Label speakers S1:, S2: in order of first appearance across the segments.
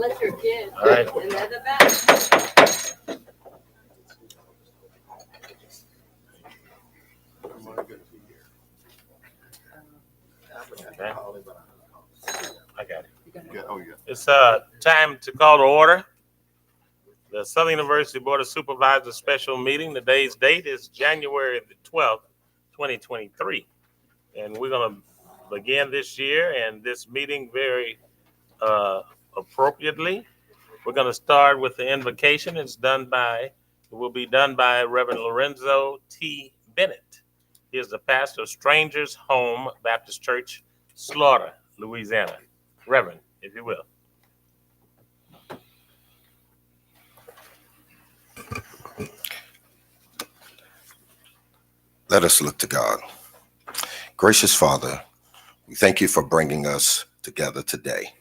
S1: Bless your kids.
S2: All right.
S1: And they're the best.
S2: Okay. I got it.
S3: Yeah, oh, yeah.
S2: It's time to call to order the Southern University Board of Supervisors special meeting. Today's date is January the 12th, 2023. And we're going to begin this year and this meeting very appropriately. We're going to start with the invocation. It will be done by Reverend Lorenzo T. Bennett. He is the pastor of Strangers Home Baptist Church, Slaughter, Louisiana. Reverend, if you will.
S4: Let us look to God. Gracious Father, we thank you for bringing us together today.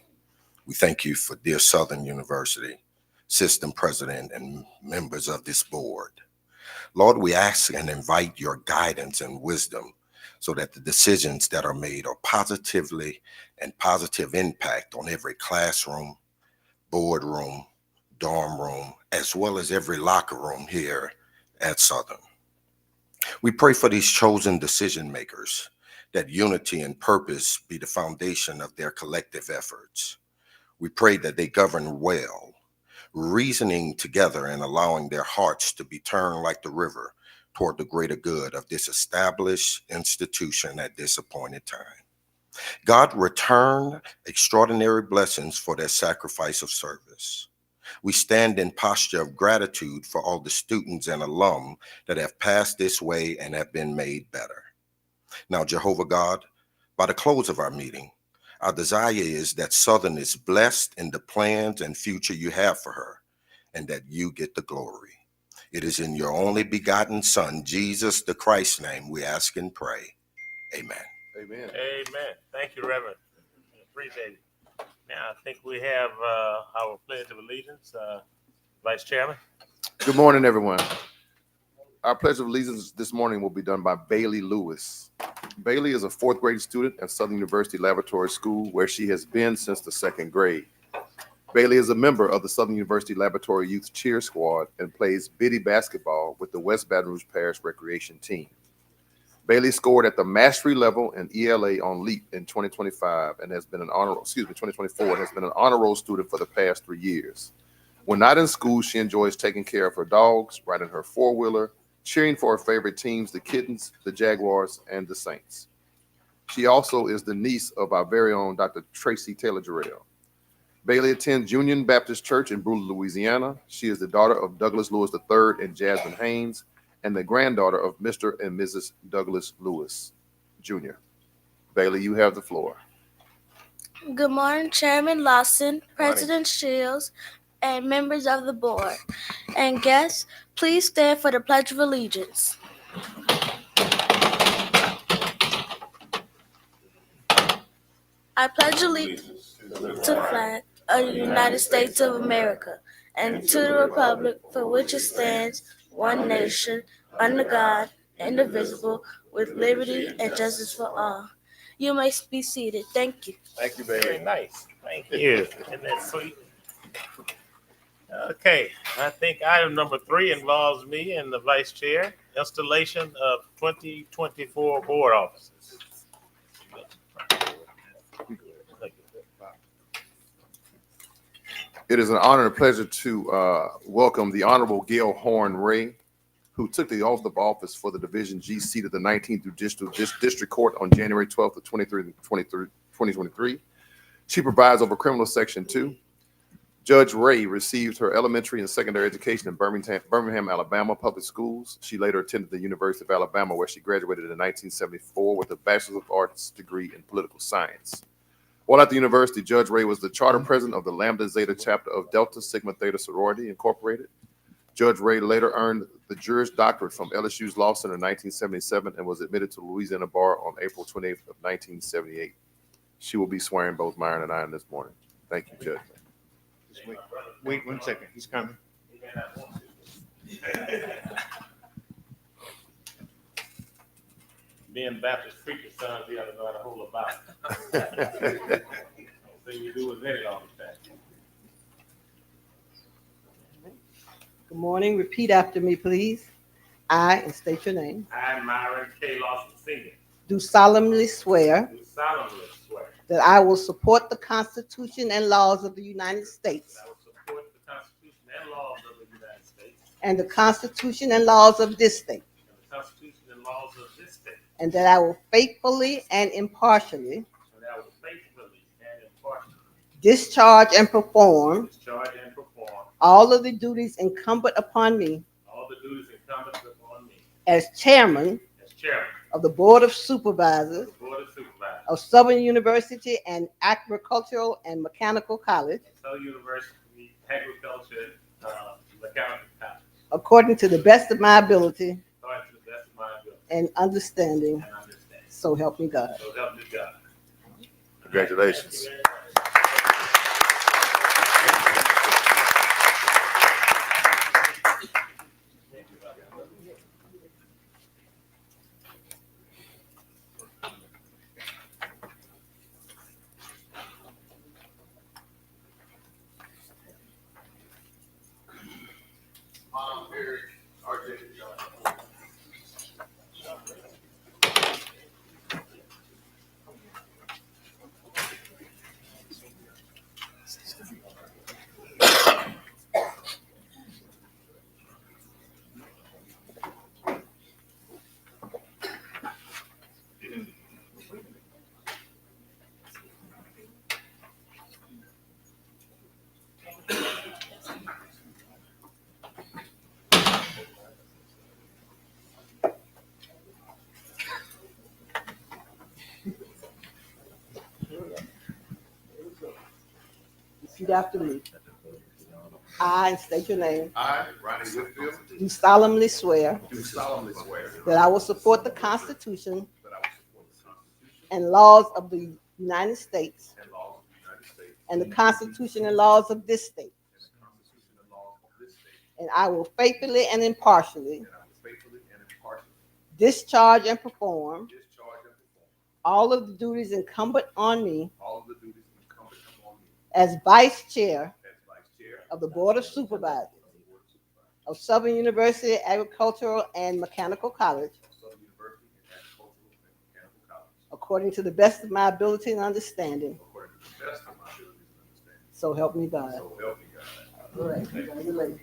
S4: We thank you for dear Southern University, system president, and members of this board. Lord, we ask and invite your guidance and wisdom so that the decisions that are made are positively and positive impact on every classroom, boardroom, dorm room, as well as every locker room here at Southern. We pray for these chosen decision makers, that unity and purpose be the foundation of their collective efforts. We pray that they govern well, reasoning together and allowing their hearts to be turned like the river toward the greater good of this established institution at this appointed time. God, return extraordinary blessings for their sacrifice of service. We stand in posture of gratitude for all the students and alum that have passed this way and have been made better. Now, Jehovah God, by the close of our meeting, our desire is that Southern is blessed in the plans and future you have for her, and that you get the glory. It is in your only begotten Son, Jesus the Christ's name, we ask and pray. Amen.
S3: Amen.
S2: Amen. Thank you, Reverend. Appreciate it. Now, I think we have our Pledge of Allegiance. Vice Chairman.
S3: Good morning, everyone. Our Pledge of Allegiance this morning will be done by Bailey Lewis. Bailey is a fourth grade student at Southern University Laboratory School, where she has been since the second grade. Bailey is a member of the Southern University Laboratory Youth Cheer Squad and plays biddy basketball with the West Baton Rouge Parish Recreation Team. Bailey scored at the mastery level in ELA on LEAP in 2025 and has been 2024 and has been an honor roll student for the past 3 years. When not in school, she enjoys taking care of her dogs, riding her four-wheeler, cheering for her favorite teams, the Kittens, the Jaguars, and the Saints. She also is the niece of our very own Dr. Tracy Taylor-Jarrell. Bailey attends Union Baptist Church in Brule, Louisiana. She is the daughter of Douglas Lewis III and Jasmine Haynes, and the granddaughter of Mr. and Mrs. Douglas Lewis, Jr. Bailey, you have the floor.
S5: Good morning, Chairman Lawson, President Shields, and members of the board. And guests, please stand for the Pledge of Allegiance. I pledge allegiance to the flag of the United States of America and to the republic for which it stands, one nation, under God, indivisible, with liberty and justice for all. You may be seated. Thank you.
S3: Thank you,
S2: Very
S3: Bailey.
S2: nice. Thank you. Isn't that sweet? Okay, I think item number 3 involves me and the vice chair, installation of 2024 board officers.
S3: It is an honor and a pleasure to welcome the Honorable Gail Horn Ray, who took the oath of office for the Division G seat of the 19th District Court on January 12th of 2023. She provides over Criminal Section 2. Judge Ray received her elementary and secondary education in Birmingham, Alabama public schools. She later attended the University of Alabama, where she graduated in 1974 with a Bachelor of Arts degree in political science. While at the university, Judge Ray was the charter president of the Lambda Zeta chapter of Delta Sigma Theta Sorority Incorporated. Judge Ray later earned the Juris Doctorate from LSU's Law Center in 1977 and was admitted to Louisiana Bar on April 28th of 1978. She will be swearing both Myron and I in this morning. Thank you, Judge.
S6: Just wait 1 second. He's coming.
S2: Being Baptist preacher sons, you gotta know how to hold about it. Thing you do with any all the time.
S7: Good morning. Repeat after me, please. I, and state your name,
S2: I, Myron K. Lawson Sr.,
S7: do solemnly swear
S2: do solemnly swear
S7: that I will support the Constitution and laws of the United States
S2: that I will support the Constitution and laws of the United States
S7: and the Constitution and laws of this state,
S2: and the Constitution and laws of this state,
S7: and that I will faithfully and impartially
S2: and that I will faithfully and impartially
S7: discharge and perform
S2: discharge and perform
S7: all of the duties incumbent upon me
S2: all the duties incumbent upon me
S7: as chairman
S2: as chairman
S7: of the Board of
S2: of
S7: Supervisors
S2: the Board of Supervisors
S7: of Southern University and Agricultural and Mechanical College,
S2: of Southern University Agriculture Mechanical College,
S7: according to the best of my ability
S2: according to the best of my ability
S7: and understanding.
S2: and understanding.
S7: So help me God.
S2: So help me God.
S3: Congratulations.
S7: Repeat after me. I, and state your name,
S3: I, Ronnie Whitfield,
S7: do solemnly swear
S3: do solemnly swear
S7: that I will support the Constitution
S3: that I will support the Constitution
S7: and laws of the United States
S3: and laws of the United States
S7: and the Constitution and laws of this state,
S3: and the Constitution and laws of this state,
S7: and I will faithfully and impartially
S3: and I will faithfully and impartially
S7: discharge and perform
S3: discharge and perform
S7: all of the duties incumbent on me
S3: all of the duties incumbent upon me
S7: as Vice Chair
S3: as Vice Chair
S7: of the Board of Supervisors
S3: of the Board of Supervisors
S7: of Southern University Agricultural and Mechanical College,
S3: of Southern University and Agricultural and Mechanical College,
S7: according to the best of my ability and understanding.
S3: according to the best of my abilities and understanding.
S7: So help me God.
S3: So help me God.
S7: All right, congratulations.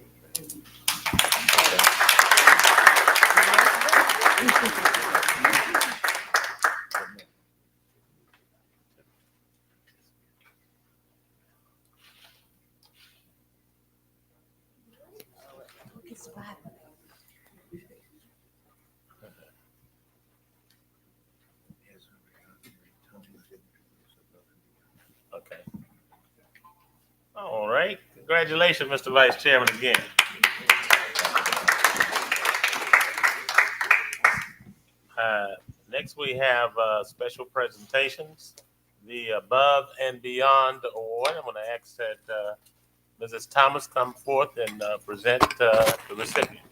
S2: Okay. All right. Congratulations, Mr. Vice Chairman, again. Next, we have special presentations. The Above and Beyond Award. I'm going to ask that Mrs. Thomas come forth and present the recipient.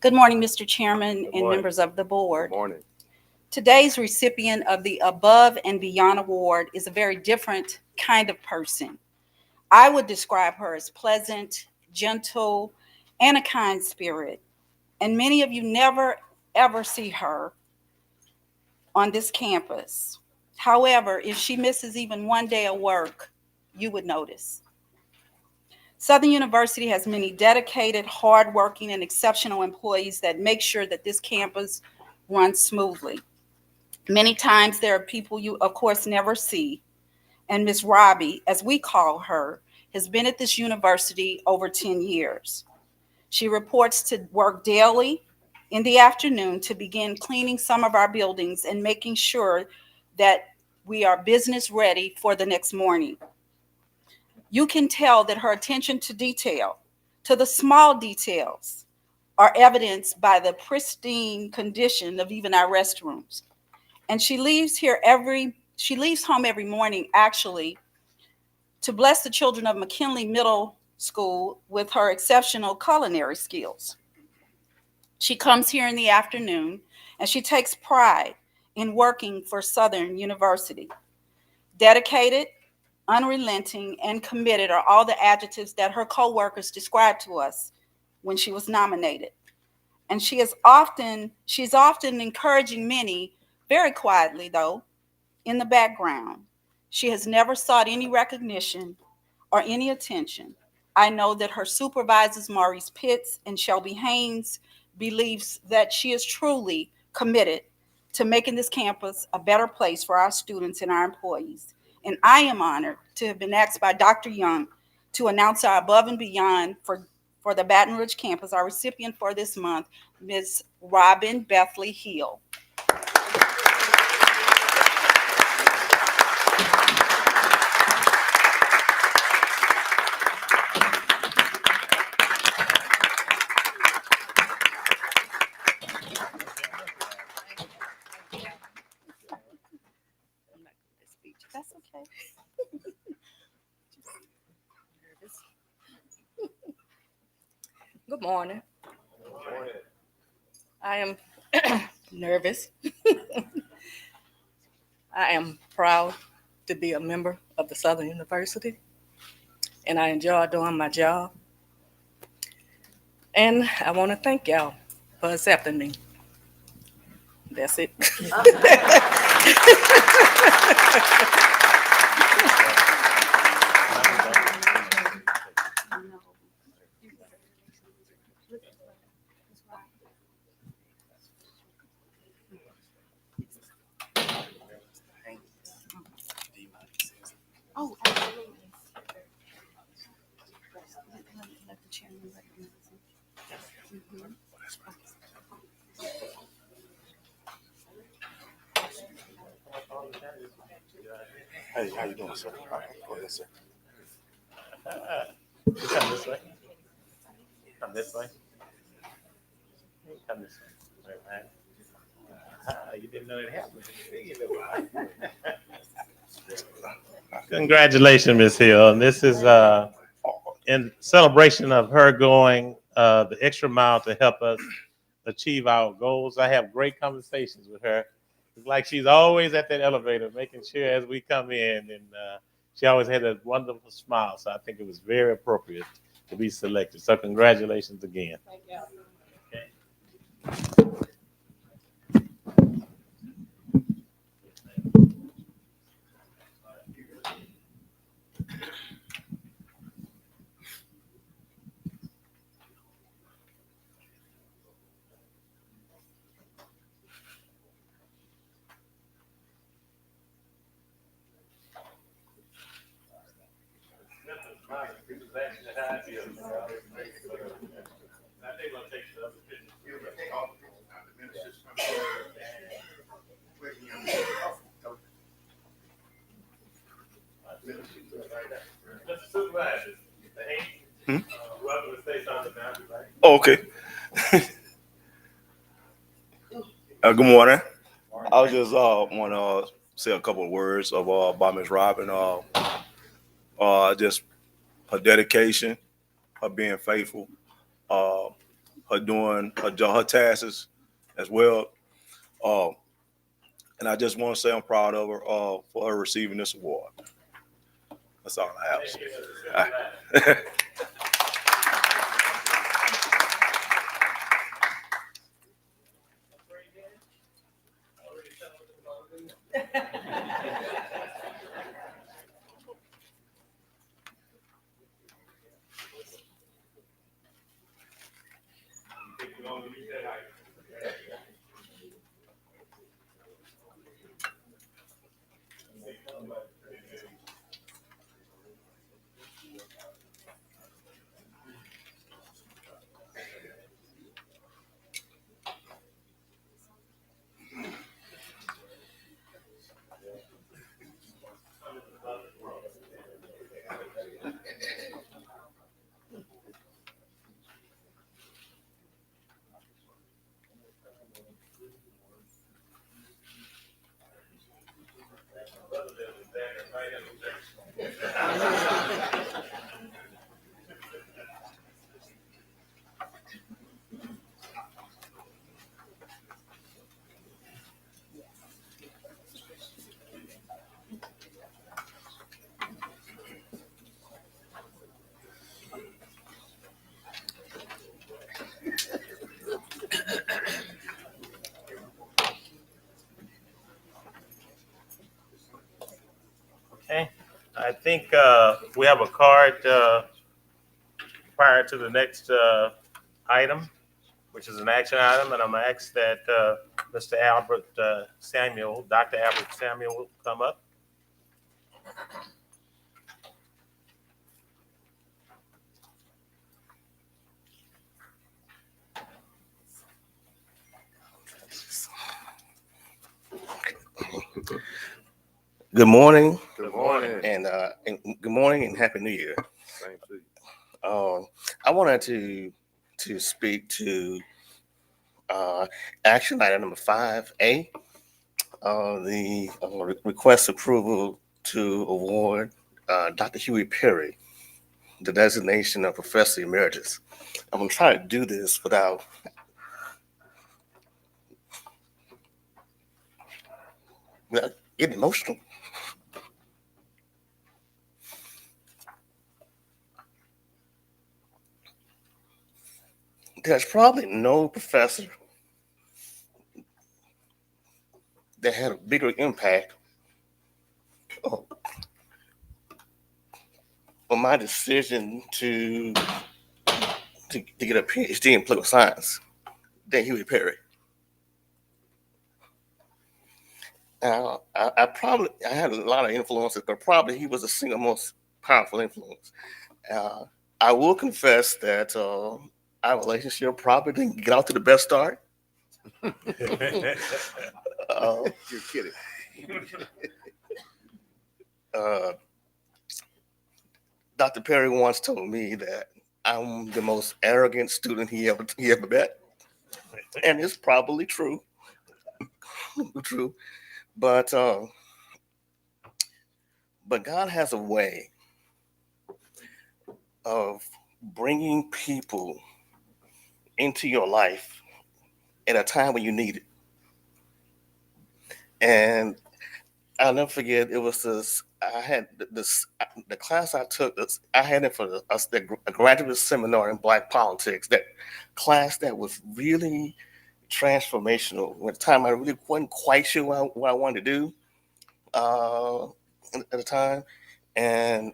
S8: Good morning, Mr. Chairman
S2: Good
S8: and
S2: morning.
S8: members of the
S3: Good
S8: board.
S3: morning.
S8: Today's recipient of the Above and Beyond Award is a very different kind of person. I would describe her as pleasant, gentle, and a kind spirit. And many of you never, ever see her on this campus. However, if she misses even one day of work, you would notice. Southern University has many dedicated, hardworking, and exceptional employees that make sure that this campus runs smoothly. Many times there are people you, of course, never see. And Miss Robbie, as we call her, has been at this university over 10 years. She reports to work daily in the afternoon to begin cleaning some of our buildings and making sure that we are business ready for the next morning. You can tell that her attention to detail, to the small details, are evidenced by the pristine condition of even our restrooms. And she leaves home every morning actually to bless the children of McKinley Middle School with her exceptional culinary skills. She comes here in the afternoon and she takes pride in working for Southern University. Dedicated, unrelenting, and committed are all the adjectives that her co-workers described to us when she was nominated. And she's often encouraging many, very quietly though, in the background. She has never sought any recognition or any attention. I know that her supervisors, Maurice Pitts and Shelby Haynes, believes that she is truly committed to making this campus a better place for our students and our employees. And I am honored to have been asked by Dr. Young to announce our Above and Beyond for the Baton Rouge campus. Our recipient for this month, Ms. Robin Bethley Hill. That's okay.
S1: Good morning. I am nervous. I am proud to be a member of the Southern University, and I enjoy doing my job. And I want to thank y'all for accepting me. That's it.
S8: Oh, absolutely. Let the chairman recognize him.
S9: Hey, how you doing, sir? All right, go ahead, sir.
S2: You come this way. Come this way. Come this way. Right, right. You didn't know it happened. Congratulations, Ms. Hill. And this is in celebration of her going the extra mile to help us achieve our goals. I have great conversations with her. It's like she's always at that elevator, making sure as we come in, and she always had a wonderful smile. So I think it was very appropriate to be selected. So congratulations again.
S1: Thank you.
S2: Mr. Supervisor, welcome to say something now, right?
S9: Oh, okay. Good morning. I was just want to say a couple of words of about Ms. Robin. Just her dedication, her being faithful, her doing her tasks as well. And I just want to say I'm proud of her for her receiving this award. That's all I have to say.
S2: I think we have a card prior to the next item, which is an action item, and I'm gonna ask that Mr. Albert Samuel, Dr. Albert Samuel, will come up.
S10: Good morning,
S3: Good morning.
S10: and good morning, and happy New Year.
S3: Same to you.
S10: I wanted to speak to action item number 5A, the request approval to award Dr. Huey Perry the designation of Professor Emeritus. I'm gonna try to do this without getting emotional. There's probably no professor that had a bigger impact on my decision to get a PhD in political science than Huey Perry. Now, I had a lot of influences, but probably he was the single most powerful influence. I will confess that our relationship probably didn't get out to the best start.
S3: You're kidding.
S10: Dr. Perry once told me that I'm the most arrogant student he ever met, and it's probably true. True, but God has a way of bringing people into your life at a time when you need it. And I'll never forget, it was this, I had this, the class I took, I had it for a graduate seminar in Black politics, that class that was really transformational. At the time, I really wasn't quite sure what I wanted to do at the time. And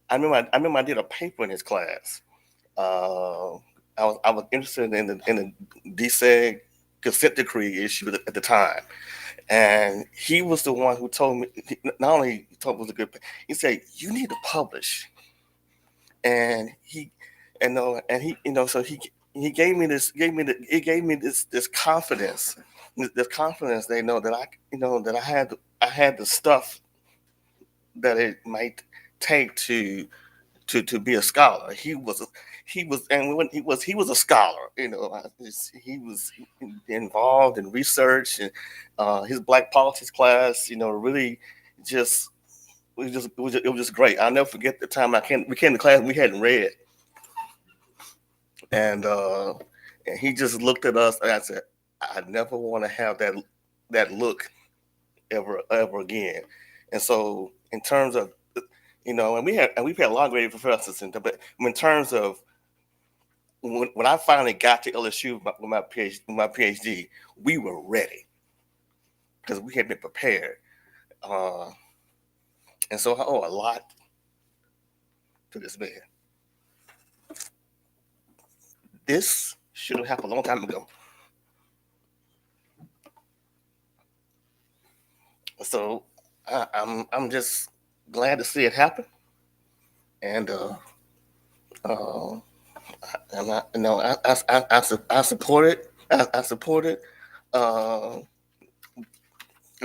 S10: I remember I did a paper in his class. I was interested in the DSEG consent decree issue at the time. And he was the one who told me, not only he told me it was a good, he said, you need to publish. And he gave me this confidence, they know that I had the stuff that it might take to be a scholar. He was a scholar. He was involved in research, and his Black politics class, really just it was just great. I'll never forget the time we came to class we hadn't read, and he just looked at us and I said, I never want to have that look ever again. And so in terms of and we've had a lot of great professors, but in terms of when I finally got to LSU with my PhD, we were ready because we had been prepared, and so I owe a lot to this man. This should have happened a long time ago. So I'm just glad to see it happen, and I support it. I support it.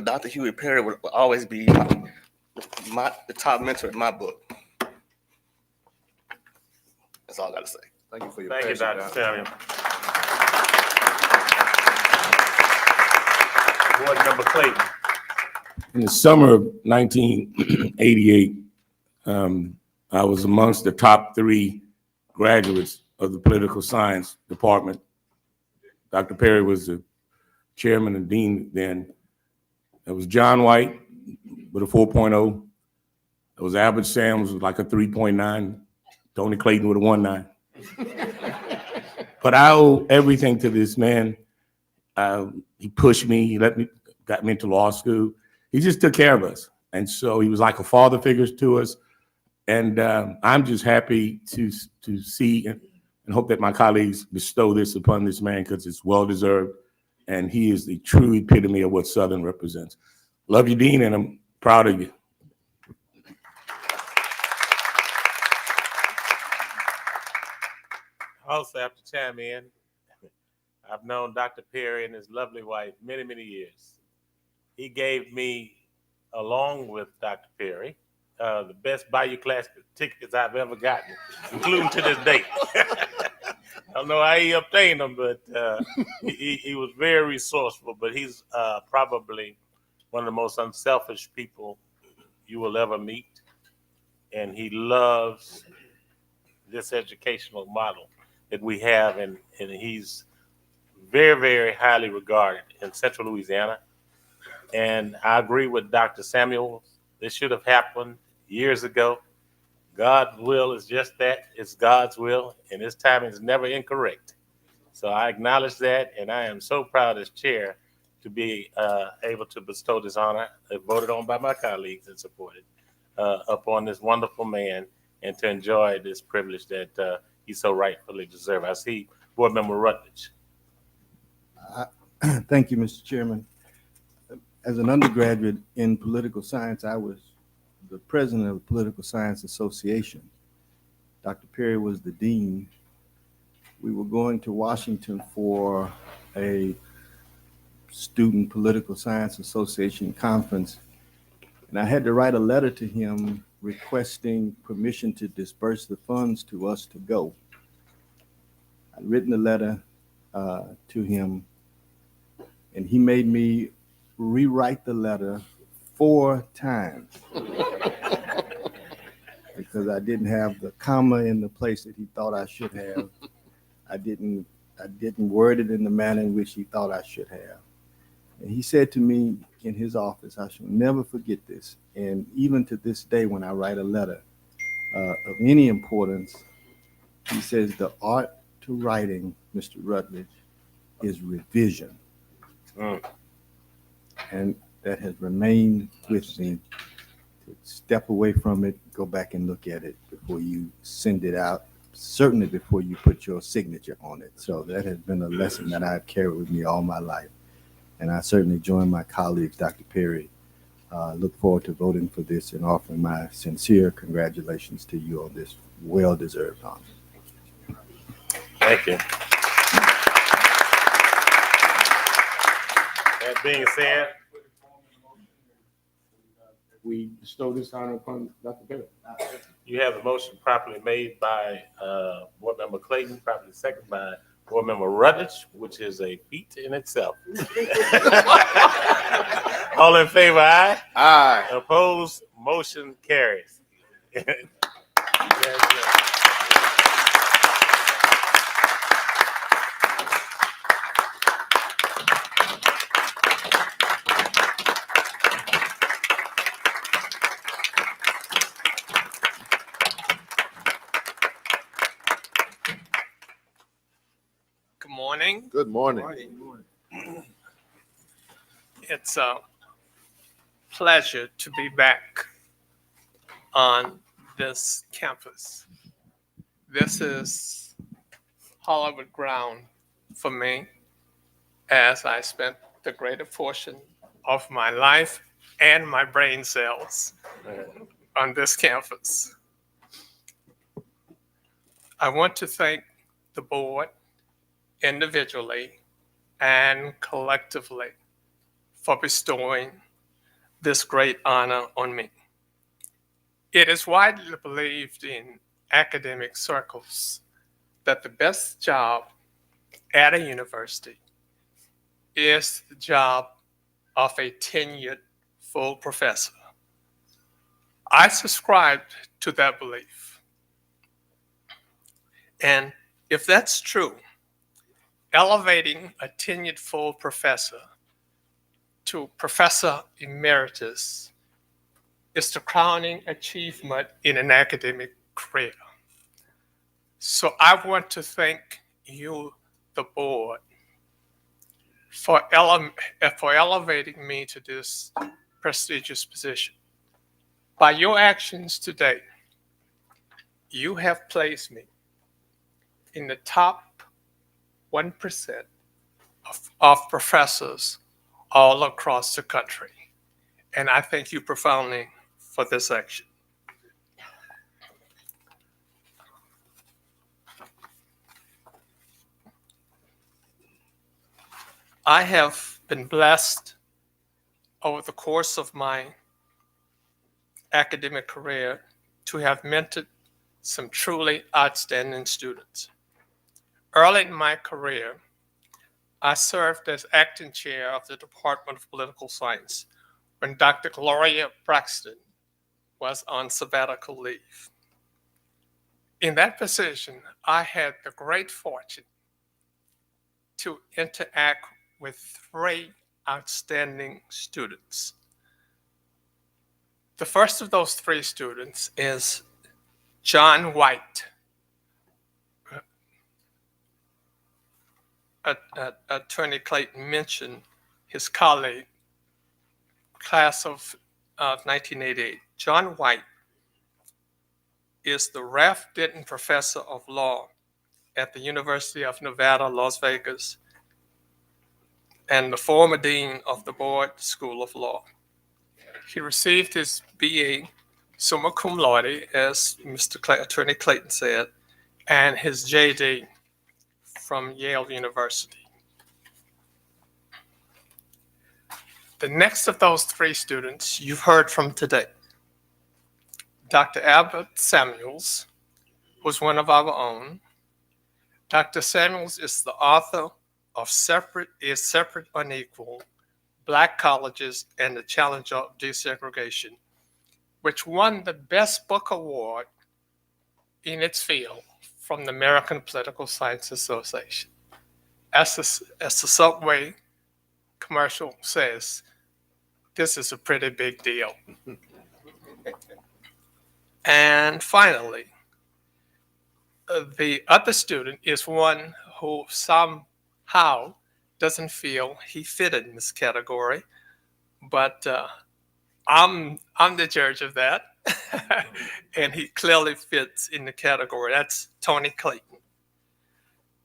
S10: Dr. Huey Perry would always be the top mentor in my book. That's all I got to say.
S3: Thank you for your
S2: Thank you,
S3: passion,
S2: Dr. Samuel. Board Member Clayton.
S11: In the summer of 1988, I was amongst the top 3 graduates of the political science department. Dr. Perry was the chairman and dean then. There was John White with a 4.0. There was Albert Sams with like a 3.9. Tony Clayton with a 1.9. But I owe everything to this man. He pushed me. He got me into law school. He just took care of us. And so he was like a father figure to us. And I'm just happy to see and hope that my colleagues bestow this upon this man because it's well-deserved. And he is the true epitome of what Southern represents. Love you, Dean, and I'm proud of you.
S2: Also, have to chime in. I've known Dr. Perry and his lovely wife many, many years. He gave me, along with Dr. Perry, the best Bayou Classic tickets I've ever gotten, including to this date. I don't know how he obtained them, but he was very resourceful. But he's probably one of the most unselfish people you will ever meet. And he loves this educational model that we have, and he's very, very highly regarded in Central Louisiana. And I agree with Dr. Samuel. This should have happened years ago. God's will is just that. It's God's will, and his timing is never incorrect. So I acknowledge that, and I am so proud as chair to be able to bestow this honor, voted on by my colleagues and supported, upon this wonderful man, and to enjoy this privilege that he so rightfully deserves. I see Board Member Rutledge.
S12: Thank you, Mr. Chairman. As an undergraduate in political science, I was the president of the Political Science Association. Dr. Perry was the dean. We were going to Washington for a Student Political Science Association conference, and I had to write a letter to him requesting permission to disperse the funds to us to go. I'd written a letter to him, and he made me rewrite the letter 4 times because I didn't have the comma in the place that he thought I should have. I didn't word it in the manner in which he thought I should have. And he said to me in his office, I shall never forget this. And even to this day, when I write a letter of any importance, he says, the art to writing, Mr. Rutledge, is revision. And that has remained with me. To step away from it, go back and look at it before you send it out, certainly before you put your signature on it. So that has been a lesson that I've carried with me all my life. And I certainly join my colleagues, Dr. Perry. Look forward to voting for this and offering my sincere congratulations to you on this well-deserved honor.
S2: Thank you. That being said,
S11: We bestow this honor upon Dr. Perry.
S2: you have the motion properly made by Board Member Clayton, properly seconded by Board Member Rutledge, which is a feat in itself. All in favor, aye?
S3: Aye.
S2: Opposed, motion carries.
S13: Good morning.
S3: Good morning.
S13: It's a pleasure to be back on this campus. This is hallowed ground for me as I spent the greater portion of my life and my brain cells on this campus. I want to thank the board individually and collectively for bestowing this great honor on me. It is widely believed in academic circles that the best job at a university is the job of a tenured full professor. I subscribe to that belief. And if that's true, elevating a tenured full professor to professor emeritus is the crowning achievement in an academic career. So I want to thank you, the board, for elevating me to this prestigious position. By your actions today, you have placed me in the top 1% of professors all across the country. And I thank you profoundly for this action. I have been blessed over the course of my academic career to have mentored some truly outstanding students. Early in my career, I served as acting chair of the Department of Political Science when Dr. Gloria Braxton was on sabbatical leave. In that position, I had the great fortune to interact with 3 outstanding students. The first of those 3 students is John White. Attorney Clayton mentioned his colleague, class of 1988. John White is the Ralph Denton Professor of Law at the University of Nevada, Las Vegas, and the former dean of the Boyd School of Law. He received his BA summa cum laude, as Attorney Clayton said, and his JD from Yale University. The next of those 3 students you've heard from today. Dr. Albert Samuels was one of our own. Dr. Samuels is the author of Separate is Separate Unequal, Black Colleges and the Challenge of Desegregation, which won the Best Book Award in its field from the American Political Science Association. As the Subway commercial says, this is a pretty big deal. And finally, the other student is one who somehow doesn't feel he fit in this category, but I'm the judge of that, and he clearly fits in the category. That's Tony Clayton.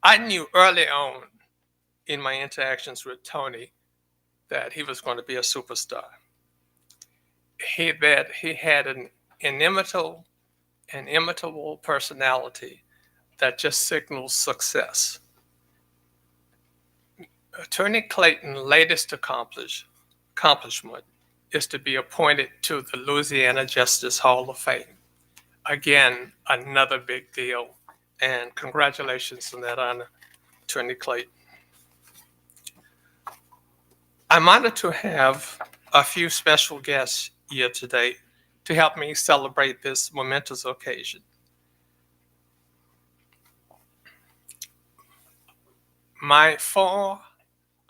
S13: I knew early on in my interactions with Tony that he was going to be a superstar. He had an inimitable personality that just signals success. Attorney Clayton's latest accomplishment is to be appointed to the Louisiana Justice Hall of Fame. Again, another big deal, and congratulations on that honor, Attorney Clayton. I'm honored to have a few special guests here today to help me celebrate this momentous occasion. I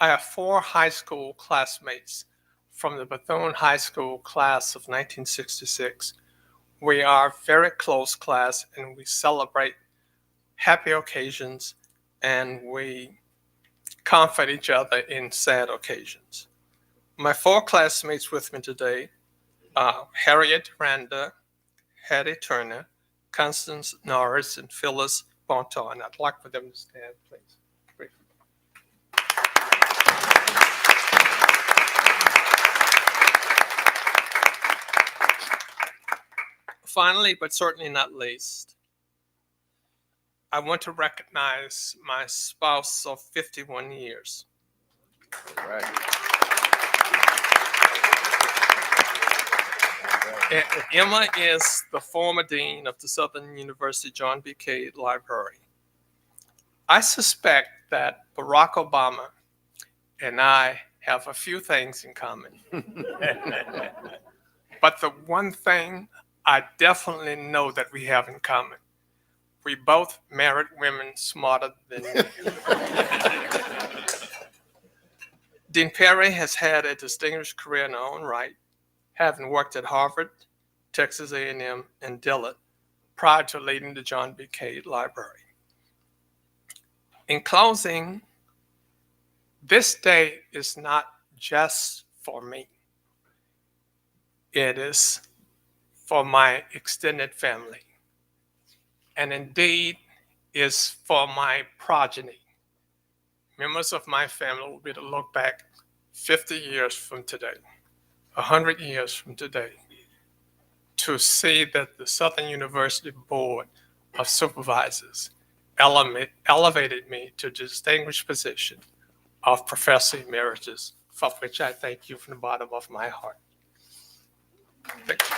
S13: have 4 high school classmates from the Bethune High School class of 1966. We are a very close class, and we celebrate happy occasions, and we comfort each other in sad occasions. My 4 classmates with me today are Harriet Randa, Hattie Turner, Constance Norris, and Phyllis Bonton. I'd like for them to stand, please. Finally, but certainly not least, I want to recognize my spouse of 51 years.
S3: Right.
S13: Emma is the former dean of the Southern University John B. Cade Library. I suspect that Barack Obama and I have a few things in common. But the one thing I definitely know that we have in common, we both married women smarter than me. Dean Perry has had a distinguished career in her own right, having worked at Harvard, Texas A&M, and Dillard prior to leading the John B. Cade Library. In closing, this day is not just for me. It is for my extended family, and indeed is for my progeny. Members of my family will be to look back 50 years from today, 100 years from today, to see that the Southern University Board of Supervisors elevated me to the distinguished position of Professor Emeritus, for which I thank you from the bottom of my heart. Thank you.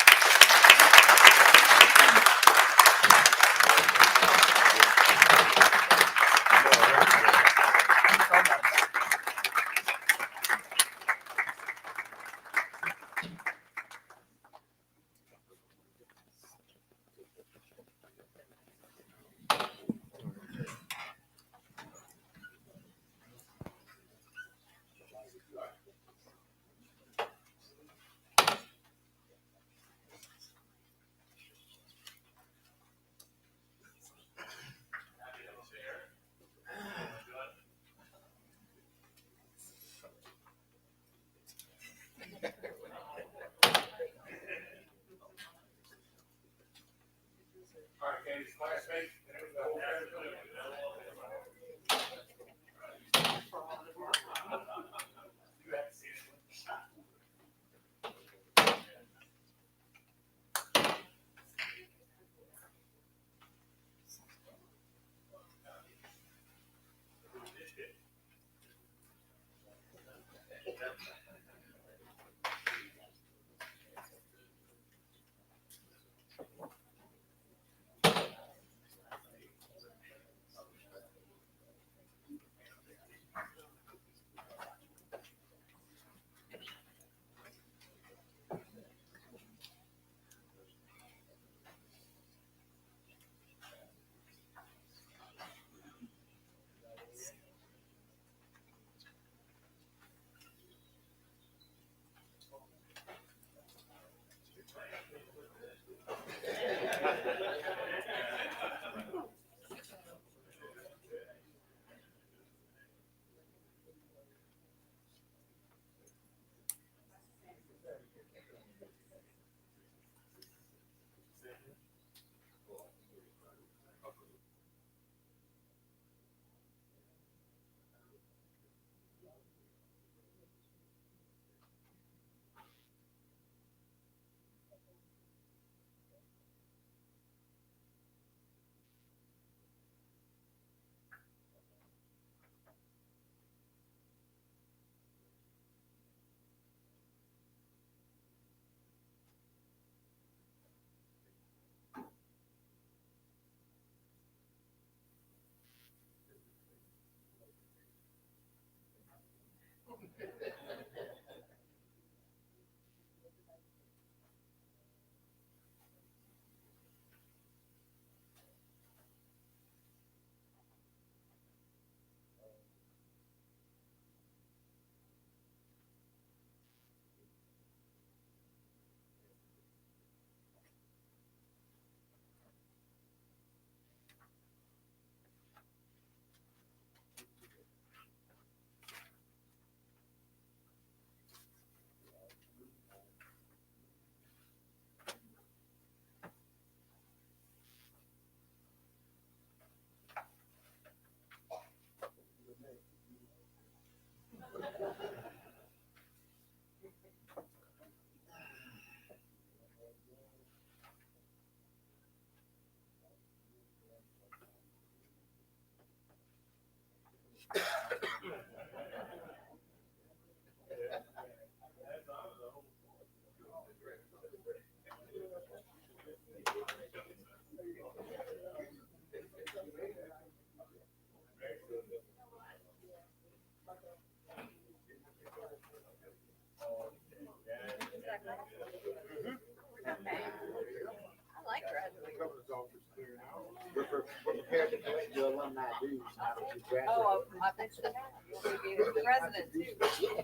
S14: Oh, I bet you have. You'll be the president too.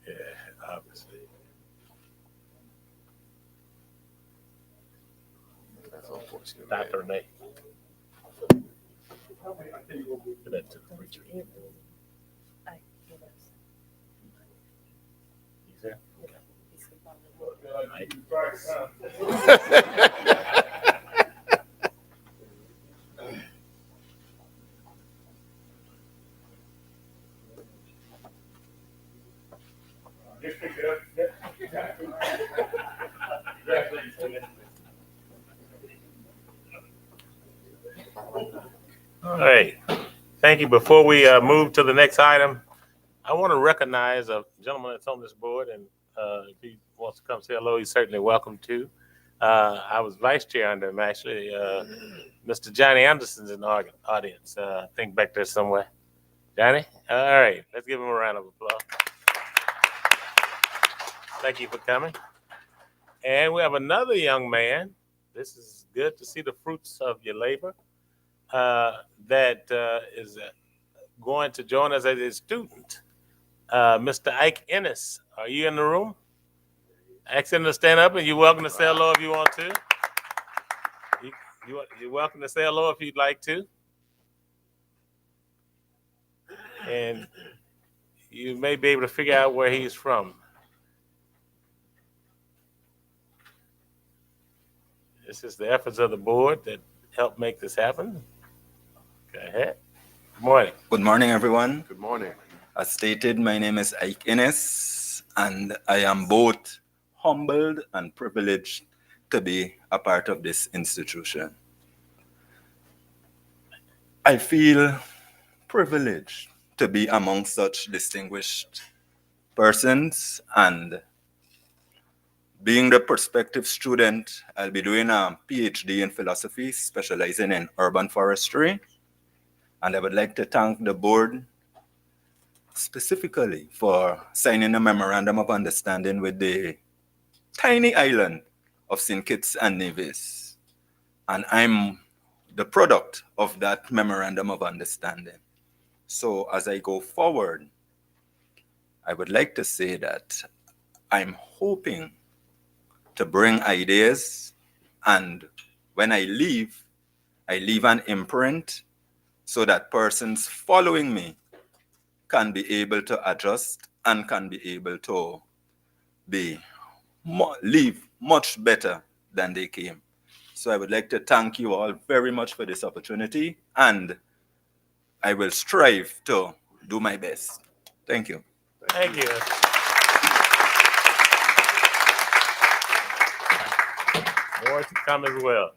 S2: Yeah, obviously.
S3: That's unfortunate.
S2: Dr. Nate. That to the preacher. He's there? All right. Thank you. Before we move to the next item, I want to recognize a gentleman that's on this board, and if he wants to come say hello, he's certainly welcome to. I was vice chair under him, actually. Mr. Johnny Anderson's in the audience. I think back there somewhere. Johnny? All right. Let's give him a round of applause. Thank you for coming. And we have another young man. This is good to see the fruits of your labor. That is going to join us as a student. Mr. Ike Ennis, are you in the room? Ask him to stand up, and you're welcome to say hello if you want to. You're welcome to say hello if you'd like to. And you may be able to figure out where he's from. This is the efforts of the board that helped make this happen. Go ahead. Good morning.
S15: Good morning, everyone.
S3: Good morning.
S15: As stated, my name is Ike Innes, and I am both humbled and privileged to be a part of this institution. I feel privileged to be among such distinguished persons, and being the prospective student, I'll be doing a PhD in philosophy, specializing in urban forestry. And I would like to thank the board specifically for signing a memorandum of understanding with the tiny island of St. Kitts and Nevis. And I'm the product of that memorandum of understanding. So as I go forward, I would like to say that I'm hoping to bring ideas, and when I leave an imprint so that persons following me can be able to adjust and can be able to leave much better than they came. So I would like to thank you all very much for this opportunity, and I will strive to do my best. Thank you.
S2: Thank you. More to come as well.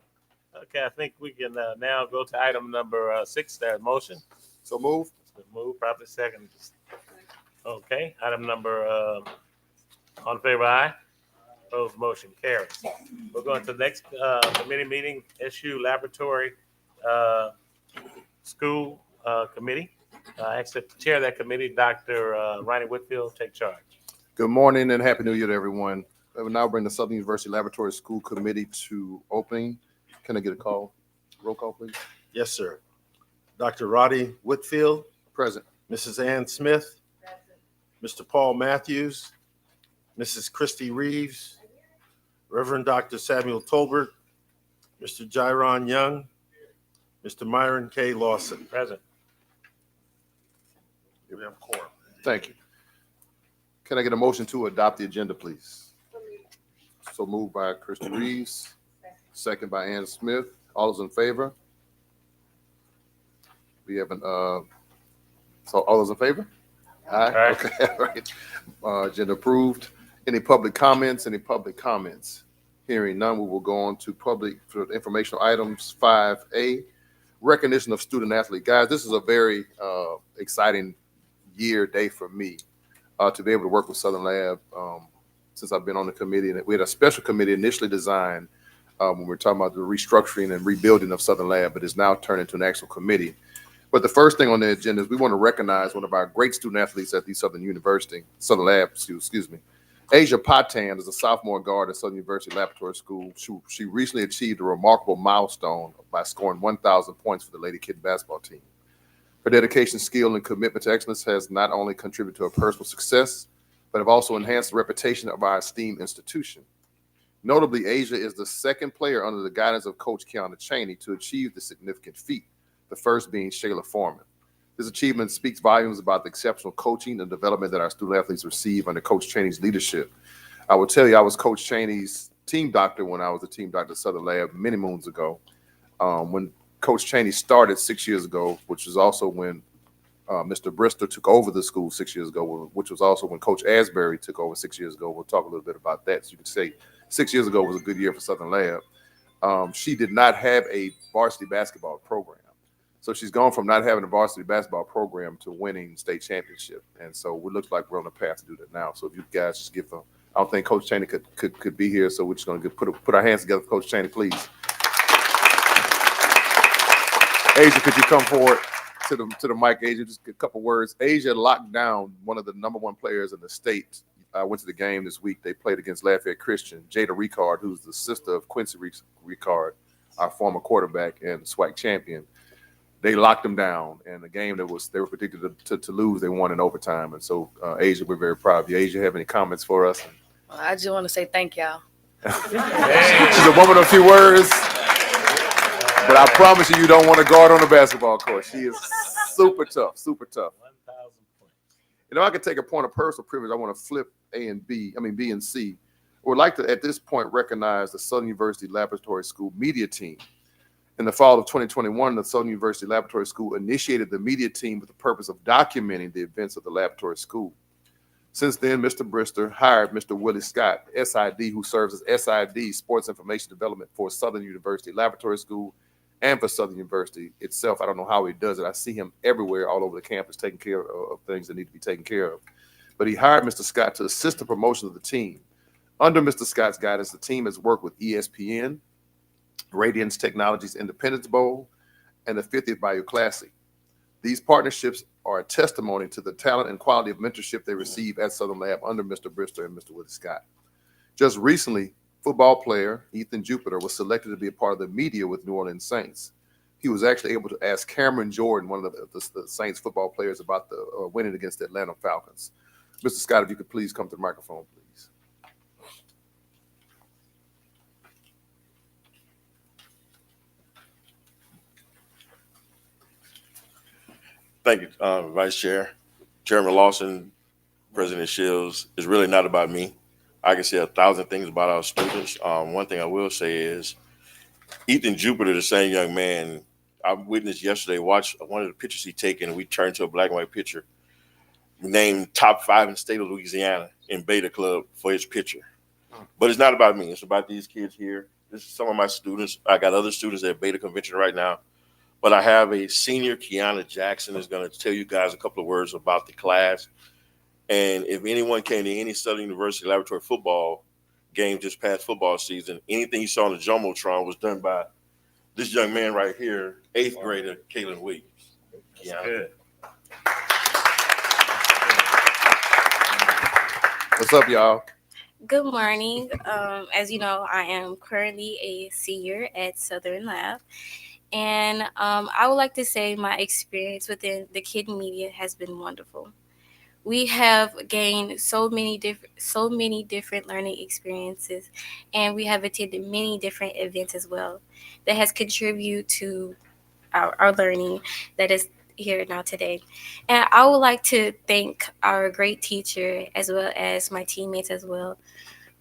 S2: Okay, I think we can now go to item number 6, that motion.
S3: So move.
S2: Move, properly second. Okay, item number, on favor, aye. Opposed, motion carries. We're going to the next committee meeting, SU Laboratory School Committee. I ask that the chair of that committee, Dr. Ronnie Whitfield, take charge.
S3: Good morning and Happy New Year to everyone. I will now bring the Southern University Laboratory School Committee to opening. Can I get a call? Roll call, please.
S16: Yes, sir. Dr. Roddy Whitfield.
S3: Present.
S16: Mrs. Ann Smith. Mr. Paul Matthews. Mrs. Christy Reeves. Reverend Dr. Samuel Tolbert. Mr. Jairon Young. Mr. Myron K. Lawson.
S2: Present.
S16: We have quorum.
S3: Thank you. Can I get a motion to adopt the agenda, please? So moved by Christy Reeves, second by Ann Smith. All those in favor? We have so all those in favor? Aye.
S2: Aye.
S3: Okay, all right. Agenda approved. Any public comments? Any public comments? Hearing none, we will go on to public for informational items 5A, recognition of student athlete. Guys, this is a very exciting day for me to be able to work with Southern Lab since I've been on the committee. And we had a special committee initially designed when we were talking about the restructuring and rebuilding of Southern Lab, but it's now turned into an actual committee. But the first thing on the agenda is we want to recognize one of our great student athletes at the Southern Lab, excuse me. Asia Patan is a sophomore guard at Southern University Laboratory School. She recently achieved a remarkable milestone by scoring 1,000 points for the Lady Kid basketball team. Her dedication, skill, and commitment to excellence has not only contributed to her personal success, but have also enhanced the reputation of our esteemed institution. Notably, Asia is the second player under the guidance of Coach Kiana Chaney to achieve the significant feat, the first being Shayla Foreman. This achievement speaks volumes about the exceptional coaching and development that our student athletes receive under Coach Chaney's leadership. I will tell you, I was Coach Chaney's team doctor when I was a team doctor at Southern Lab many moons ago. When Coach Chaney started 6 years ago, which was also when Mr. Brister took over the school 6 years ago, which was also when Coach Asbury took over 6 years ago. We'll talk a little bit about that. So you could say 6 years ago was a good year for Southern Lab. She did not have a varsity basketball program. So she's gone from not having a varsity basketball program to winning state championship. And so it looks like we're on the path to do that now. So if you guys just give them, I don't think Coach Chaney could be here. So we're just going to put our hands together for Coach Chaney, please. Asia, could you come forward to the mic, Asia? Just a couple words. Asia locked down one of the number one players in the state. I went to the game this week. They played against Lafayette Christian. Jada Ricard, who's the sister of Quincy Ricard, our former quarterback and SWAC champion. They locked them down, and the game that they were predicted to lose, they won in overtime. And so, Asia, we're very proud of you. Asia, have any comments for us?
S1: I just want to say thank y'all.
S3: She's a woman of a few words, but I promise you, you don't want to guard on the basketball court. She is super tough, super tough. You know, I could take a point of personal privilege. I want to flip B and C. I would like to, at this point, recognize the Southern University Laboratory School media team. In the fall of 2021, the Southern University Laboratory School initiated the media team with the purpose of documenting the events of the laboratory school. Since then, Mr. Brister hired Mr. Willie Scott, SID, who serves as SID, Sports Information Development, for Southern University Laboratory School and for Southern University itself. I don't know how he does it. I see him everywhere all over the campus taking care of things that need to be taken care of. But he hired Mr. Scott to assist the promotion of the team. Under Mr. Scott's guidance, the team has worked with ESPN, Radiance Technologies Independence Bowl, and the 50th Bayou Classic. These partnerships are a testimony to the talent and quality of mentorship they receive at Southern Lab under Mr. Brister and Mr. Willie Scott. Just recently, football player Ethan Jupiter was selected to be a part of the media with New Orleans Saints. He was actually able to ask Cameron Jordan, one of the Saints football players, about the winning against the Atlanta Falcons. Mr. Scott, if you could please come to the microphone, please.
S17: Thank you, Vice Chair. Chairman Lawson, President Shields, it's really not about me. I can say 1,000 things about our students. One thing I will say is Ethan Jupiter, the same young man I witnessed yesterday, watched one of the pictures he taken, and we turned to a black and white picture, named top 5 in the state of Louisiana in Beta Club for his picture. But it's not about me. It's about these kids here. This is some of my students. I got other students at Beta Convention right now. But I have a senior, Kiana Jackson, is going to tell you guys a couple of words about the class. And if anyone came to any Southern University Laboratory football game this past football season, anything you saw on the Jumbotron was done by this young man right here, 8th grader, Kalen Williams. Kiana.
S3: What's up, y'all?
S5: Good morning. As you know, I am currently a senior at Southern Lab. And I would like to say my experience within the kid media has been wonderful. We have gained so many different learning experiences, and we have attended many different events as well that has contributed to our learning that is here now today. And I would like to thank our great teacher as well as my teammates as well,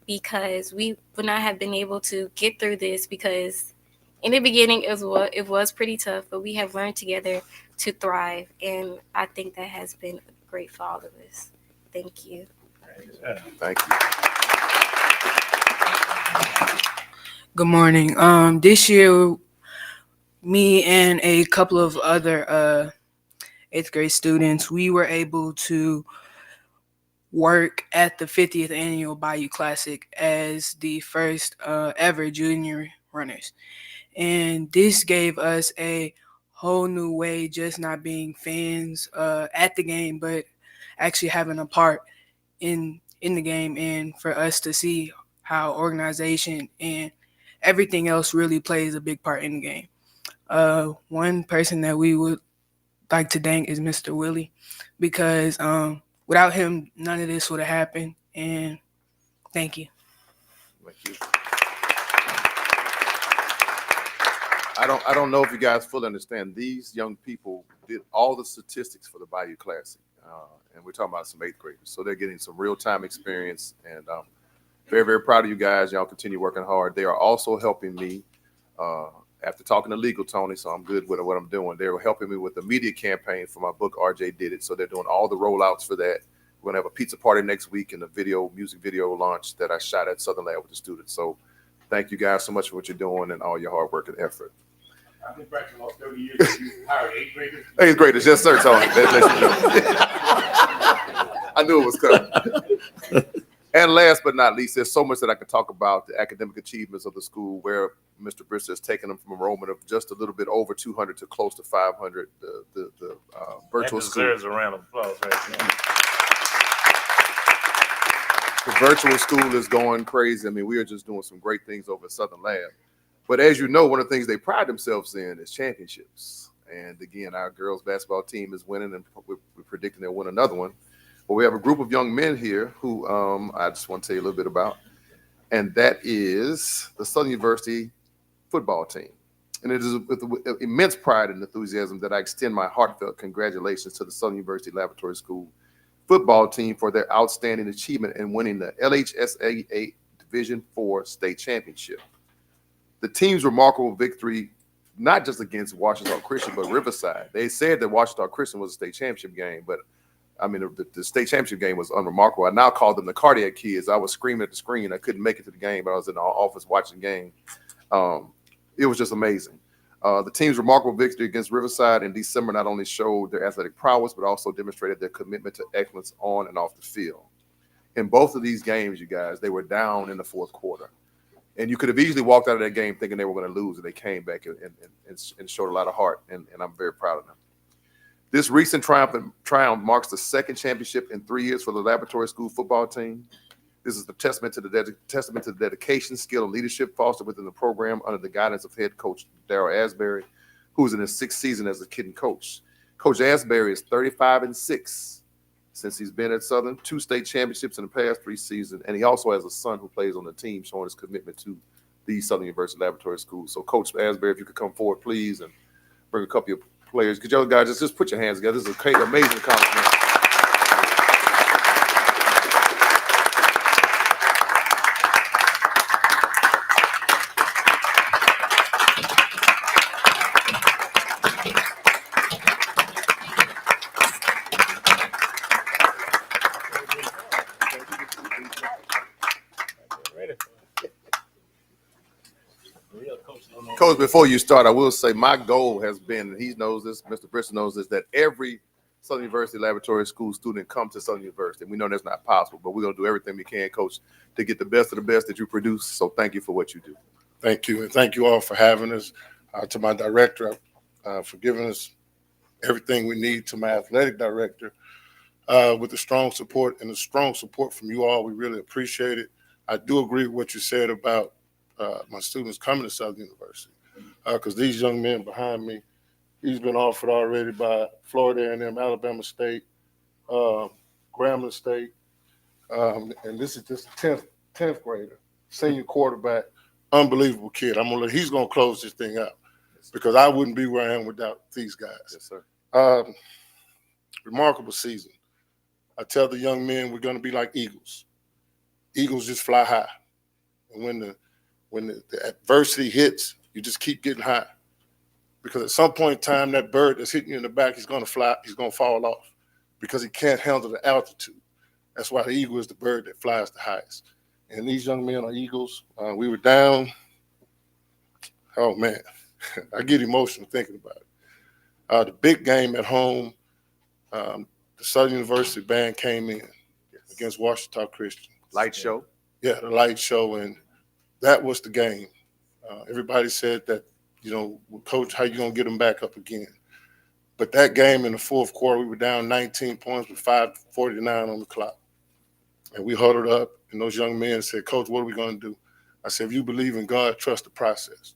S5: because we would not have been able to get through this, because in the beginning, it was pretty tough, but we have learned together to thrive, and I think that has been great for all of us. Thank you.
S3: Thank you.
S18: Good morning. This year, me and a couple of other 8th grade students, we were able to work at the 50th Annual Bayou Classic as the first ever junior runners. And this gave us a whole new way, just not being fans at the game, but actually having a part in the game, and for us to see how organization and everything else really plays a big part in the game. One person that we would like to thank is Mr. Willie, because without him, none of this would have happened. And thank you.
S3: Thank you. I don't know if you guys fully understand. These young people did all the statistics for the Bayou Classic, and we're talking about some 8th graders. So they're getting some real time experience, and very, very proud of you guys. Y'all continue working hard. They are also helping me after talking to legal Tony, so I'm good with what I'm doing. They were helping me with the media campaign for my book, RJ Did It. So they're doing all the rollouts for that. We're gonna have a pizza party next week and a music video launch that I shot at Southern Lab with the students. So thank you guys so much for what you're doing and all your hard work and effort.
S11: I've been practicing almost 30 years. You hired 8th graders?
S3: 8th graders, yes, sir, Tony. I knew it was coming. And last but not least, there's so much that I could talk about the academic achievements of the school, where Mr. Brister has taken them from enrollment of just a little bit over 200 to close to 500. The virtual
S2: that
S3: school.
S2: deserves a round of applause right now.
S3: The virtual school is going crazy. I mean, we are just doing some great things over at Southern Lab. But as you know, one of the things they pride themselves in is championships. And again, our girls basketball team is winning, and we're predicting they'll win another one. But we have a group of young men here who I just want to tell you a little bit about. And that is the Southern University football team. And it is with immense pride and enthusiasm that I extend my heartfelt congratulations to the Southern University Laboratory School football team for their outstanding achievement in winning the LHSAA Division IV state championship. The team's remarkable victory, not just against Washington Christian, but Riverside. They said that Washington Christian was a state championship game, but I mean, the state championship game was unremarkable. I now call them the cardiac kids. I was screaming at the screen. I couldn't make it to the game, but I was in the office watching the game. It was just amazing. The team's remarkable victory against Riverside in December not only showed their athletic prowess, but also demonstrated their commitment to excellence on and off the field. In both of these games, you guys, they were down in the fourth quarter. And you could have easily walked out of that game thinking they were going to lose, and they came back and showed a lot of heart, and I'm very proud of them. This recent triumph marks the second championship in 3 years for the Laboratory School football team. This is a testament to the dedication, skill, and leadership fostered within the program under the guidance of head coach Darryl Asbury, who is in his 6th season as a kid and coach. Coach Asbury is 35-6 since he's been at Southern, 2 state championships in the past 3 seasons, and he also has a son who plays on the team, showing his commitment to the Southern University Laboratory School. So, Coach Asbury, if you could come forward, please, and bring a couple of players. Could y'all guys just put your hands together? This is an amazing accomplishment. Coach, before you start, I will say my goal has been, and he knows this, Mr. Bristol knows this, that every Southern University Laboratory School student come to Southern University. We know that's not possible, but we're going to do everything we can, Coach, to get the best of the best that you produce. So thank you for what you do.
S16: Thank you. And thank you all for having us. To my director, for giving us everything we need. To my athletic director, with the strong support and the strong support from you all. We really appreciate it. I do agree with what you said about my students coming to Southern University, because these young men behind me, he's been offered already by Florida A&M, Alabama State, Grambling State, and this is just a 10th grader, senior quarterback, unbelievable kid. He's gonna close this thing out, because I wouldn't be where I am without these guys.
S3: Yes, sir.
S16: Remarkable season. I tell the young men we're gonna be like eagles. Eagles just fly high, and when the adversity hits, you just keep getting high. Because at some point in time, that bird that's hitting you in the back, he's going to fly, he's going to fall off because he can't handle the altitude. That's why the eagle is the bird that flies the highest. And these young men are eagles. We were down. Oh, man, I get emotional thinking about it. The big game at home, the Southern University band came in against Washington Christian.
S3: Light show?
S16: Yeah, the light show, and that was the game. Everybody said that
S19: Coach, how you gonna get them back up again? But that game in the fourth quarter, we were down 19 points with 5:49 on the clock. And we huddled up, and those young men said, Coach, what are we going to do? I said, if you believe in God, trust the process.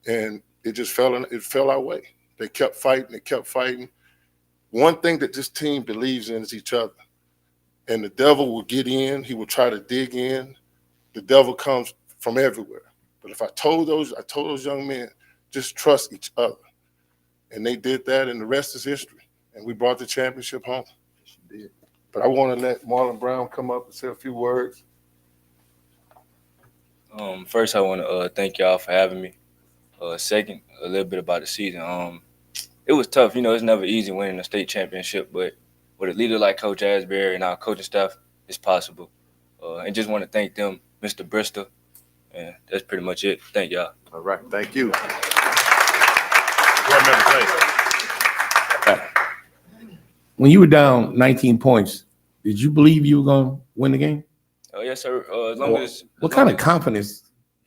S19: And it just fell our way. They kept fighting. They kept fighting. One thing that this team believes in is each other. And the devil will get in. He will try to dig in. The devil comes from everywhere. But if I told those young men, just trust each other. And they did that, and the rest is history. And we brought the championship home. Yes, you did. But I want to let Marlon Brown come up and say a few words.
S20: First, I want to thank y'all for having me. Second, a little bit about the season. It was tough. It's never easy winning a state championship, but with a leader like Coach Asbury and our coaching staff, it's possible. And just want to thank them, Mr. Bristol, and that's pretty much it. Thank y'all.
S3: All right, thank you.
S11: When you were down 19 points, did you believe you were going to win the game?
S20: Oh, yes, sir.
S11: What kind of confidence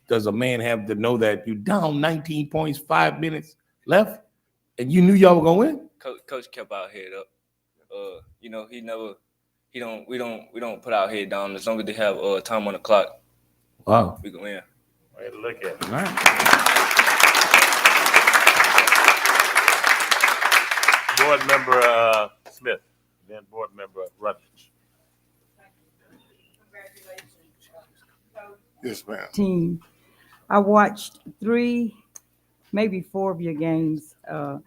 S11: does a man have to know that you down 19 points, 5 minutes left, and you knew y'all were going to win?
S20: Coach kept our head up. We don't put our head down. As long as they have time on the clock,
S11: wow,
S20: we can win.
S2: Way to look at it.
S11: All right.
S2: Board member Smith, then board member Rutledge.
S19: Yes, ma'am.
S21: Team. I watched 3, maybe 4 of your games, and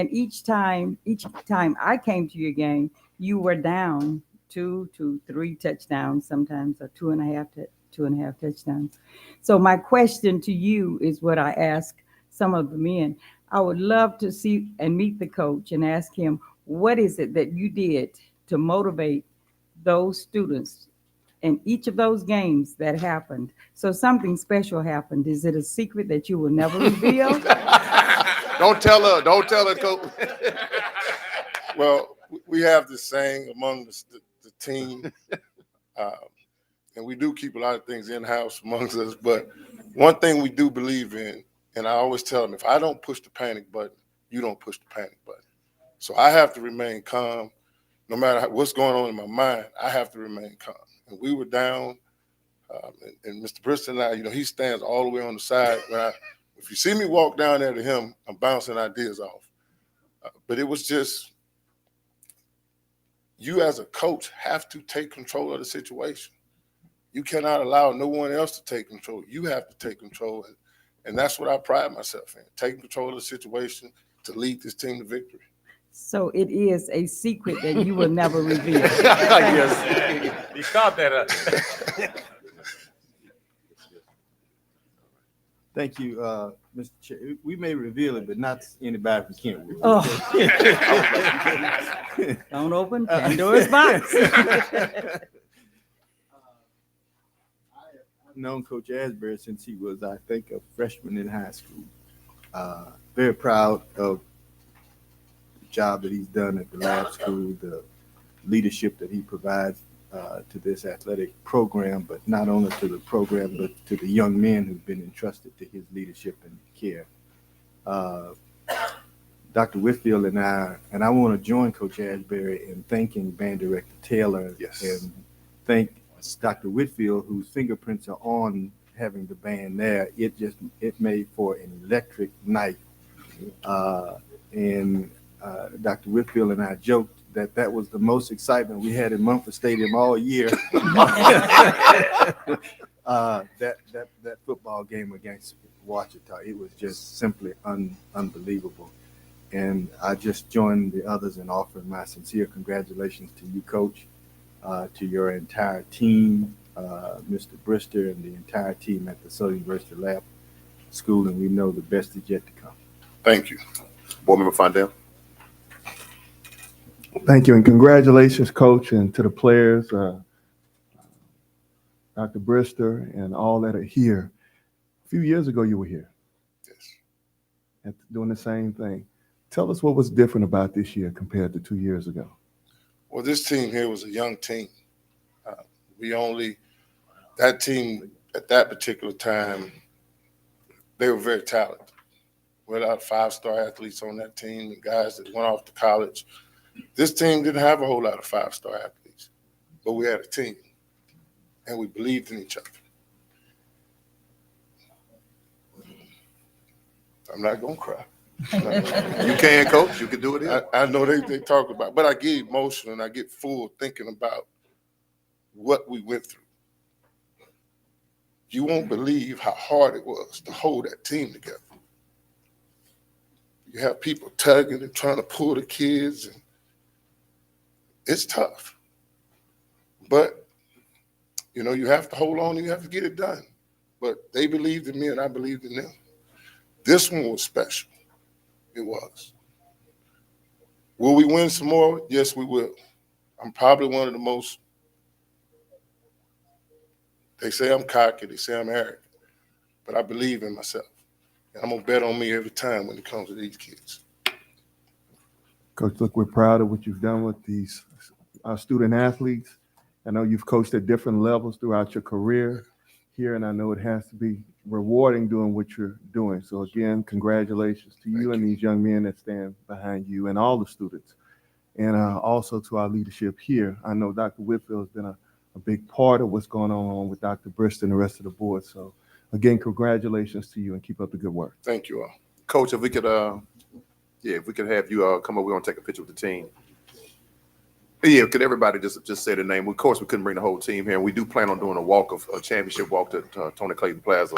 S21: each time I came to your game, you were down 2 to 3 touchdowns, sometimes or 2.5 touchdowns. So my question to you is what I ask some of the men. I would love to see and meet the coach and ask him, what is it that you did to motivate those students in each of those games that happened? So something special happened. Is it a secret that you will never reveal?
S19: Don't tell her, Coach. Well, we have this saying among the team, and we do keep a lot of things in-house amongst us, but one thing we do believe in, and I always tell them, if I don't push the panic button, you don't push the panic button. So I have to remain calm. No matter what's going on in my mind, I have to remain calm. And we were down, and Mr. Bristol and I, he stands all the way on the side. If you see me walk down there to him, I'm bouncing ideas off. But it was just, you as a coach have to take control of the situation. You cannot allow no one else to take control. You have to take control. And that's what I pride myself in, taking control of the situation to lead this team to victory.
S21: So it is a secret that you will never reveal.
S2: Yes. You caught that up.
S12: Thank you, Mr. Chair. We may reveal it, but not anybody we can't reveal.
S21: Oh. Don't open Pandora's box.
S12: I've known Coach Asbury since he was, I think, a freshman in high school. Very proud of the job that he's done at the lab school, the leadership that he provides to this athletic program, but not only to the program, but to the young men who've been entrusted to his leadership and care. Dr. Whitfield and I want to join Coach Asbury in thanking Band Director Taylor,
S3: yes,
S12: and thank Dr. Whitfield, whose fingerprints are on having the band there. It made for an electric night. And Dr. Whitfield and I joked that was the most excitement we had in Mumford Stadium all year. That football game against Ouachita, it was just simply unbelievable. And I just joined the others in offering my sincere congratulations to you, Coach, to your entire team, Mr. Brister, and the entire team at the Southern University Lab School, and we know the best is yet to come.
S19: Thank you.
S3: Board Member Fondell.
S22: Thank you, and congratulations, Coach, and to the players, Dr. Brister, and all that are here. A few years ago, you were here. Yes. Doing the same thing. Tell us what was different about this year compared to 2 years ago.
S19: Well, this team here was a young team. That team at that particular time, they were very talented. We had a lot of five-star athletes on that team and guys that went off to college. This team didn't have a whole lot of five-star athletes, but we had a team, and we believed in each other. I'm not going to cry.
S3: You can, Coach. You can do it here.
S19: I know they talk about, but I get emotional and I get full thinking about what we went through. You won't believe how hard it was to hold that team together. You have people tugging and trying to pull the kids, and it's tough. But, you know, you have to hold on and you have to get it done. But they believed in me and I believed in them. This one was special. It was. Will we win some more? Yes, we will. I'm probably one of the most, they say I'm cocky, they say I'm arrogant, but I believe in myself. And I'm going to bet on me every time when it comes to these kids.
S22: Coach, look, we're proud of what you've done with these student athletes. I know you've coached at different levels throughout your career here, and I know it has to be rewarding doing what you're doing. So again, congratulations to you and these young men that stand behind you and all the students. And also to our leadership here. I know Dr. Whitfield has been a big part of what's going on with Dr. Brist and the rest of the board. So again, congratulations to you and keep up the good work.
S19: Thank you all.
S3: Coach, if we could, if we could have you come up, we want to take a picture with the team. Yeah, could everybody just say the name? Of course, we couldn't bring the whole team here. We do plan on doing a championship walk to Tony Clayton Plaza.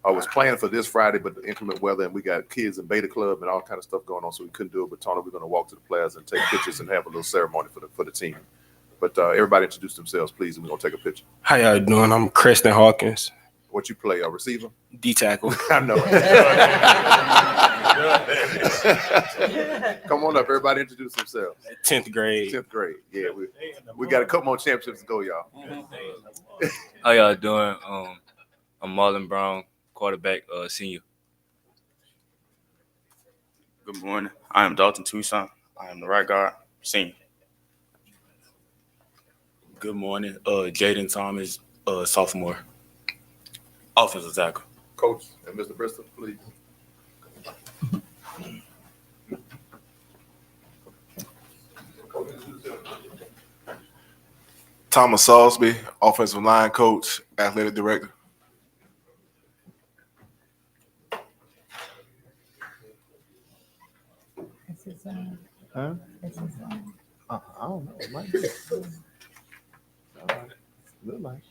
S3: I was planning for this Friday, but the inclement weather, and we got kids in Beta Club and all kind of stuff going on, so we couldn't do it. But Tony, we're going to walk to the plaza and take pictures and have a little ceremony for the team. But everybody introduce themselves, please, and we're going to take a picture.
S4: How y'all doing? I'm Kristen Hawkins.
S3: What you play, a receiver?
S4: D-tackle.
S3: I know. Come on up, everybody introduce themselves.
S4: 10th grade.
S3: 10th grade, yeah. We got a couple more championships to go, y'all.
S20: How y'all doing? I'm Marlon Brown, quarterback, senior.
S6: Good morning. I am Dalton Tucson. I am the right guard, senior. Good morning. Jaden Thomas, sophomore, offensive tackle.
S3: Coach and Mr. Bristol, please.
S23: Thomas Salisbury, offensive line coach, athletic director.
S22: Huh? I don't know. It might be. Look like.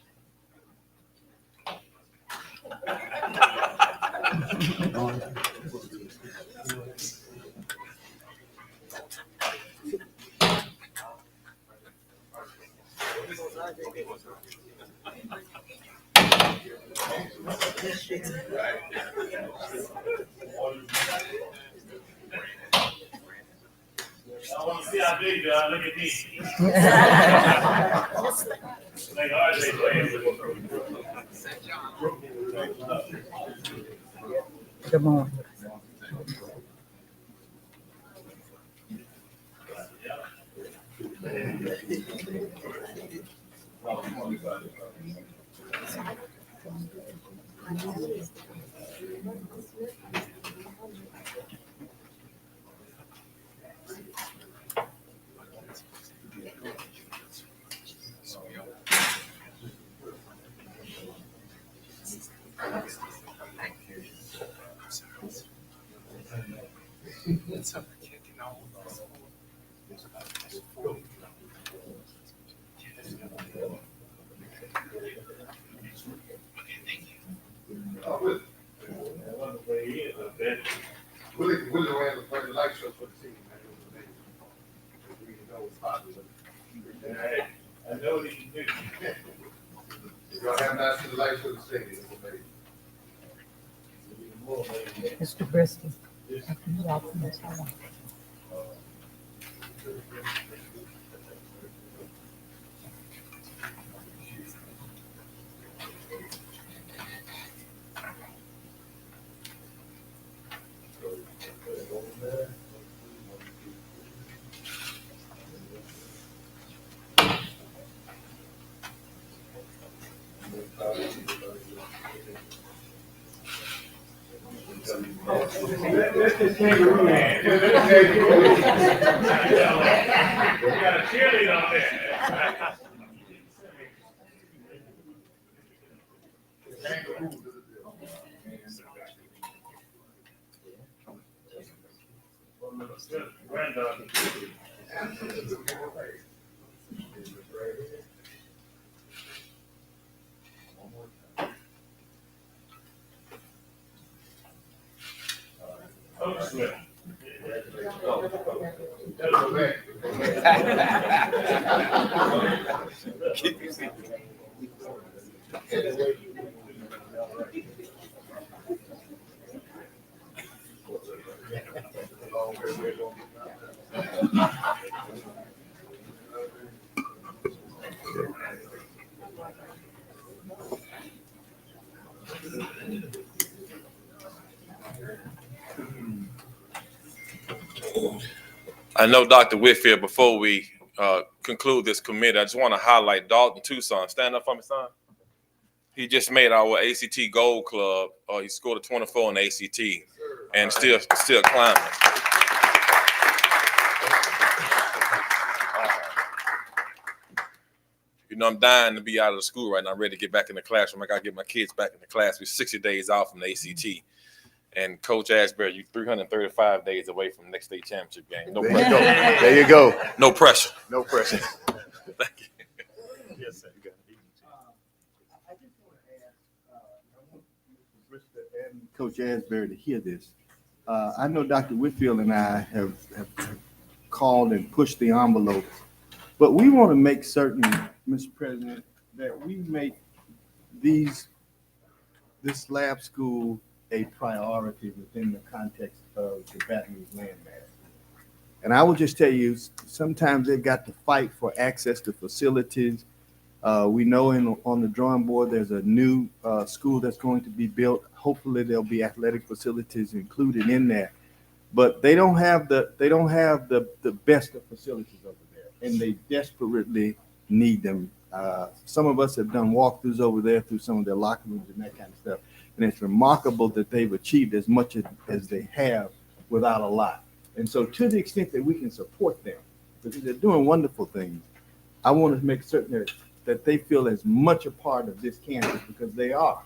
S2: I want to see how big you are. Look at me. Like RJ playing.
S21: Good morning.
S19: Willie ran the light show for the team.
S2: I know what you do.
S19: Y'all have not seen the light show for the stadium.
S21: Mr. Bristol.
S7: I know Dr. Whitfield, before we conclude this committee, I just want to highlight Dalton Tucson. Stand up for me, son. He just made our ACT Gold Club. He scored a 24 in the ACT and still climbing. You know, I'm dying to be out of the school right now. I'm ready to get back in the classroom. I got to get my kids back in the class. We're 60 days out from the ACT. And Coach Asbury, you're 335 days away from the next state championship game. No pressure.
S3: There you go.
S7: No pressure.
S3: No pressure.
S7: Thank you.
S16: Yes, sir.
S12: I just want to ask, I want Mr. Brister and Coach Asbury to hear this. I know Dr. Whitfield and I have called and pushed the envelope, but we want to make certain, Mr. President, that we make this lab school a priority within the context of the Baton Rouge landmass. And I will just tell you, sometimes they've got to fight for access to facilities. We know on the drawing board, there's a new school that's going to be built. Hopefully there'll be athletic facilities included in that. But they don't have the best of facilities over there, and they desperately need them. Some of us have done walkthroughs over there through some of their locker rooms and that kind of stuff. And it's remarkable that they've achieved as much as they have without a lot. And so to the extent that we can support them, because they're doing wonderful things, I want to make certain that they feel as much a part of this campus, because they are,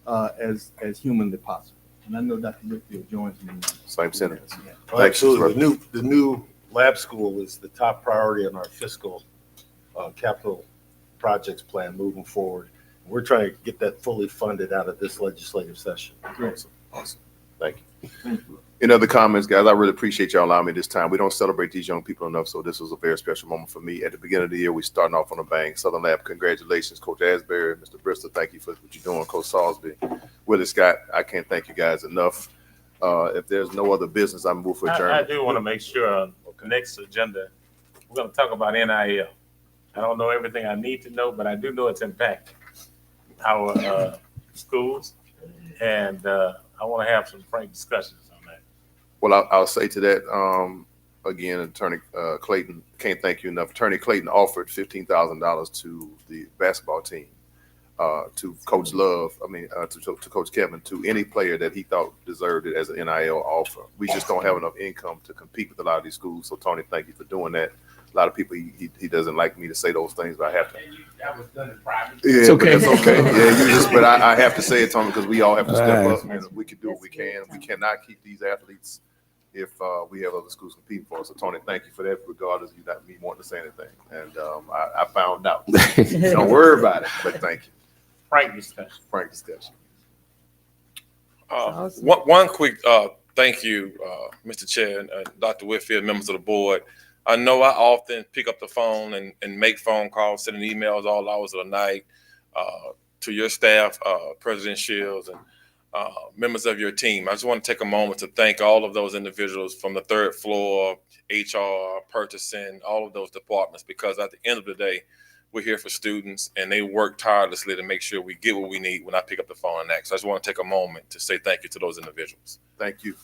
S12: as humanly possible. And I know Dr. Whitfield joins me.
S3: Same sentiments.
S16: Oh, absolutely. The new lab school is the top priority on our fiscal capital projects plan moving forward. We're trying to get that fully funded out of this legislative session.
S3: Awesome. Awesome. Thank you. In other comments, guys, I really appreciate y'all allowing me this time. We don't celebrate these young people enough, so this was a very special moment for me. At the beginning of the year, we're starting off on a bang. Southern Lab, congratulations. Coach Asbury, Mr. Brister, thank you for what you're doing. Coach Salisbury, Willie Scott, I can't thank you guys enough. If there's no other business, I move for adjournment.
S2: I do want to make sure the next agenda, we're going to talk about NIL. I don't know everything I need to know, but I do know it's impacting our schools, and I want to have some frank discussions on that.
S3: Well, I'll say to that, again, Attorney Clayton, can't thank you enough. Attorney Clayton offered $15,000 to the basketball team, to Coach Love, to Coach Kevin, to any player that he thought deserved it as an NIL offer. We just don't have enough income to compete with a lot of these schools. So, Tony, thank you for doing that. A lot of people, he doesn't like me to say those things, but I have to.
S2: That was done in private.
S3: Yeah, it's okay. But it's okay. Yeah, but I have to say it, Tony, because we all have to step up, and we can do what we can. We cannot keep these athletes if we have other schools competing for us. So, Tony, thank you for that, regardless of you not me wanting to say anything. And I found out. Don't worry about it, but thank you.
S2: Frank discussion.
S3: Frank discussion.
S7: Awesome. One quick thank you, Mr. Chair and Dr. Whitfield, members of the board. I know I often pick up the phone and make phone calls, sending emails all hours of the night to your staff, President Shields, and members of your team. I just want to take a moment to thank all of those individuals from the third floor, HR, purchasing, all of those departments, because at the end of the day, we're here for students, and they work tirelessly to make sure we get what we need when I pick up the phone and ask. So I just want to take a moment to say thank you to those individuals.
S3: Thank you.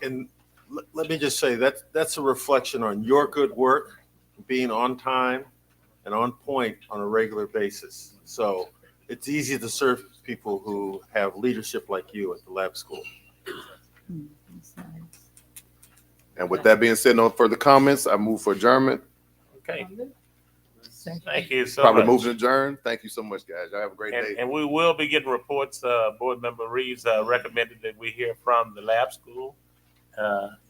S16: And let me just say that's a reflection on your good work, being on time and on point on a regular basis. So it's easy to people who have leadership like you at the lab school.
S3: And with that being said, no further comments. I move for adjournment.
S2: Okay. Thank you so
S3: Probably
S2: much.
S3: move to adjourn. Thank you so much, guys. Y'all have a great day.
S2: And we will be getting reports. Board Member Reeves recommended that we hear from the lab school.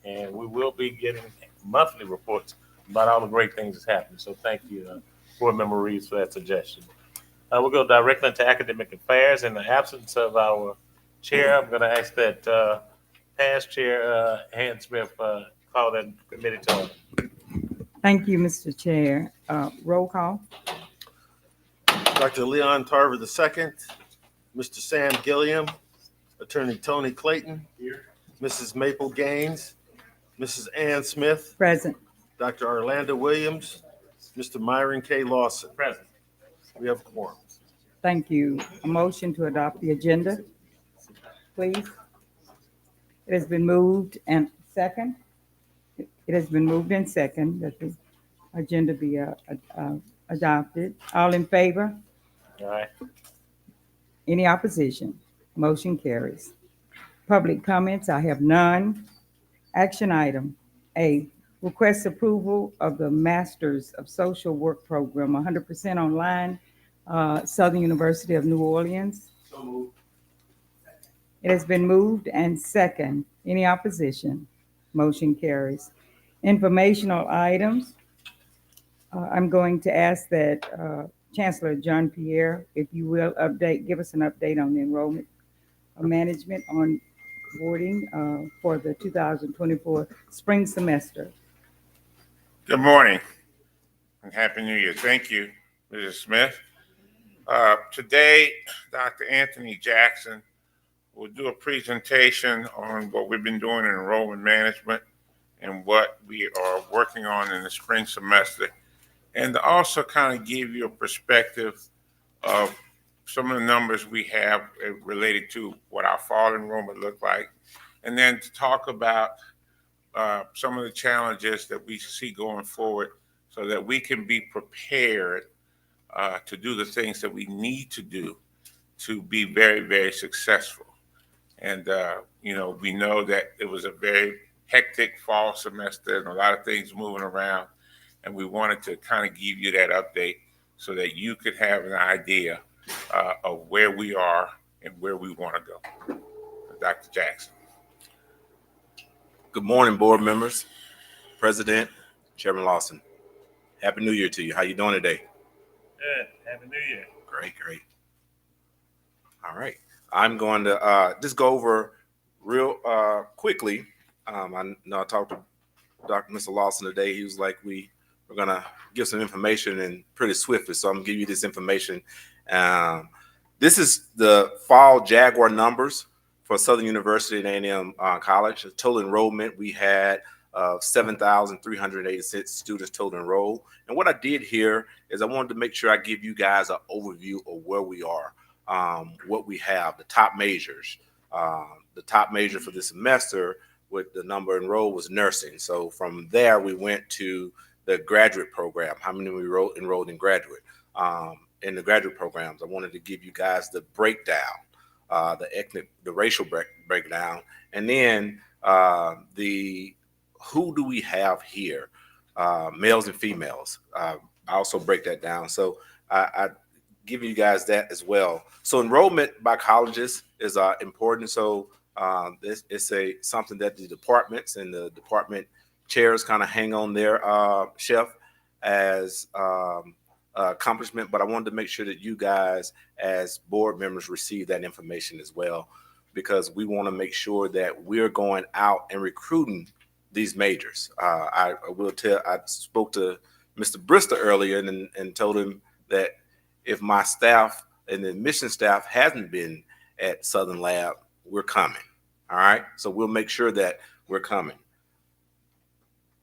S2: And we will be getting monthly reports about all the great things that's happening. So thank you, Board Member Reeves, for that suggestion. We'll go directly into academic affairs. In the absence of our chair, I'm going to ask that past chair, Hans Smith, call that committee to order.
S21: Thank you, Mr. Chair. Roll call.
S16: Dr. Leon Tarver II, Mr. Sam Gilliam, Attorney Tony Clayton, Mrs. Maple Gaines, Mrs. Ann Smith,
S21: Present.
S16: Dr. Orlando Williams, Mr. Myron K. Lawson.
S2: Present.
S16: We have a quorum.
S21: Thank you. A motion to adopt the agenda, please. It has been moved and second. It has been moved and second that the agenda be adopted. All in favor?
S2: All right.
S21: Any opposition? Motion carries. Public comments, I have none. Action item A, request approval of the Masters of Social Work Program, 100% online, Southern University of New Orleans.
S2: So moved.
S21: It has been moved and second. Any opposition? Motion carries. Informational items. I'm going to ask that Chancellor John Pierre, if you will give us an update on the enrollment management on boarding for the 2024 spring semester.
S8: Good morning and Happy New Year. Thank you, Mrs. Smith. Today, Dr. Anthony Jackson will do a presentation on what we've been doing in enrollment management and what we are working on in the spring semester, and to also kind of give you a perspective of some of the numbers we have related to what our fall enrollment looked like, and then to talk about some of the challenges that we see going forward so that we can be prepared to do the things that we need to do to be very, very successful. And, we know that it was a very hectic fall semester and a lot of things moving around. And we wanted to kind of give you that update so that you could have an idea of where we are and where we want to go. Dr. Jackson.
S9: Good morning, board members, President, Chairman Lawson. Happy New Year to you. How you doing today?
S2: Good. Happy New Year.
S9: Great. All right. I'm going to just go over real quickly. I know I talked to Mr. Lawson today. He was like, we're going to give some information and pretty swiftly. So I'm going to give you this information. This is the fall Jaguar numbers for Southern University and A&M College. The total enrollment, we had 7,386 students total enrolled. And what I did here is I wanted to make sure I give you guys an overview of where we are, what we have, the top majors. The top major for this semester with the number enrolled was nursing. So from there, we went to the graduate program, how many we enrolled in graduate. In the graduate programs, I wanted to give you guys the breakdown, the ethnic, the racial breakdown, and then who do we have here, males and females. I also break that down. So I give you guys that as well. So enrollment by colleges is important. So this is something that the departments and the department chairs kind of hang on their shelf as accomplishment, but I wanted to make sure that you guys as board members receive that information as well, because we want to make sure that we're going out and recruiting these majors. I spoke to Mr. Brister earlier and told him that if my staff and the admission staff hasn't been at Southern Lab, we're coming. All right. So we'll make sure that we're coming.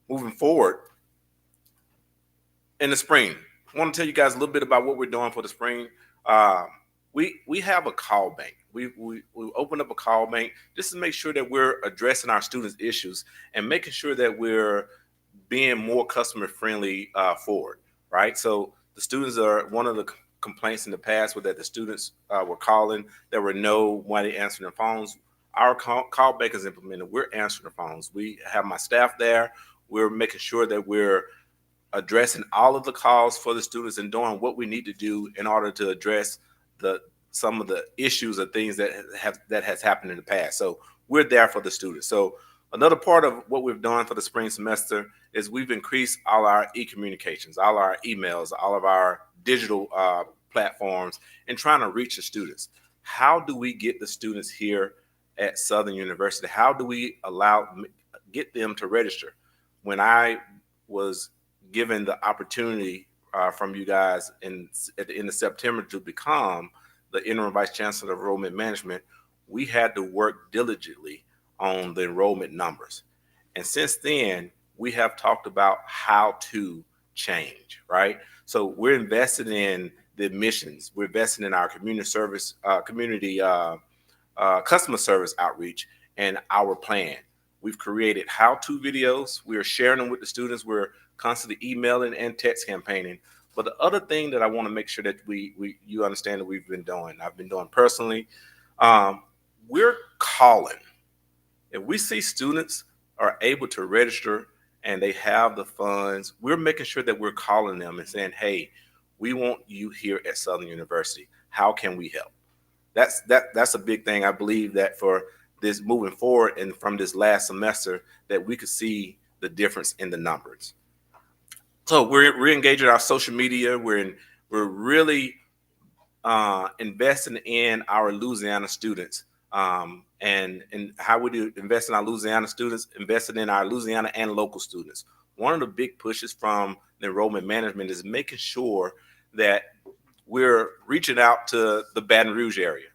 S9: Moving forward, in the spring, I want to tell you guys a little bit about what we're doing for the spring. We have a call bank. We opened up a call bank just to make sure that we're addressing our students' issues and making sure that we're being more customer friendly forward, right? So the students are one of the complaints in the past were that the students were calling. There were nobody answering their phones. Our call back is implemented. We're answering the phones. We have my staff there. We're making sure that we're addressing all of the calls for the students and doing what we need to do in order to address some of the issues or things that has happened in the past. So we're there for the students. So another part of what we've done for the spring semester is we've increased all our e-communications, all our emails, all of our digital platforms, and trying to reach the students. How do we get the students here at Southern University? How do we get them to register? When I was given the opportunity from you guys at the end of September to become the interim vice chancellor of enrollment management, we had to work diligently on the enrollment numbers. And since then, we have talked about how to change, right? So we're invested in the admissions, we're investing in our community service, customer service outreach, and our plan. We've created how-to videos. We are sharing them with the students. We're constantly emailing and text campaigning. But the other thing that I want to make sure that you understand that we've been doing, I've been doing personally, we're calling. If we see students are able to register and they have the funds, we're making sure that we're calling them and saying, hey, we want you here at Southern University. How can we help? That's a big thing. I believe that for this moving forward and from this last semester, that we could see the difference in the numbers. So we're engaging our social media. We're really investing in our Louisiana students. And how we do invest in our Louisiana students, investing in our Louisiana and local students. One of the big pushes from the enrollment management is making sure that we're reaching out to the Baton Rouge area.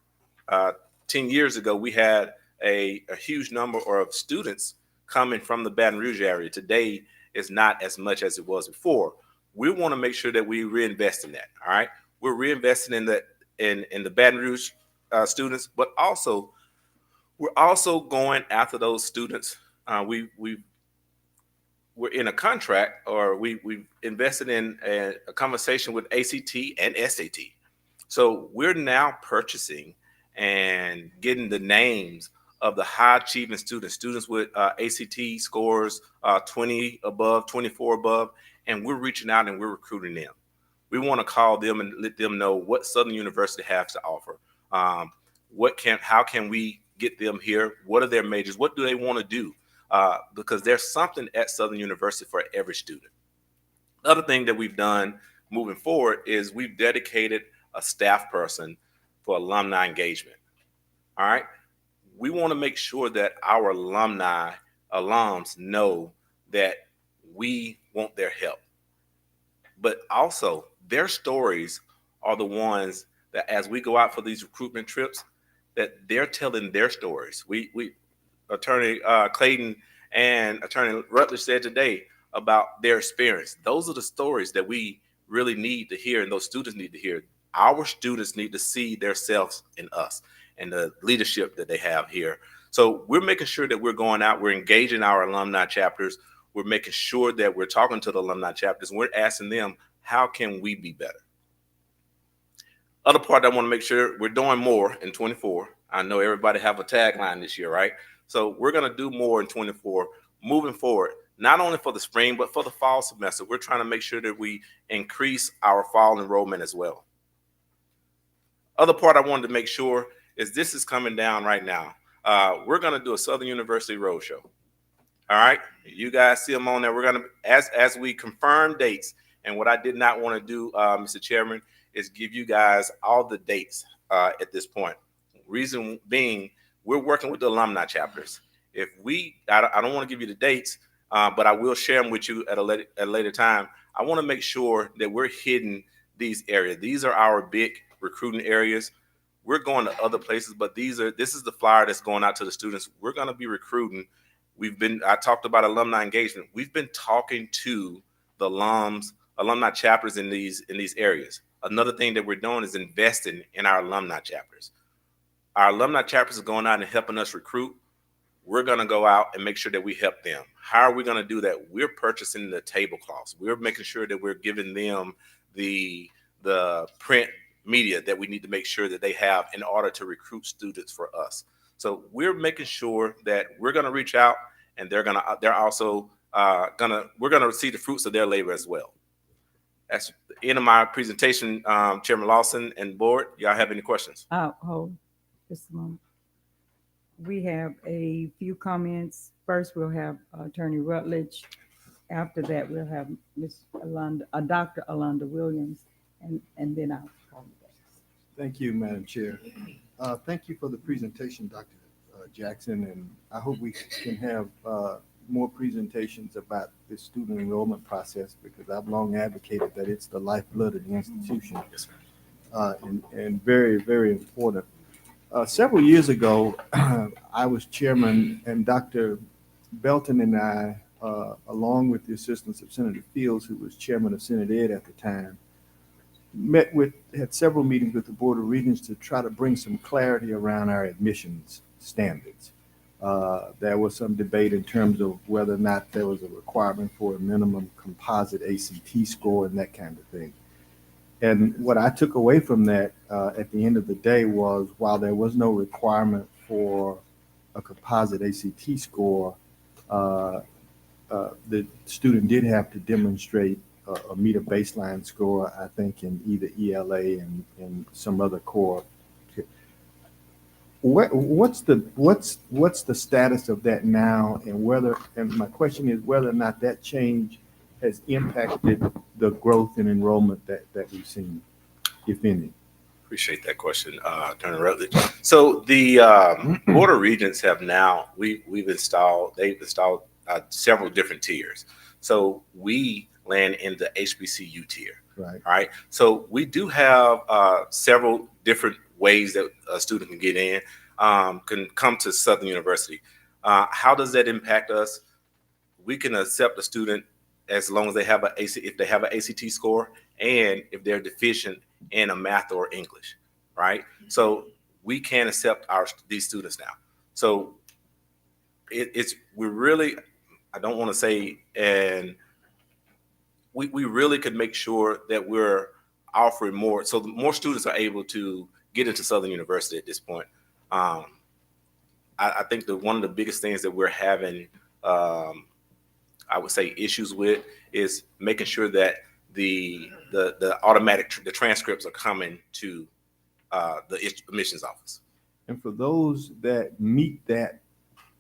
S9: 10 years ago, we had a huge number of students coming from the Baton Rouge area. Today is not as much as it was before. We want to make sure that we reinvest in that. All right, we're reinvesting in the Baton Rouge students, but also we're also going after those students. We're in a contract, or we've invested in a conversation with ACT and SAT. So we're now purchasing and getting the names of the high achieving students with ACT scores 20 above, 24 above, and we're reaching out and we're recruiting them. We want to call them and let them know what Southern University has to offer. How can we get them here? What are their majors? What do they want to do? Because there's something at Southern University for every student. The other thing that we've done moving forward is we've dedicated a staff person for alumni engagement. All right. We want to make sure that our alums know that we want their help. But also, their stories are the ones that, as we go out for these recruitment trips, that they're telling their stories. Attorney Clayton and Attorney Rutledge said today about their experience. Those are the stories that we really need to hear, and those students need to hear. Our students need to see themselves in us and the leadership that they have here. So we're making sure that we're going out, we're engaging our alumni chapters, we're making sure that we're talking to the alumni chapters, and we're asking them, how can we be better? Other part I want to make sure we're doing more in 24. I know everybody have a tagline this year, right? So we're going to do more in 24 moving forward, not only for the spring, but for the fall semester. We're trying to make sure that we increase our fall enrollment as well. Other part I wanted to make sure is this is coming down right now. We're going to do a Southern University Roadshow. All right, you guys see them on there. We're going to, as we confirm dates, and what I did not want to do, Mr. Chairman, is give you guys all the dates at this point. Reason being, we're working with the alumni chapters. I don't want to give you the dates, but I will share them with you at a later time. I want to make sure that we're hitting these areas. These are our big recruiting areas. We're going to other places, but this is the flyer that's going out to the students. We're going to be recruiting. I talked about alumni engagement. We've been talking to the alumni chapters in these areas. Another thing that we're doing is investing in our alumni chapters. Our alumni chapters are going out and helping us recruit. We're going to go out and make sure that we help them. How are we going to do that? We're purchasing the tablecloths. We're making sure that we're giving them the the print media that we need to make sure that they have in order to recruit students for us. So we're making sure that we're going to reach out, and they're also we're going to see the fruits of their labor as well. That's the end of my presentation. Chairman Lawson and board, y'all have any questions?
S21: Hold just a moment. We have a few comments. First, we'll have Attorney Rutledge. After that, we'll have Dr. Alonda Williams, and then I'll call you back.
S12: Thank you, Madam Chair. Thank you for the presentation, Dr. Jackson, and I hope we can have more presentations about the student enrollment process, because I've long advocated that it's the lifeblood of the institution, and very, very important. Several years ago, I was chairman, and Dr. Belton and I, along with the assistance of Senator Fields, who was chairman of Senate Ed at the time, had several meetings with the Board of Regents to try to bring some clarity around our admissions standards. There was some debate in terms of whether or not there was a requirement for a minimum composite ACT score and that kind of thing. And what I took away from that at the end of the day was, while there was no requirement for a composite ACT score, the student did have to demonstrate a meet a baseline score, I think, in either ELA and some other core. What's the status of that now, and my question is whether or not that change has impacted the growth in enrollment that we've seen, if any?
S9: Appreciate that question, Attorney Rutledge. So the Board of Regents have now, they've installed several different tiers. So we land in the HBCU tier.
S12: Right.
S9: All right. So we do have several different ways that a student can get in, can come to Southern University. How does that impact us? We can accept a student as long as they have if they have an ACT score, and if they're deficient in a math or English, right? So we can accept these students now. So we're really, I don't want to say, and we really could make sure that we're offering more, so the more students are able to get into Southern University at this point. I think that one of the biggest things that we're having, I would say, issues with is making sure that the transcripts are coming to the admissions office.
S12: And for those that meet that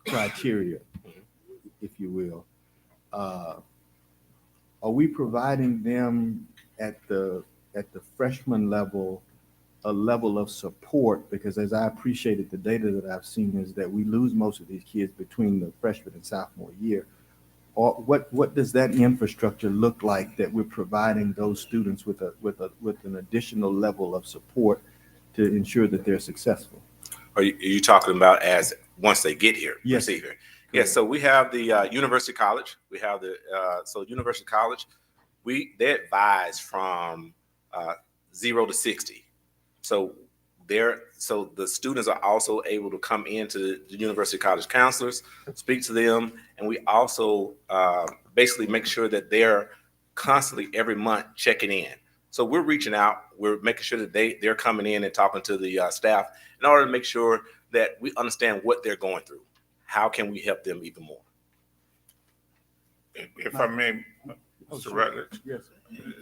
S12: criteria, if you will, are we providing them at the freshman level a level of support? Because as I appreciated, the data that I've seen is that we lose most of these kids between the freshman and sophomore year. Or what does that infrastructure look like that we're providing those students with an additional level of support to ensure that they're successful?
S9: Are you talking about as once they get here?
S12: Yes.
S9: Receive here? Yes. So we have the University College. We have University College. They advise from 0 to 60. So the students are also able to come into the University College counselors, speak to them, and we also basically make sure that they're constantly every month checking in. So we're reaching out, we're making sure that they're coming in and talking to the staff in order to make sure that we understand what they're going through. How can we help them even more?
S8: If I may, Mr. Rutledge.
S12: Yes.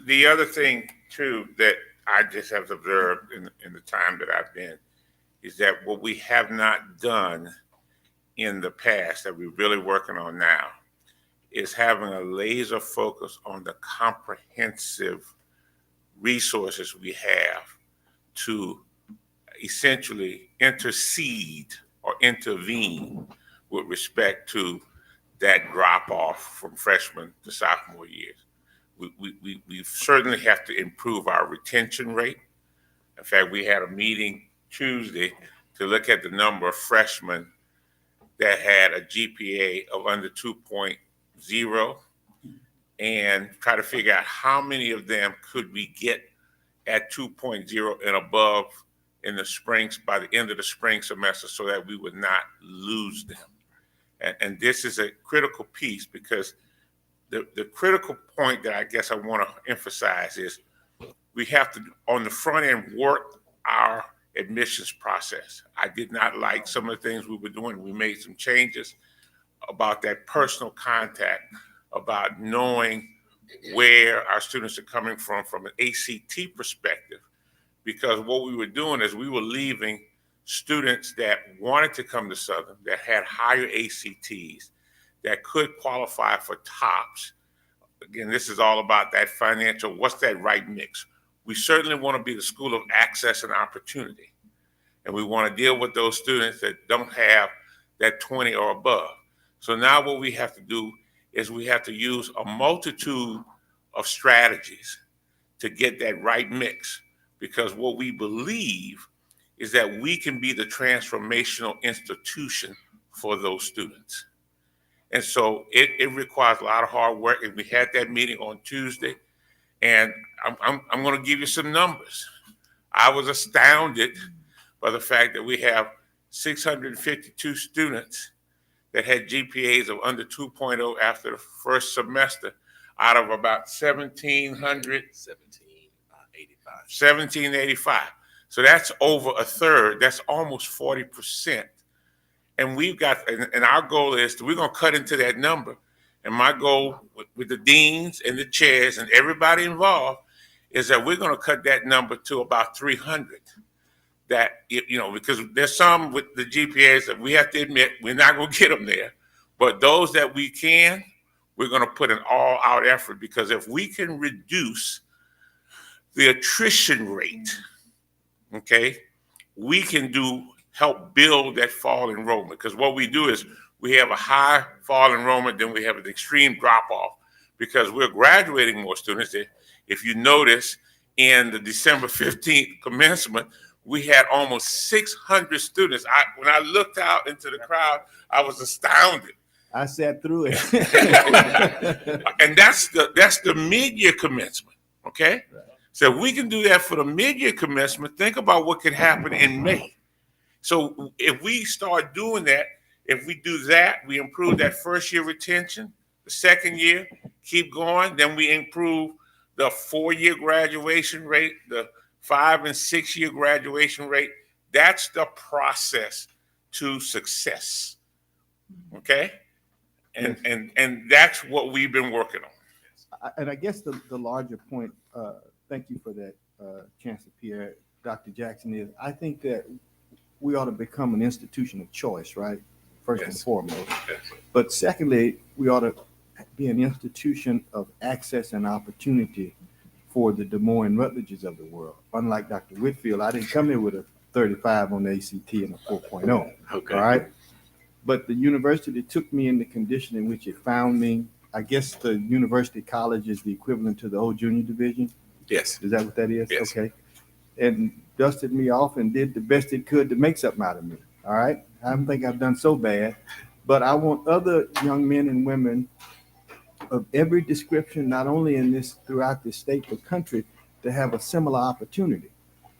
S8: The other thing too that I just have observed in the time that I've been is that what we have not done in the past that we're really working on now is having a laser focus on the comprehensive resources we have to essentially intercede or intervene with respect to that drop off from freshman to sophomore years. We certainly have to improve our retention rate. In fact, we had a meeting Tuesday to look at the number of freshmen that had a GPA of under 2.0 and try to figure out how many of them could we get at 2.0 and above in the springs by the end of the spring semester so that we would not lose them. And this is a critical piece, because the critical point that I guess I want to emphasize is we have to, on the front end, work our admissions process. I did not like some of the things we were doing. We made some changes about that personal contact, about knowing where our students are coming from an ACT perspective. Because what we were doing is we were leaving students that wanted to come to Southern, that had higher ACTs, that could qualify for TOPS. Again, this is all about that financial, what's that right mix? We certainly want to be the school of access and opportunity. And we want to deal with those students that don't have that 20 or above. So now what we have to do is we have to use a multitude of strategies to get that right mix. Because what we believe is that we can be the transformational institution for those students. And so it requires a lot of hard work. And we had that meeting on Tuesday. And I'm going to give you some numbers. I was astounded by the fact that we have 652 students that had GPAs of under 2.0 after the first semester out of about 1785. So that's over a third. That's almost 40%. And we've got, and our goal is we're going to cut into that number. And my goal with the deans and the chairs and everybody involved is that we're going to cut that number to about 300. That, you know, because there's some with the GPAs that we have to admit we're not going to get them there. But those that we can, we're going to put an all-out effort, because if we can reduce the attrition rate, okay, we can help build that fall enrollment. Because what we do is we have a high fall enrollment, then we have an extreme drop-off because we're graduating more students. If you notice, in the December 15th commencement, we had almost 600 students. When I looked out into the crowd, I was astounded.
S12: I sat through it.
S8: And that's the mid-year commencement, okay? Right. So if we can do that for the mid-year commencement, think about what could happen in May. So if we start doing that, if we do that, we improve that first year retention, the second year, keep going, then we improve the 4-year graduation rate, the 5 and 6 year graduation rate. That's the process to success. Okay? And that's what we've been working on.
S12: And I guess the larger point, thank you for that, Chancellor Pierre, Dr. Jackson, is I think that we ought to become an institution of choice, right? First and foremost. Yes. But secondly, we ought to be an institution of access and opportunity for the Des Moines Rutledges of the world. Unlike Dr. Whitfield, I didn't come here with a 35 on the ACT and a 4.0. Okay. All right. But the university took me in the condition in which it found me. I guess the university college is the equivalent to the old junior division.
S9: Yes.
S12: Is that what that is?
S9: Yes.
S12: Okay. And dusted me off and did the best it could to make something out of me. All right. I don't think I've done so bad, but I want other young men and women of every description, not only in this, throughout this state, but country, to have a similar opportunity.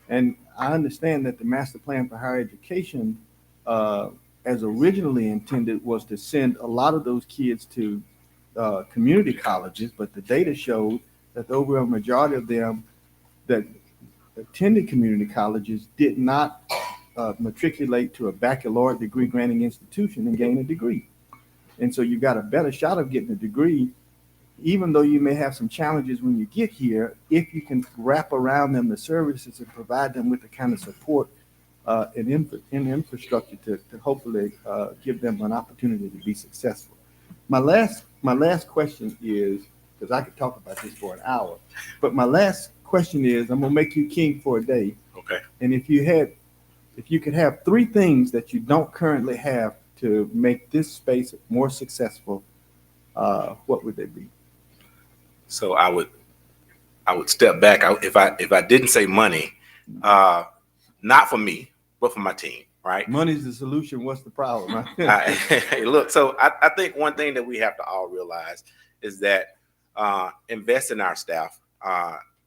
S12: And I understand that the master plan for higher education, as originally intended, was to send a lot of those kids to community colleges, but the data showed that the overall majority of them that attended community colleges did not matriculate to a baccalaureate degree granting institution and gain a degree. And so you got a better shot of getting a degree, even though you may have some challenges when you get here, if you can wrap around them the services and provide them with the kind of support and infrastructure to hopefully give them an opportunity to be successful. My last question is, because I could talk about this for an hour, but my last question is, I'm gonna make you king for a day.
S9: Okay.
S12: And if you could have 3 things that you don't currently have to make this space more successful, what would they be?
S9: So I would step back. If I didn't say money, not for me, but for my team, right?
S12: Money's the solution. What's the problem? Right?
S9: Hey, look, so I think one thing that we have to all realize is that invest in our staff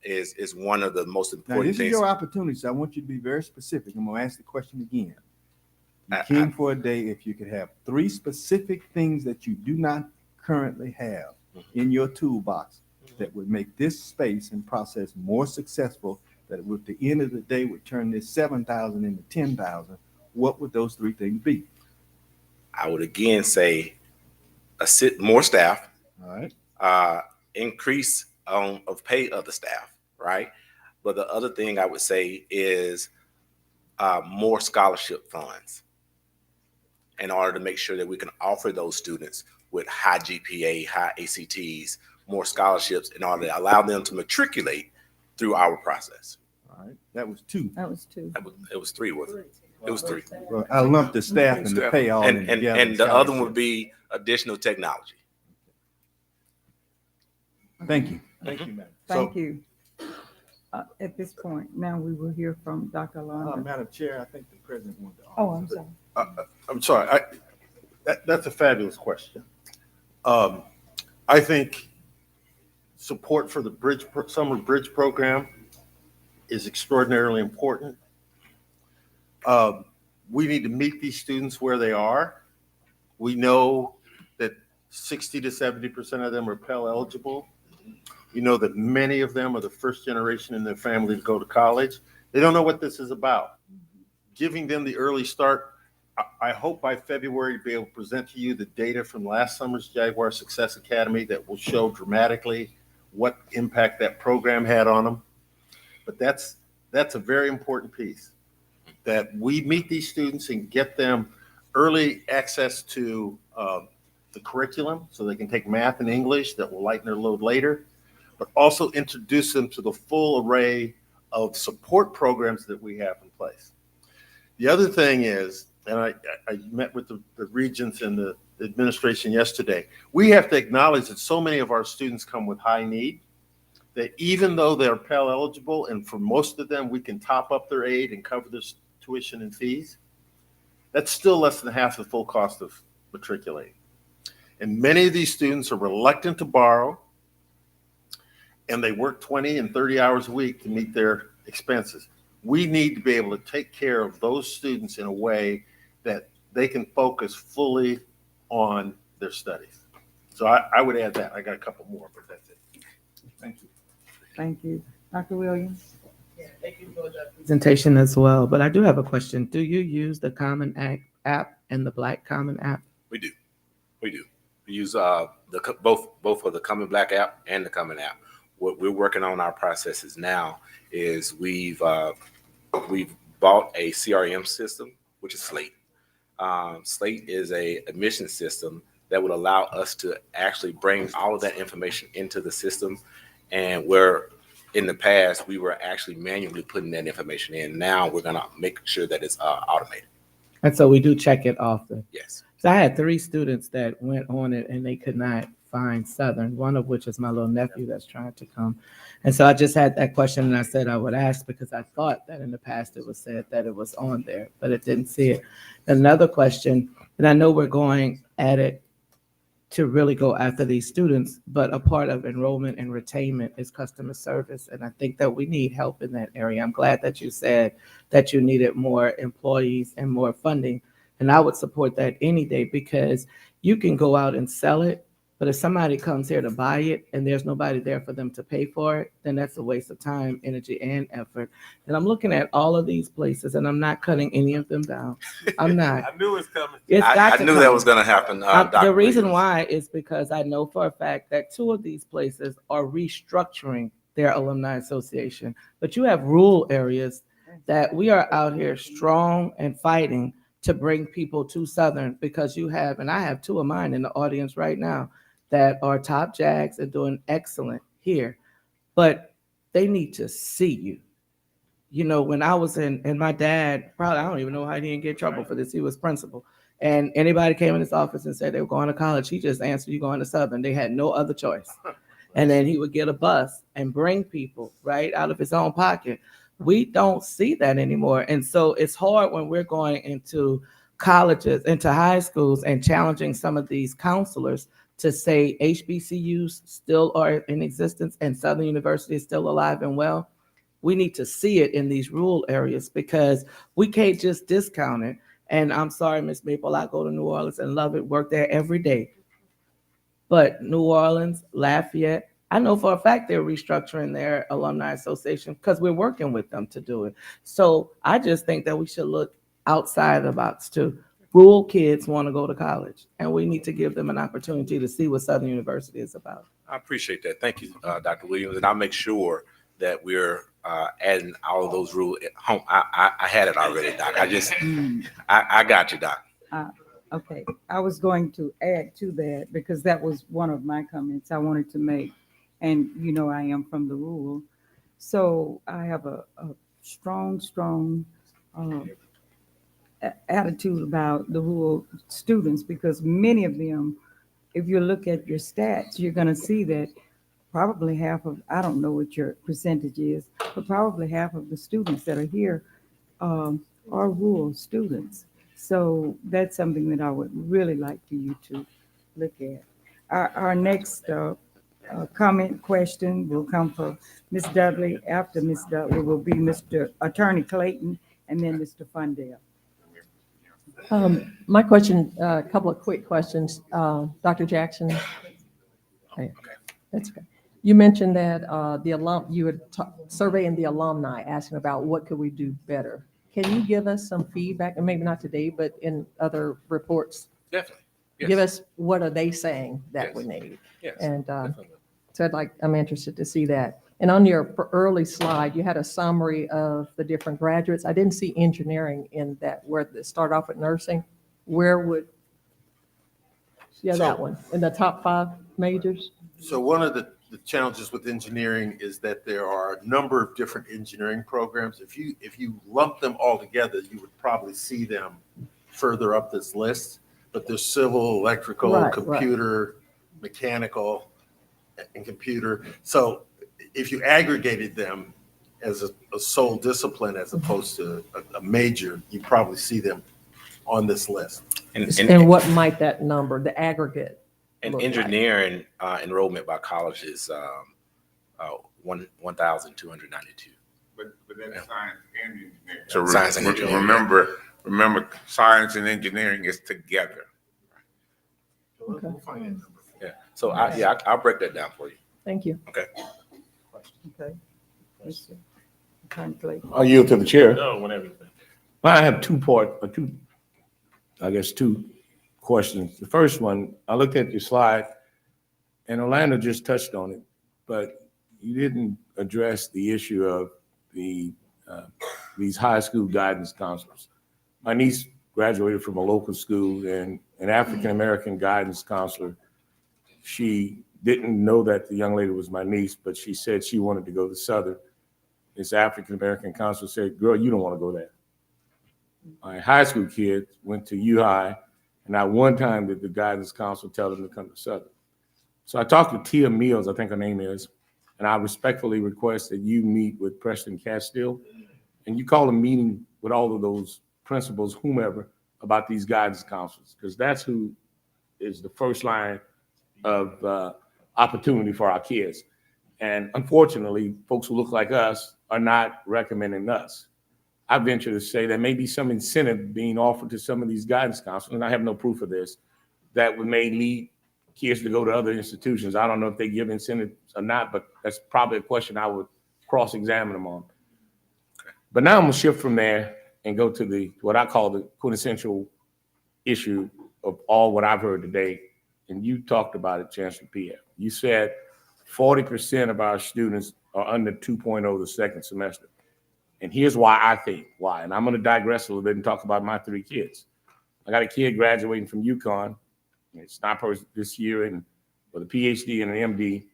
S9: is one of the most important
S12: now, this
S9: things.
S12: Is your opportunity, so I want you to be very specific. I'm going to ask the question again. You came for a day. If you could have 3 specific things that you do not currently have in your toolbox, that would make this space and process more successful, that at the end of the day would turn this 7,000 into 10,000, what would those three things be?
S9: I would again say more staff,
S12: All right.
S9: Increase of pay of the staff, right? But the other thing I would say is more scholarship funds in order to make sure that we can offer those students with high GPA, high ACTs, more scholarships in order to allow them to matriculate through our process.
S12: All right. That was two.
S21: That was two.
S9: It was three, wasn't it? It was three.
S12: Well, I lumped the staff and the pay all in together.
S9: And the other one would be additional technology.
S12: Thank you. Thank you, Madam.
S21: Thank you. At this point, now we will hear from Dr. Alonzo.
S12: Madam Chair, I think the president wanted to.
S21: Oh, I'm sorry.
S16: I'm sorry. That's a fabulous question. I think support for the summer bridge program is extraordinarily important. We need to meet these students where they are. We know that 60 to 70% of them are Pell eligible. You know that many of them are the first generation in their family to go to college. They don't know what this is about. Giving them the early start, I hope by February to be able to present to you the data from last summer's Jaguar Success Academy that will show dramatically what impact that program had on them. But that's a very important piece, that we meet these students and get them early access to the curriculum so they can take math and English that will lighten their load later, but also introduce them to the full array of support programs that we have in place. The other thing is, and I met with the regents and the administration yesterday, we have to acknowledge that so many of our students come with high need, that even though they're Pell eligible, and for most of them, we can top up their aid and cover their tuition and fees, that's still less than half the full cost of matriculating. And many of these students are reluctant to borrow, and they work 20 and 30 hours a week to meet their expenses. We need to be able to take care of those students in a way that they can focus fully on their studies. So I would add that. I got a couple more, but that's it. Thank you.
S21: Thank you. Dr. Williams?
S10: Thank you for that presentation as well. But I do have a question. Do you use the Common app and the Black Common app?
S9: We do. We use both of the Common Black app and the Common app. What we're working on our processes now is we've bought a CRM system, which is Slate. Slate is a admission system that would allow us to actually bring all of that information into the system. And where in the past we were actually manually putting that information in, now we're gonna make sure that it's automated.
S10: And so we do check it often.
S9: Yes.
S10: So I had 3 students that went on it and they could not find Southern, one of which is my little nephew that's trying to come. And so I just had that question and I said I would ask because I thought that in the past it was said that it was on there, but it didn't see it. Another question, and I know we're going at it to really go after these students, but a part of enrollment and retainment is customer service. And I think that we need help in that area. I'm glad that you said that you needed more employees and more funding. And I would support that any day because you can go out and sell it, but if somebody comes here to buy it and there's nobody there for them to pay for it, then that's a waste of time, energy, and effort. And I'm looking at all of these places and I'm not cutting any of them down. I'm not.
S2: I knew it was coming.
S9: I knew that was going to happen.
S10: The reason why is because I know for a fact that 2 of these places are restructuring their alumni association. But you have rural areas that we are out here strong and fighting to bring people to Southern because you have, and I have 2 of mine in the audience right now that are top Jags and doing excellent here, but they need to see you. You know, when I was in, and my dad, probably, I don't even know how he didn't get in trouble for this. He was principal. And anybody came in his office and said they were going to college, he just answered, you going to Southern. They had no other choice. And then he would get a bus and bring people right out of his own pocket. We don't see that anymore. And so it's hard when we're going into colleges, into high schools and challenging some of these counselors to say HBCUs still are in existence and Southern University is still alive and well. We need to see it in these rural areas because we can't just discount it. And I'm sorry, Miss Maple, I go to New Orleans and love it, work there every day. But New Orleans, Lafayette, I know for a fact they're restructuring their alumni association because we're working with them to do it. So I just think that we should look outside the box too. Rural kids want to go to college, and we need to give them an opportunity to see what Southern University is about.
S9: I appreciate that. Thank you, Dr. Williams. And I'll make sure that we're adding all of those rules at home. I had it already, Doc. I got you, Doc.
S21: Okay, I was going to add to that because that was one of my comments I wanted to make. And you know, I am from the rural. So I have a strong attitude about the rural students because many of them, if you look at your stats, you're going to see that probably half of, I don't know what your percentage is, but probably half of the students that are here are rural students. So that's something that I would really like for you to look at. Our next comment question will come from Ms. Dudley. After Ms. Dudley will be Mr. Attorney Clayton and then Mr. Fundale.
S13: My question, a couple of quick questions. Dr. Jackson. Okay. That's okay. You mentioned that you were surveying the alumni, asking about what could we do better. Can you give us some feedback, and maybe not today, but in other reports?
S9: Definitely. Yes.
S13: Give us what are they saying that we need?
S9: Yes.
S13: And so I'm interested to see that. And on your early slide, you had a summary of the different graduates. I didn't see engineering in that, where they start off with nursing. Where would, that one, in the top 5 majors?
S16: So one of the challenges with engineering is that there are a number of different engineering programs. If you lump them all together, you would probably see them further up this list. But there's civil, electrical, computer, mechanical, and computer. So if you aggregated them as a sole discipline as opposed to a major, you probably see them on this list.
S13: And what might that number, the aggregate?
S9: And engineering enrollment by college is 1,292.
S8: But then science and engineering.
S9: So science and engineering.
S8: Remember, science and engineering is together.
S13: Okay.
S9: Yeah. So I'll break that down for you.
S13: Thank you.
S9: Okay.
S21: Okay. Attorney Clayton.
S11: I'll yield to the chair.
S2: No, whenever.
S11: I have two questions. The first one, I looked at your slide, and Orlando just touched on it, but you didn't address the issue of these high school guidance counselors. My niece graduated from a local school, and an African-American guidance counselor, she didn't know that the young lady was my niece, but she said she wanted to go to Southern. This African-American counselor said, "Girl, you don't want to go there." My high school kids went to U-High, and not one time did the guidance counselor tell them to come to Southern. So I talked to Tia Mills, I think her name is, and I respectfully request that you meet with Preston Castile, and you call a meeting with all of those principals, whomever, about these guidance counselors, because that's who is the first line of opportunity for our kids. And unfortunately, folks who look like us are not recommending us. I venture to say there may be some incentive being offered to some of these guidance counselors, and I have no proof of this, that may lead kids to go to other institutions. I don't know if they give incentives or not, but that's probably a question I would cross-examine them on. Okay. But now I'm gonna shift from there and go to what I call the quintessential issue of all what I've heard today. And you talked about it, Chancellor Pierre. You said 40% of our students are under 2.0 the second semester. And here's why I think why. And I'm going to digress a little bit and talk about my 3 kids. I got a kid graduating from UConn. It's not this year and with a PhD and an MD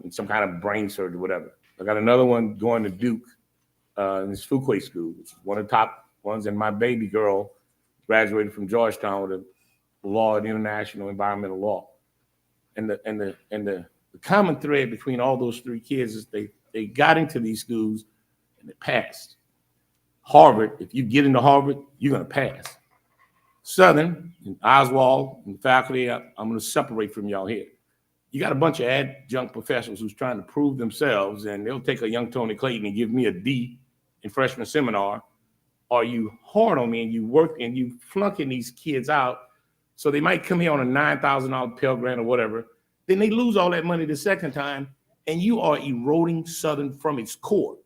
S11: in some kind of brain surgery, whatever. I got another one going to Duke in this Fuqua school, which is one of the top ones. And my baby girl graduated from Georgetown with a law in international environmental law. And the common thread between all those 3 kids is they got into these schools and they passed. Harvard, if you get into Harvard, you're going to pass. Southern, and Oswald, and faculty, I'm going to separate from y'all here. You got a bunch of adjunct professors who's trying to prove themselves, and they'll take a young Tony Clayton and give me a D in freshman seminar, or you hard on me and you work and you flunking these kids out, so they might come here on a $9,000 Pell Grant or whatever. then they lose all that money the second time, and you are eroding Southern from its core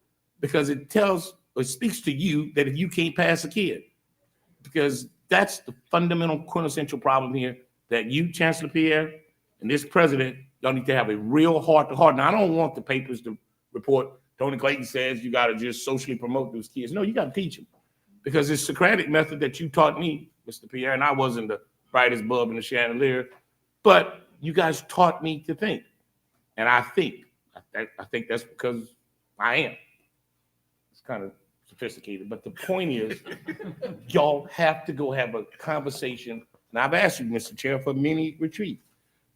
S11: because it speaks to you that if you can't pass a kid, because that's the fundamental quintessential problem here, that you, Chancellor Pierre, and this president, y'all need to have a real heart-to-heart. Now, I don't want the papers to report Tony Clayton says you got to just socially promote those kids. No, you got to teach them, because it's Socratic method that you taught me, Mr. Pierre, and I wasn't the brightest bulb in the chandelier, but you guys taught me to think, and I think that's because I am. It's kind of sophisticated, but the point is, y'all have to go have a conversation. And I've asked you, Mr. Chair, for many retreats,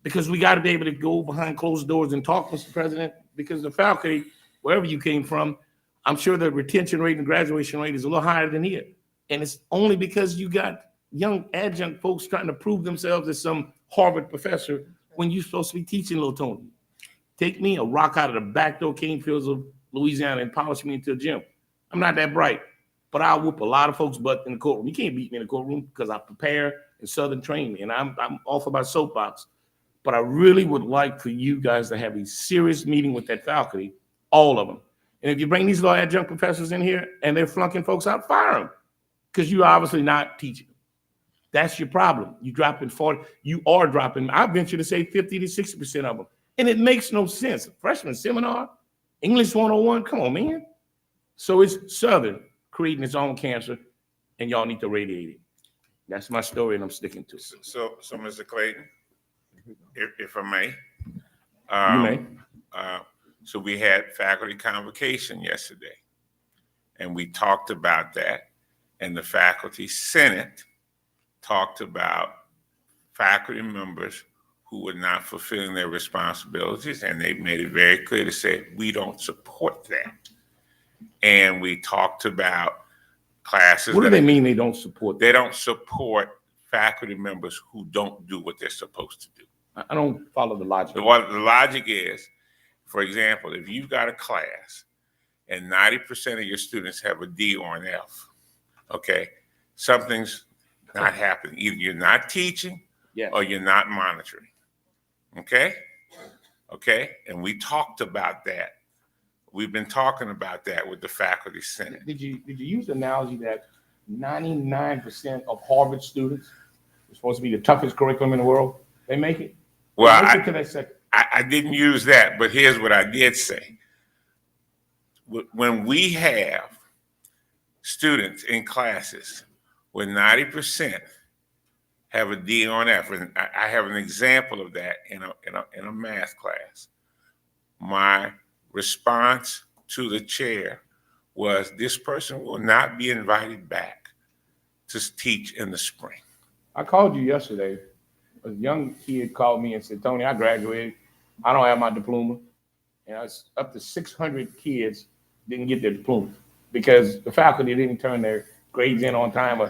S11: because we got to be able to go behind closed doors and talk, Mr. President, because the faculty, wherever you came from, I'm sure the retention rate and graduation rate is a little higher than here. And it's only because you got young adjunct folks trying to prove themselves as some Harvard professor when you're supposed to be teaching little Tony. Take me a rock out of the backdoor cane fields of Louisiana and polish me into a gym. I'm not that bright, but I'll whoop a lot of folks' butt in the courtroom. You can't beat me in the courtroom because I prepare and Southern train me, and I'm off of my soapbox. But I really would like for you guys to have a serious meeting with that faculty, all of them. And if you bring these little adjunct professors in here and they're flunking folks out, fire them, because you're obviously not teaching them. That's your problem. You are dropping, I venture to say 50 to 60% of them. And it makes no sense. A freshman seminar, English 101, come on, man. So it's Southern creating its own cancer, and y'all need to radiate it. That's my story, and I'm sticking to it.
S8: So Mr. Clayton, if I may.
S11: You may.
S8: So we had faculty convocation yesterday, and we talked about that, and the faculty senate talked about faculty members who were not fulfilling their responsibilities, and they made it very clear to say, we don't support that. And we talked about classes.
S11: What do they mean they don't support?
S8: They don't support faculty members who don't do what they're supposed to do.
S11: I don't follow the logic.
S8: The logic is, for example, if you've got a class and 90% of your students have a D or an F, okay, something's not happening. Either you're not teaching or you're not monitoring. Okay? Okay? And we talked about that. We've been talking about that with the faculty senate.
S11: Did you use the analogy that 99% of Harvard students are supposed to be the toughest curriculum in the world? They make it?
S8: Well,
S11: They make it to that second.
S8: I didn't use that, but here's what I did say. When we have students in classes where 90% have a D on F, and I have an example of that in a math class. My response to the chair was, this person will not be invited back to teach in the spring.
S11: I called you yesterday. A young kid called me and said, Tony, I graduated. I don't have my diploma. And I was up to 600 kids didn't get their diploma because the faculty didn't turn their grades in on time.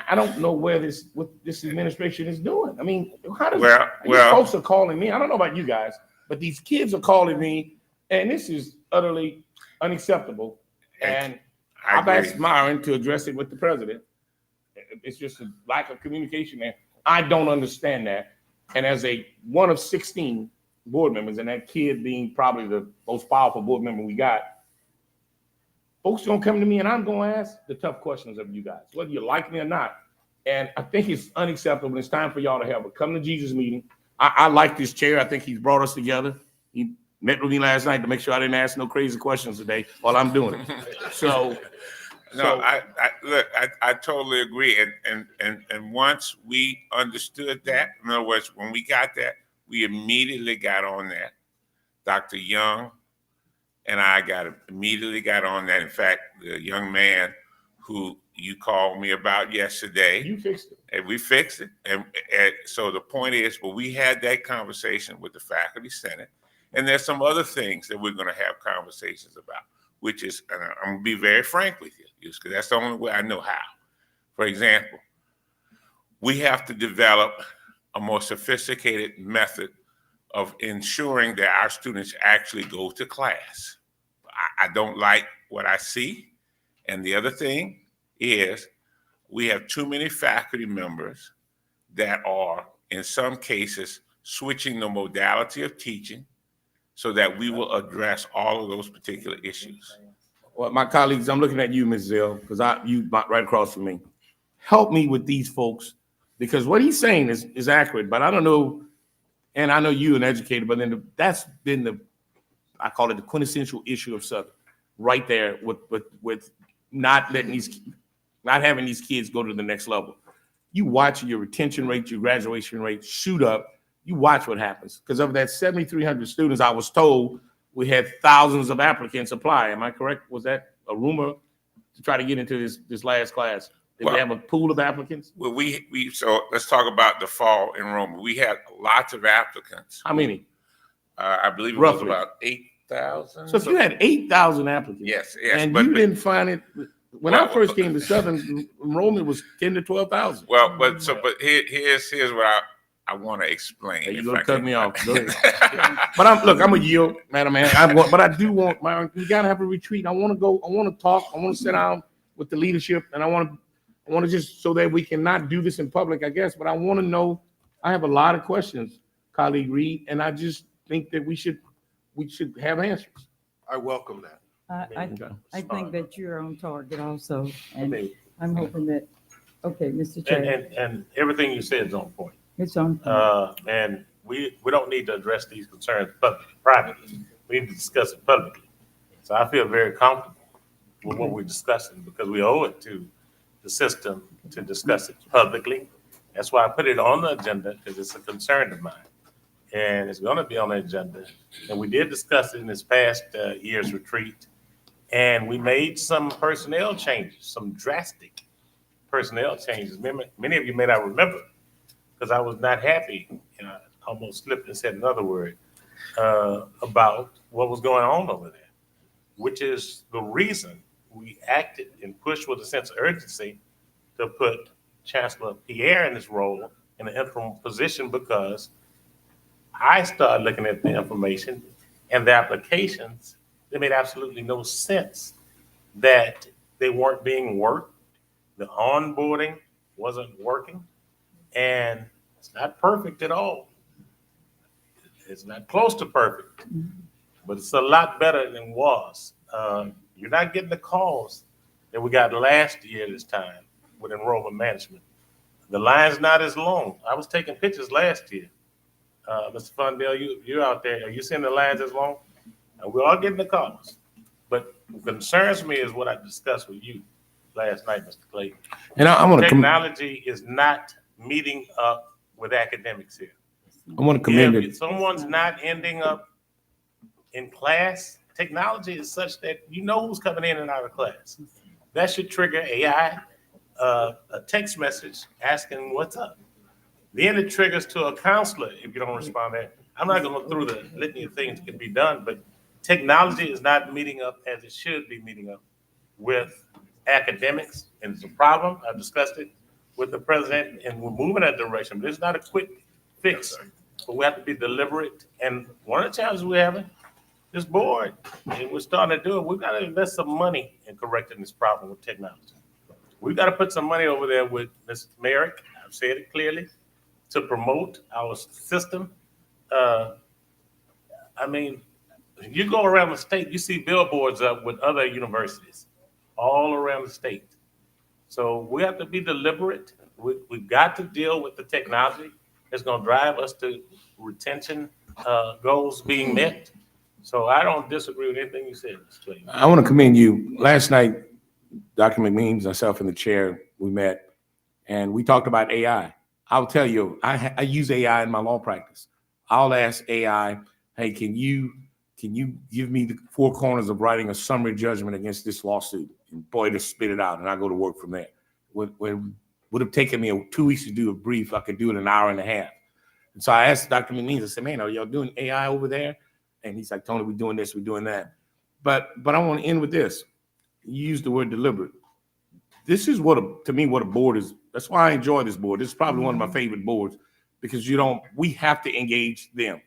S11: I don't know what this administration is doing. I mean, how does these folks are calling me? I don't know about you guys, but these kids are calling me, and this is utterly unacceptable. And I've asked Myron to address it with the president. It's just a lack of communication there. I don't understand that. And as one of 16 board members, and that kid being probably the most powerful board member we got, folks gonna come to me and I'm gonna ask the tough questions of you guys, whether you like me or not. And I think it's unacceptable. It's time for y'all to have a come to Jesus meeting. I like this chair. I think he's brought us together. He met with me last night to make sure I didn't ask no crazy questions today while I'm doing it.
S8: I totally agree. And once we understood that, in other words, when we got that, we immediately got on that. Dr. Young and I immediately got on that. In fact, the young man who you called me about yesterday,
S11: you fixed it.
S8: And we fixed it. And so the point is, we had that conversation with the faculty senate, and there's some other things that we're going to have conversations about, which is, and I'm going to be very frank with you, because that's the only way I know how. For example, we have to develop a more sophisticated method of ensuring that our students actually go to class. I don't like what I see. And the other thing is, we have too many faculty members that are, in some cases, switching the modality of teaching so that we will address all of those particular issues.
S11: Well, my colleagues, I'm looking at you, Ms. Zell, because you right across from me. Help me with these folks, because what he's saying is accurate, but I don't know, and I know you an educator, but then that's been I call it the quintessential issue of Southern, right there with not having these kids go to the next level. You watch your retention rate, your graduation rate shoot up. You watch what happens. Because of that 7,300 students, I was told we had thousands of applicants apply. Am I correct? Was that a rumor to try to get into this last class? Did we have a pool of applicants?
S8: Well, so let's talk about the fall enrollment. We had lots of applicants.
S11: How many?
S8: I believe it
S11: Roughly.
S8: was about 8,000.
S11: So if you had 8,000 applicants,
S8: yes,
S11: and you didn't find it, when I first came to Southern, enrollment was 10 to 12,000.
S8: Well, but here's what I want to explain.
S11: You're gonna cut me off. Go ahead. But I'm a yield, Madam Mayor. But I do want we gotta have a retreat. I want to go. I want to talk. I want to sit down with the leadership, and I want to just so that we can not do this in public, I guess. But I want to know. I have a lot of questions, colleague Reed, and I just think that we should have answers.
S16: I welcome that.
S21: I think that you're on target also, and I'm hoping that, okay, Mr. Chair.
S2: And everything you said is on point.
S21: It's on point.
S2: And we don't need to address these concerns privately. We need to discuss it publicly. So I feel very comfortable with what we're discussing because we owe it to the system to discuss it publicly. That's why I put it on the agenda, because it's a concern of mine. And it's going to be on the agenda. And we did discuss it in this past year's retreat. And we made some personnel changes, some drastic personnel changes. Many of you may not remember, because I was not happy, I almost slipped and said another word, about what was going on over there, which is the reason we acted and pushed with a sense of urgency to put Chancellor Pierre in this role in an interim position, because I started looking at the information and the applications. They made absolutely no sense that they weren't being worked. The onboarding wasn't working, and it's not perfect at all. It's not close to perfect, but it's a lot better than it was. You're not getting the calls that we got last year this time with enrollment management. The line's not as long. I was taking pictures last year. Mr. Fundell, you're out there. Are you seeing the lines as long? We're all getting the calls. But what concerns me is what I discussed with you last night, Mr. Clayton.
S11: And I want to
S2: technology is not meeting up with academics here.
S11: I want to commend
S2: If someone's not ending up in class, technology is such that you know who's coming in and out of class. That should trigger AI, a text message asking what's up. Then it triggers to a counselor if you don't respond there. I'm not going to go through the litany of things that can be done, but technology is not meeting up as it should be meeting up with academics, and it's a problem. I've discussed it with the president, and we're moving that direction, but it's not a quick fix. But we have to be deliberate. And one of the challenges we're having, this board, and we're starting to do it, we've got to invest some money in correcting this problem with technology. We've got to put some money over there with Ms. Merrick, I've said it clearly, to promote our system. I mean, you go around the state, you see billboards up with other universities all around the state. So we have to be deliberate. We've got to deal with the technology that's going to drive us to retention goals being met. So I don't disagree with anything you said, Mr. Clayton.
S11: I want to commend you. Last night, Dr. McMeans, myself, and the chair, we met, and we talked about AI. I'll tell you, I use AI in my law practice. I'll ask AI, hey, can you give me the four corners of writing a summary judgment against this lawsuit? And boy, to spit it out, and I go to work from there. Would have taken me 2 weeks to do a brief. I could do it in an hour and a half. And so I asked Dr. McMeans, I said, man, are y'all doing AI over there? And he's like, Tony, we're doing this, we're doing that. But I want to end with this. You used the word deliberate. This is to me, what a board is. That's why I enjoy this board. This is probably one of my favorite boards, because we have to engage them.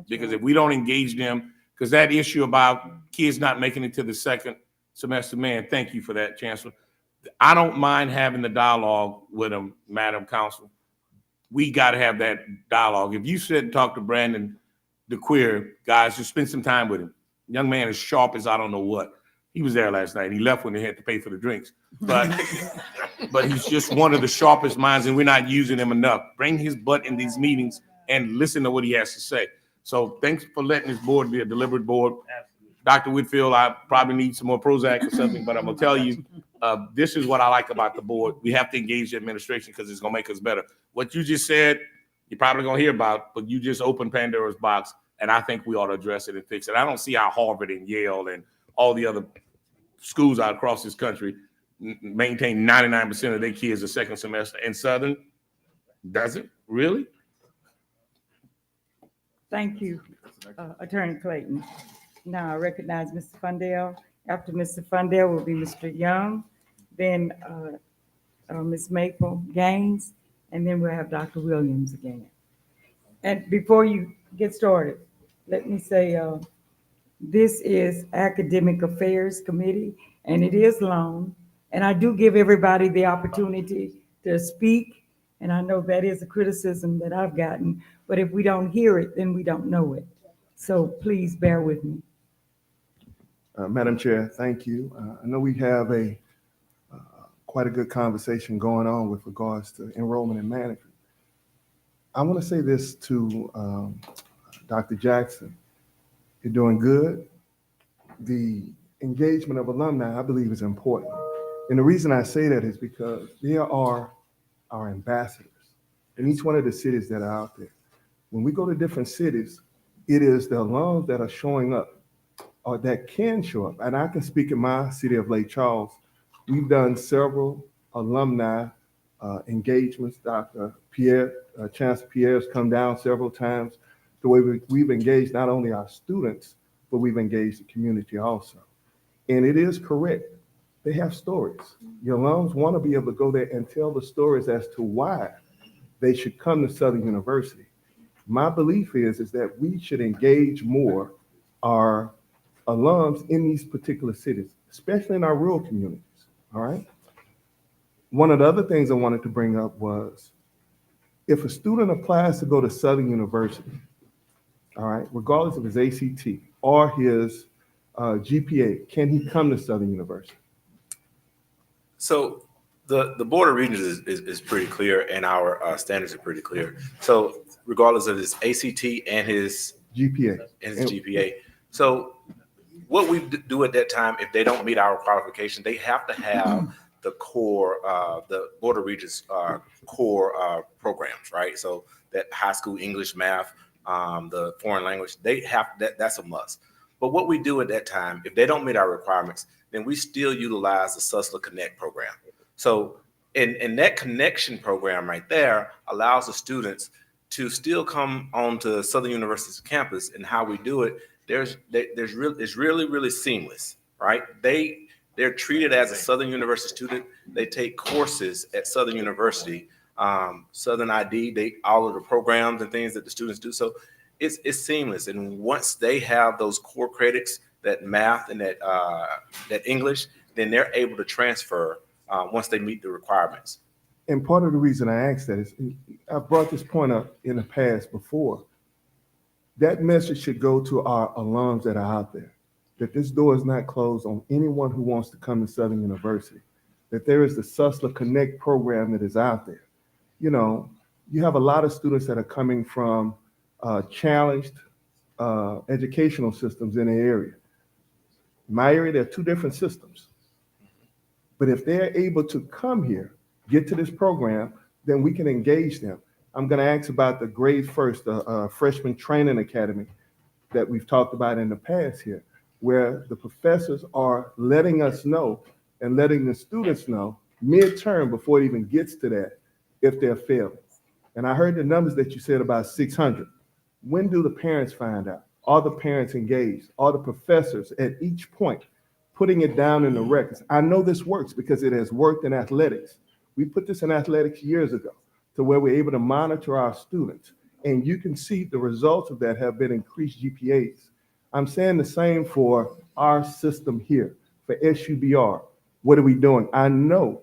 S11: Because if we don't engage them, because that issue about kids not making it to the second semester, man, thank you for that, Chancellor. I don't mind having the dialogue with them, Madam Counsel. we got to have that dialogue. If you sit and talk to Brandon, the queer guys, just spend some time with him. Young man is sharp as I don't know what. He was there last night. He left when they had to pay for the drinks. But he's just one of the sharpest minds, and we're not using him enough. Bring his butt in these meetings and listen to what he has to say. So thanks for letting this board be a deliberate board. Dr. Whitfield, I probably need some more Prozac or something, but I'm gonna tell you, this is what I like about the board. We have to engage the administration because it's gonna make us better. What you just said, you're probably gonna hear about, but you just opened Pandora's box, and I think we ought to address it and fix it. I don't see how Harvard and Yale and all the other schools out across this country maintain 99% of their kids the second semester, and Southern doesn't. Really?
S21: Thank you, Attorney Clayton. Now I recognize Mr. Fundell. After Mr. Fundell will be Mr. Young, then Ms. Maple Gaines, and then we'll have Dr. Williams again. And before you get started, let me say this is Academic Affairs Committee, and it is long, and I do give everybody the opportunity to speak, and I know that is a criticism that I've gotten, but if we don't hear it, then we don't know it. So please bear with me.
S22: Madam Chair, thank you. I know we have quite a good conversation going on with regards to enrollment and management. I want to say this to Dr. Jackson. You're doing good. The engagement of alumni, I believe, is important. And the reason I say that is because they are our ambassadors in each one of the cities that are out there. When we go to different cities, it is the alums that are showing up or that can show up. And I can speak in my city of Lake Charles. We've done several alumni engagements. Dr. Pierre, Chancellor Pierre has come down several times. The way we've engaged not only our students, but we've engaged the community also. And it is correct. They have stories. Your alums want to be able to go there and tell the stories as to why they should come to Southern University. My belief is that we should engage more our alums in these particular cities, especially in our rural communities, all right? One of the other things I wanted to bring up was, if a student applies to go to Southern University, all right, regardless of his ACT or his GPA, can he come to Southern University?
S9: So the Board of Regents is pretty clear, and our standards are pretty clear. So regardless of his ACT and his GPA. So what we do at that time, if they don't meet our qualification, they have to have the core, the Board of Regents core programs, right? So that high school English, math, the foreign language, they have that's a must. But what we do at that time, if they don't meet our requirements, then we still utilize the Susler Connect program. So in that connection program right there allows the students to still come onto Southern University's campus. And how we do it, it's really seamless, right? They're treated as a Southern University student. They take courses at Southern University, Southern ID, all of the programs and things that the students do. So it's seamless. And once they have those core credits, that math and that English, then they're able to transfer once they meet the requirements.
S22: And part of the reason I asked that is, I've brought this point up in the past before. That message should go to our alums that are out there, that this door is not closed on anyone who wants to come to Southern University, that there is the Susler Connect program that is out there. You know, you have a lot of students that are coming from challenged educational systems in the area. In my area, there are two different systems. But if they're able to come here, get to this program, then we can engage them. I'm going to ask about the Grade First, Freshman Training Academy that we've talked about in the past here, where the professors are letting us know and letting the students know midterm before it even gets to that if they're failing. And I heard the numbers that you said about 600. When do the parents find out? Are the parents engaged? Are the professors at each point putting it down in the records? I know this works because it has worked in athletics. We put this in athletics years ago to where we're able to monitor our students. And you can see the results of that have been increased GPAs. I'm saying the same for our system here, for SUBR. What are we doing? I know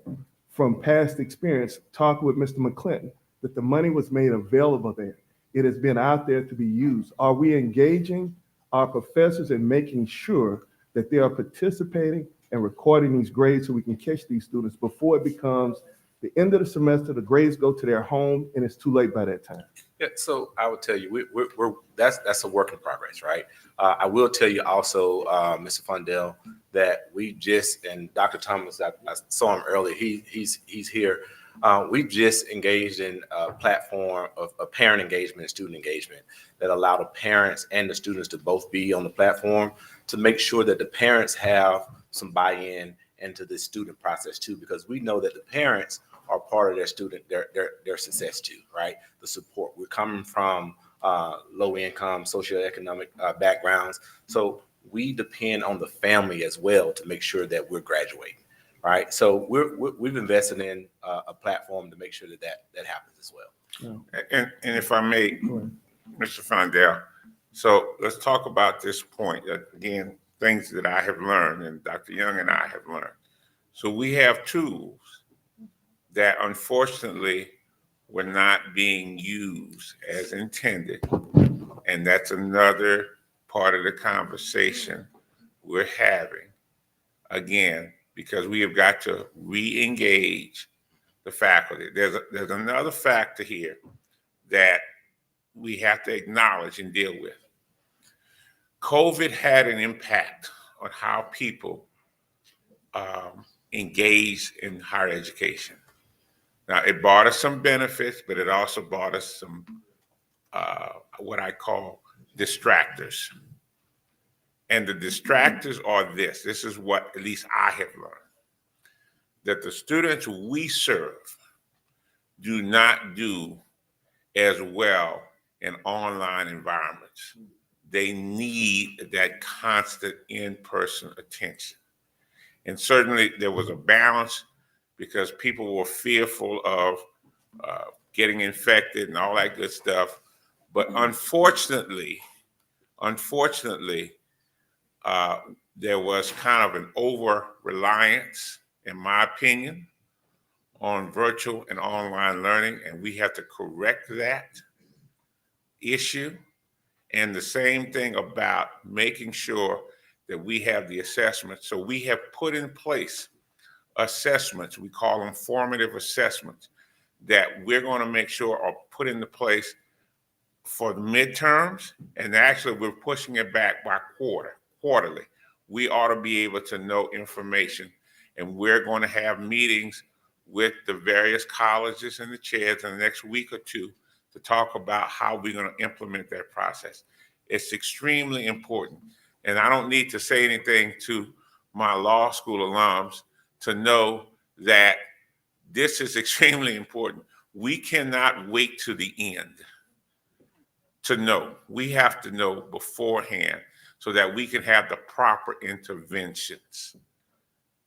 S22: from past experience, talking with Mr. McClinton, that the money was made available there. It has been out there to be used. Are we engaging our professors in making sure that they are participating and recording these grades so we can catch these students before it becomes the end of the semester, the grades go to their home, and it's too late by that time?
S9: Yeah, so I would tell you, that's a work in progress, right? I will tell you also, Mr. Fundell, that we just, and Dr. Thomas, I saw him earlier. He's here. We've just engaged in a platform of parent engagement and student engagement that allow the parents and the students to both be on the platform to make sure that the parents have some buy-in into the student process too, because we know that the parents are part of their student, their success too, right? The support. We're coming from low income, socioeconomic backgrounds. So we depend on the family as well to make sure that we're graduating, right? So we've invested in a platform to make sure that happens as well.
S8: And if I may, Mr. Fondell, so let's talk about this point. Again, things that I have learned and Dr. Young and I have learned. So we have tools that unfortunately were not being used as intended. And that's another part of the conversation we're having, again, because we have got to re-engage the faculty. There's another factor here that we have to acknowledge and deal with. COVID had an impact on how people engage in higher education. Now, it brought us some benefits, but it also brought us some what I call distractors. And the distractors are this. This is what at least I have learned. That the students we serve do not do as well in online environments. They need that constant in-person attention. And certainly there was a balance because people were fearful of getting infected and all that good stuff. But unfortunately, there was kind of an over-reliance, in my opinion, on virtual and online learning, and we have to correct that issue. And the same thing about making sure that we have the assessments. So we have put in place assessments, we call them formative assessments, that we're going to make sure are put into place for the midterms, and actually we're pushing it back by quarterly. We ought to be able to know information, and we're going to have meetings with the various colleges and the chairs in the next week or two to talk about how we're going to implement that process. It's extremely important, and I don't need to say anything to my law school alums to know that this is extremely important. We cannot wait to the end to know. We have to know beforehand so that we can have the proper interventions.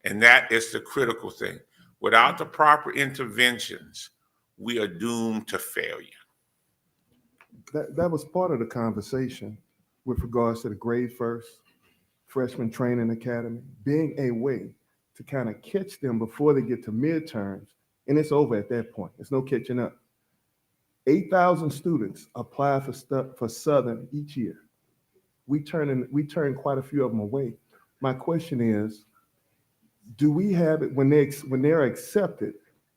S8: And that is the critical thing. Without the proper interventions, we are doomed to failure.
S22: That was part of the conversation with regards to the Grade First Freshman Training Academy being a way to kind of catch them before they get to midterms, and it's over at that point. There's no catching up. 8,000 students apply for Southern each year. We turn quite a few of them away. My question is, do we have it when they're accepted?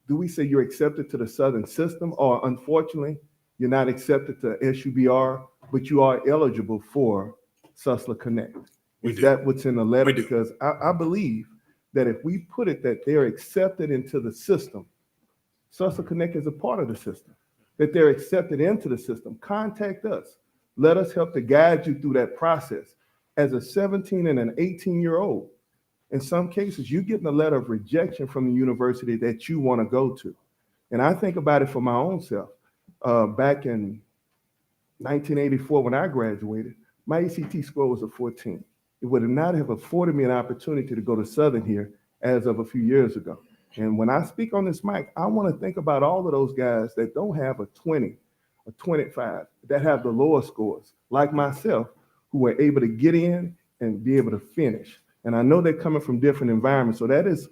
S22: Do we say you're accepted to the Southern system, or unfortunately, you're not accepted to SUBR, but you are eligible for Susler Connect? Is that what's in the letter? Because I believe that if we put it that they're accepted into the system, Susler Connect is a part of the system, that they're accepted into the system. Contact us. Let us help to guide you through that process. As a 17 and an 18-year-old, in some cases, you're getting a letter of rejection from the university that you want to go to. And I think about it for my own self. Back in 1984, when I graduated, my ACT score was a 14. It would not have afforded me an opportunity to go to Southern here as of a few years ago. And when I speak on this mic, I want to think about all of those guys that don't have a 20, a 25, that have the lower scores, like myself, who were able to get in and be able to finish. And I know they're coming from different environments. So that is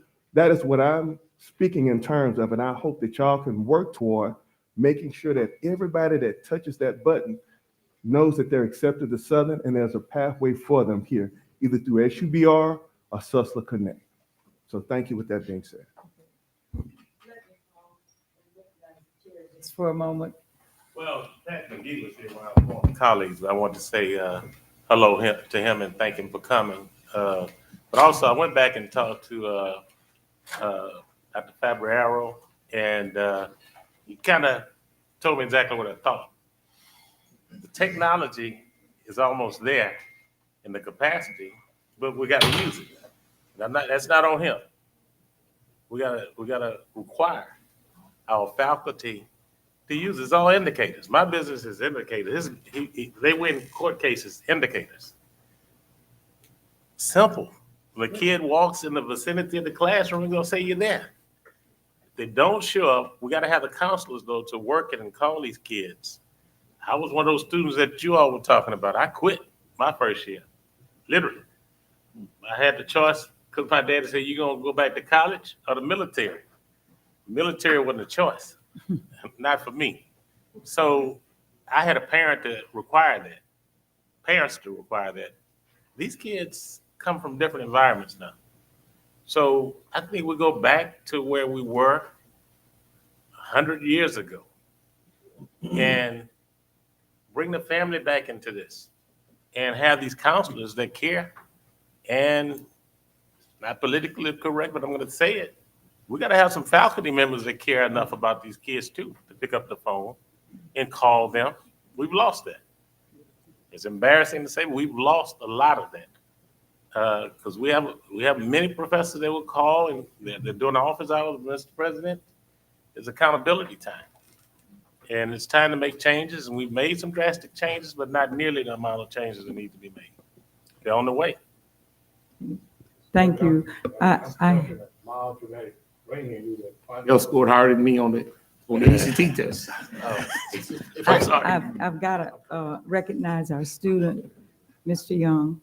S22: what I'm speaking in terms of, and I hope that y'all can work toward making sure that everybody that touches that button knows that they're accepted to Southern and there's a pathway for them here, either through SUBR or Susler Connect. So thank you with that being said.
S10: Just for a moment.
S2: Well, Pat McGee was here, one of our former colleagues. I want to say hello to him and thank him for coming. But also, I went back and talked to Dr. Fabriaro, and he kind of told me exactly what I thought. The technology is almost there in the capacity, but we got to use it. That's not on him. We gotta require our faculty to use. It's all indicators. My business is indicators. They win court cases, indicators. Simple. When a kid walks in the vicinity of the classroom, we're gonna say you're there. If they don't show up, we gotta have the counselors though to work it and call these kids. I was one of those students that you all were talking about. I quit my first year, literally. I had the choice because my daddy said, "You gonna go back to college or the military?" Military wasn't a choice. Not for me. So I had a parent to require that, parents to require that. These kids come from different environments now. So I think we go back to where we were 100 years ago and bring the family back into this and have these counselors that care. And not politically correct, but I'm going to say it. We got to have some faculty members that care enough about these kids too, to pick up the phone and call them. We've lost that. It's embarrassing to say, but we've lost a lot of that. Because we have many professors that will call and they're doing the office hours, Mr. President. It's accountability time. And it's time to make changes, and we've made some drastic changes, but not nearly the amount of changes that need to be made. They're on the way.
S21: Thank you.
S11: Y'all scored harder than me on the ACT test.
S2: I'm sorry.
S21: I've got to recognize our student, Mr. Young.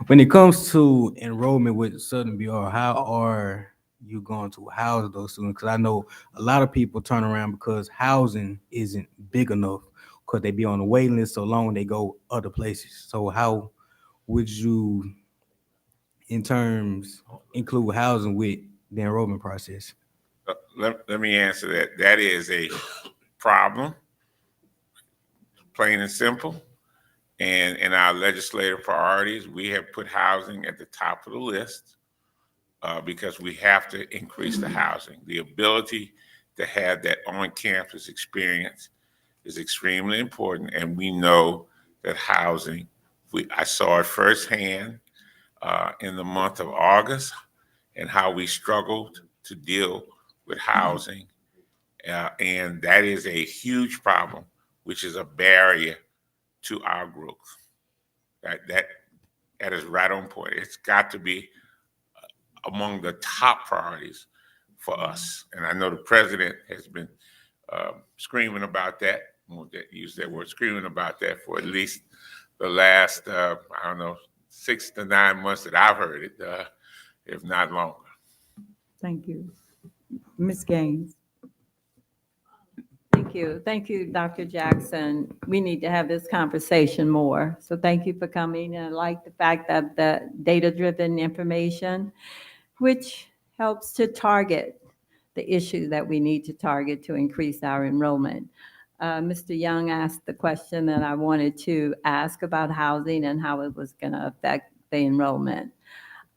S4: When it comes to enrollment with Southern BR, how are you going to house those students? Because I know a lot of people turn around because housing isn't big enough because they be on the waiting list so long they go other places. So how would you, in terms, include housing with the enrollment process?
S8: Let me answer that. That is a problem, plain and simple. And in our legislative priorities, we have put housing at the top of the list because we have to increase the housing. The ability to have that on-campus experience is extremely important, and we know that housing, I saw it firsthand in the month of August and how we struggled to deal with housing, and that is a huge problem, which is a barrier to our growth. That is right on point. It's got to be among the top priorities for us. And I know the president has been screaming about that, use that word, screaming about that for at least the last, 6 to 9 months that I've heard it, if not longer.
S21: Thank you. Ms. Gaines.
S1: Thank you. Thank you, Dr. Jackson. We need to have this conversation more. So thank you for coming. And I like the fact that the data-driven information, which helps to target the issue that we need to target to increase our enrollment. Mr. Young asked the question that I wanted to ask about housing and how it was going to affect the enrollment.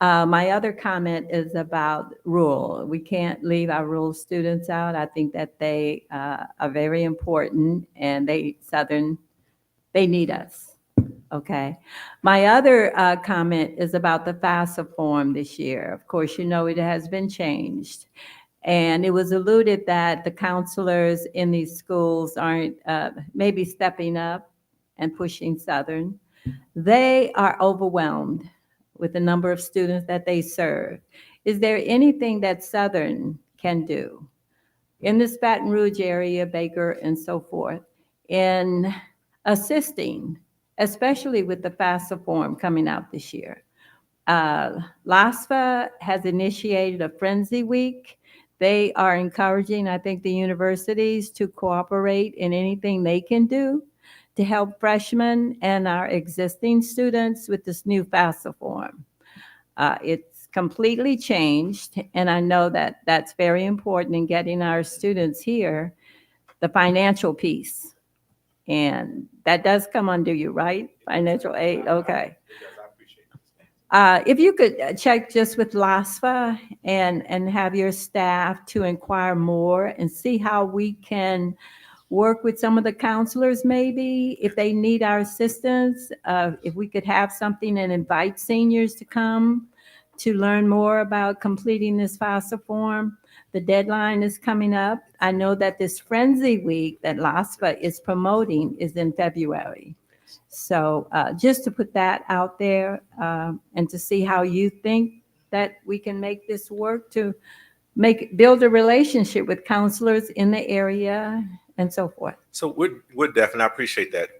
S1: My other comment is about rural. We can't leave our rural students out. I think that they are very important, and Southern need us. Okay. My other comment is about the FAFSA form this year. Of course, you know it has been changed. And it was alluded that the counselors in these schools aren't maybe stepping up and pushing Southern. They are overwhelmed with the number of students that they serve. Is there anything that Southern can do in this Baton Rouge area, Baker, and so forth, in assisting, especially with the FAFSA form coming out this year? LASFA has initiated a Frenzy Week they are encouraging, I think, the universities to cooperate in anything they can do to help freshmen and our existing students with this new FAFSA form. It's completely changed, and I know that that's very important in getting our students here, the financial piece. And that does come under you, right? Financial aid, okay. If you could check just with LASFA and have your staff to inquire more and see how we can work with some of the counselors maybe, if they need our assistance, if we could have something and invite seniors to come to learn more about completing this FAFSA form. The deadline is coming up. I know that this Frenzy Week that LASFA is promoting is in February. So just to put that out there and to see how you think that we can make this work to build a relationship with counselors in the area and so forth.
S9: So we're definitely, I appreciate that,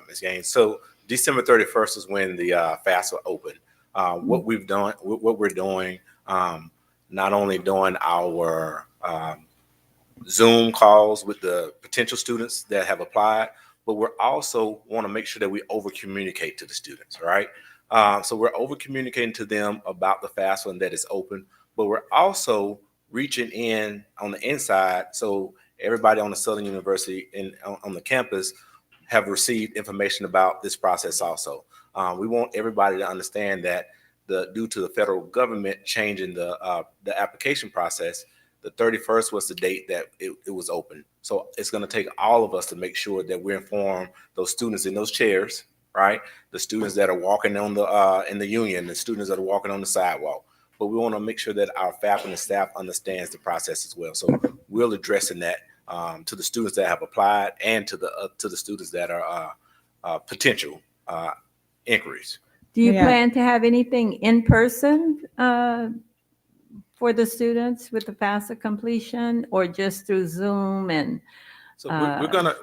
S9: Ms. Gaines. So December 31st is when the FAFSA open. What we've done, what we're doing, not only doing our Zoom calls with the potential students that have applied, but we're also want to make sure that we over communicate to the students, right? So we're over communicating to them about the FAFSA and that it's open, but we're also reaching in on the inside. So everybody on the Southern University and on the campus have received information about this process also. We want everybody to understand that due to the federal government changing the application process, the 31st was the date that it was open. So it's going to take all of us to make sure that we inform those students in those chairs, right? The students that are walking on the in the union, the students that are walking on the sidewalk. But we want to make sure that our faculty and staff understands the process as well. So we're addressing that to the students that have applied and to the students that are potential inquiries.
S1: Do you plan to have anything in person for the students with the FAFSA completion, or just through Zoom and?
S9: So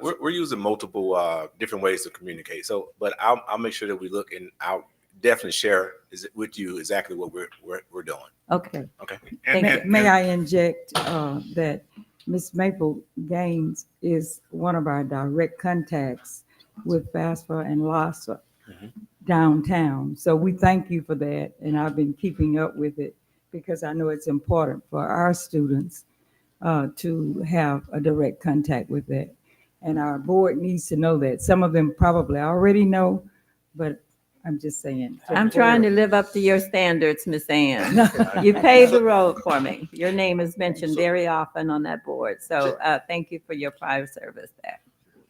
S9: we're using multiple different ways to communicate. So, but I'll make sure that we look and I'll definitely share with you exactly what we're doing.
S1: Okay.
S9: Okay.
S21: May I inject that Ms. Maple Gaines is one of our direct contacts with FAFSA and LASA downtown. So we thank you for that. And I've been keeping up with it because I know it's important for our students to have a direct contact with that. And our board needs to know that. Some of them probably already know, but I'm just saying.
S1: I'm trying to live up to your standards, Miss Ann. You paved the road for me. Your name is mentioned very often on that board. So thank you for your prior service there.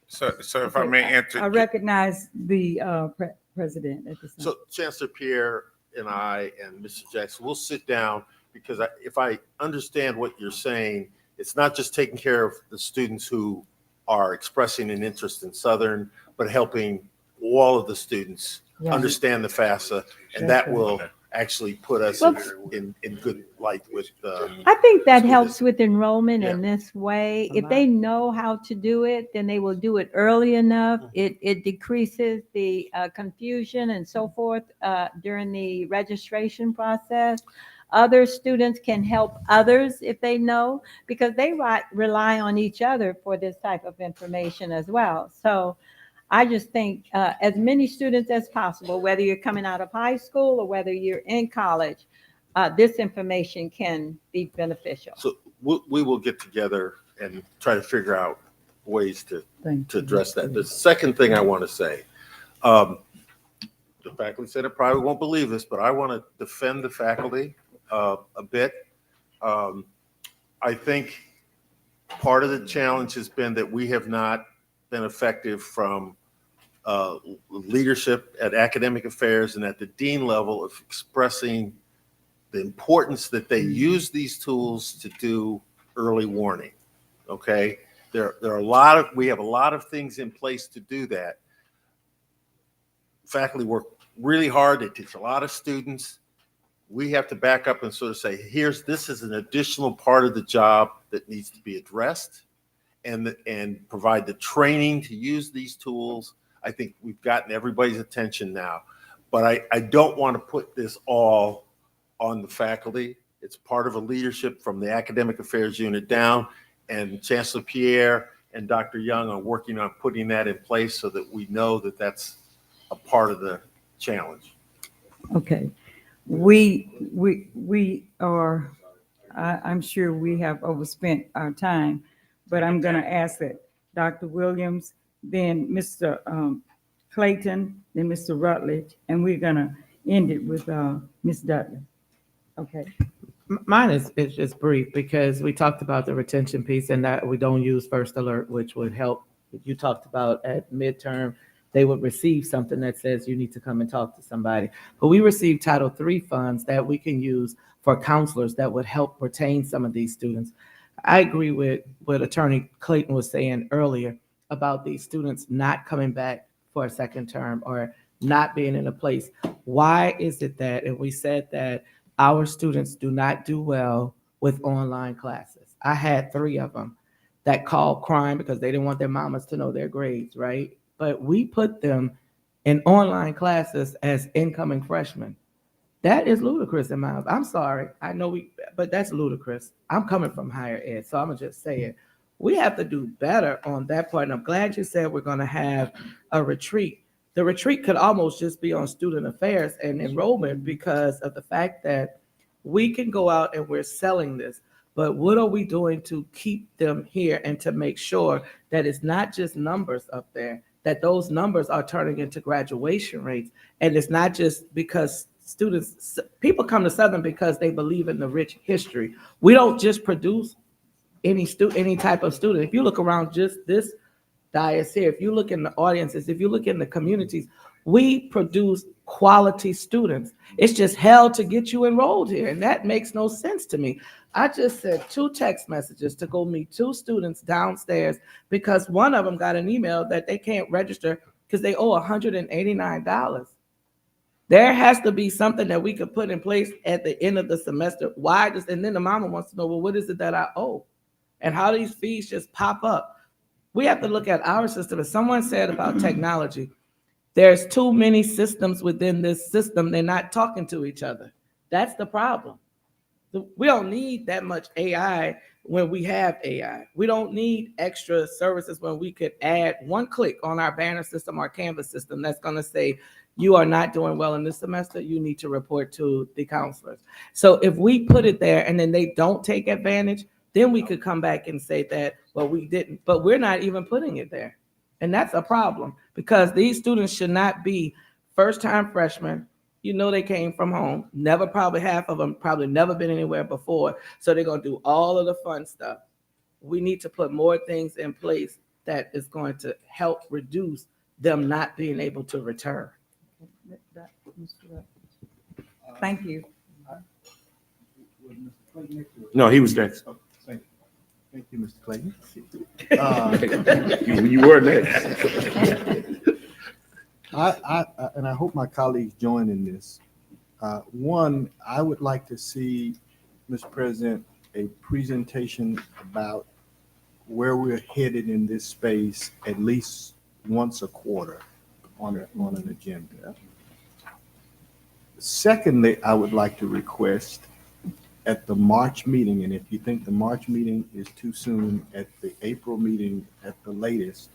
S8: So if I may enter.
S21: I recognize the president at this time.
S16: So Chancellor Pierre and I and Mr. Jackson, we'll sit down because if I understand what you're saying, it's not just taking care of the students who are expressing an interest in Southern, but helping all of the students understand the FAFSA, and that will actually put us in good light with
S1: I think that helps with enrollment in this way. If they know how to do it, then they will do it early enough. It decreases the confusion and so forth during the registration process. Other students can help others if they know, because they rely on each other for this type of information as well. So I just think as many students as possible, whether you're coming out of high school or whether you're in college, this information can be beneficial.
S16: So we will get together and try to figure out ways to address that. The second thing I want to say, the faculty senate probably won't believe this, but I want to defend the faculty a bit. I think part of the challenge has been that we have not been effective from leadership at academic affairs and at the dean level of expressing the importance that they use these tools to do early warning. Okay, there are we have a lot of things in place to do that. Faculty work really hard. They teach a lot of students. We have to back up and sort of say, this is an additional part of the job that needs to be addressed, and provide the training to use these tools. I think we've gotten everybody's attention now, but I don't want to put this all on the faculty. It's part of a leadership from the academic affairs unit down, and Chancellor Pierre and Dr. Young are working on putting that in place so that we know that that's a part of the challenge.
S21: Okay. We are, I'm sure we have overspent our time, but I'm going to ask that Dr. Williams, then Mr. Clayton, then Mr. Rutledge, and we're going to end it with Ms. Dudley. Okay.
S10: Mine is just brief because we talked about the retention piece and that we don't use First Alert, which would help. You talked about at midterm, they would receive something that says you need to come and talk to somebody. But we receive Title III funds that we can use for counselors that would help retain some of these students. I agree with what Attorney Clayton was saying earlier about these students not coming back for a second term or not being in a place. Why is it that, and we said that our students do not do well with online classes. I had 3 of them that called crying because they didn't want their mamas to know their grades, right? But we put them in online classes as incoming freshmen. That is ludicrous in my opinion. I'm sorry. I know but that's ludicrous. I'm coming from higher ed, so I'm gonna just say it. We have to do better on that part. And I'm glad you said we're gonna have a retreat. The retreat could almost just be on student affairs and enrollment because of the fact that we can go out and we're selling this, but what are we doing to keep them here and to make sure that it's not just numbers up there, that those numbers are turning into graduation rates. And it's not just because people come to Southern because they believe in the rich history. We don't just produce any type of student. If you look around just this dais here, if you look in the audiences, if you look in the communities, we produce quality students. It's just hell to get you enrolled here, and that makes no sense to me. I just sent 2 text messages to go meet 2 students downstairs because one of them got an email that they can't register because they owe $189. There has to be something that we could put in place at the end of the semester. And then the mama wants to know, well, what is it that I owe? And how these fees just pop up. We have to look at our system. As someone said about technology, there's too many systems within this system. They're not talking to each other. That's the problem. We don't need that much AI when we have AI. We don't need extra services when we could add one click on our banner system, our Canvas system, that's going to say, you are not doing well in this semester, you need to report to the counselors. So if we put it there and then they don't take advantage, then we could come back and say that, well, we didn't, but we're not even putting it there. And that's a problem because these students should not be first-time freshmen. You know, they came from home, probably half of them probably never been anywhere before. So they're going to do all of the fun stuff. We need to put more things in place that is going to help reduce them not being able to return.
S21: Thank you.
S11: No, he was next.
S12: Thank you, Mr. Clayton.
S11: You were next.
S12: And I hope my colleagues join in this. One, I would like to see, Mr. President, a presentation about where we're headed in this space at least once a quarter on an agenda. Secondly, I would like to request at the March meeting, and if you think the March meeting is too soon, at the April meeting at the latest,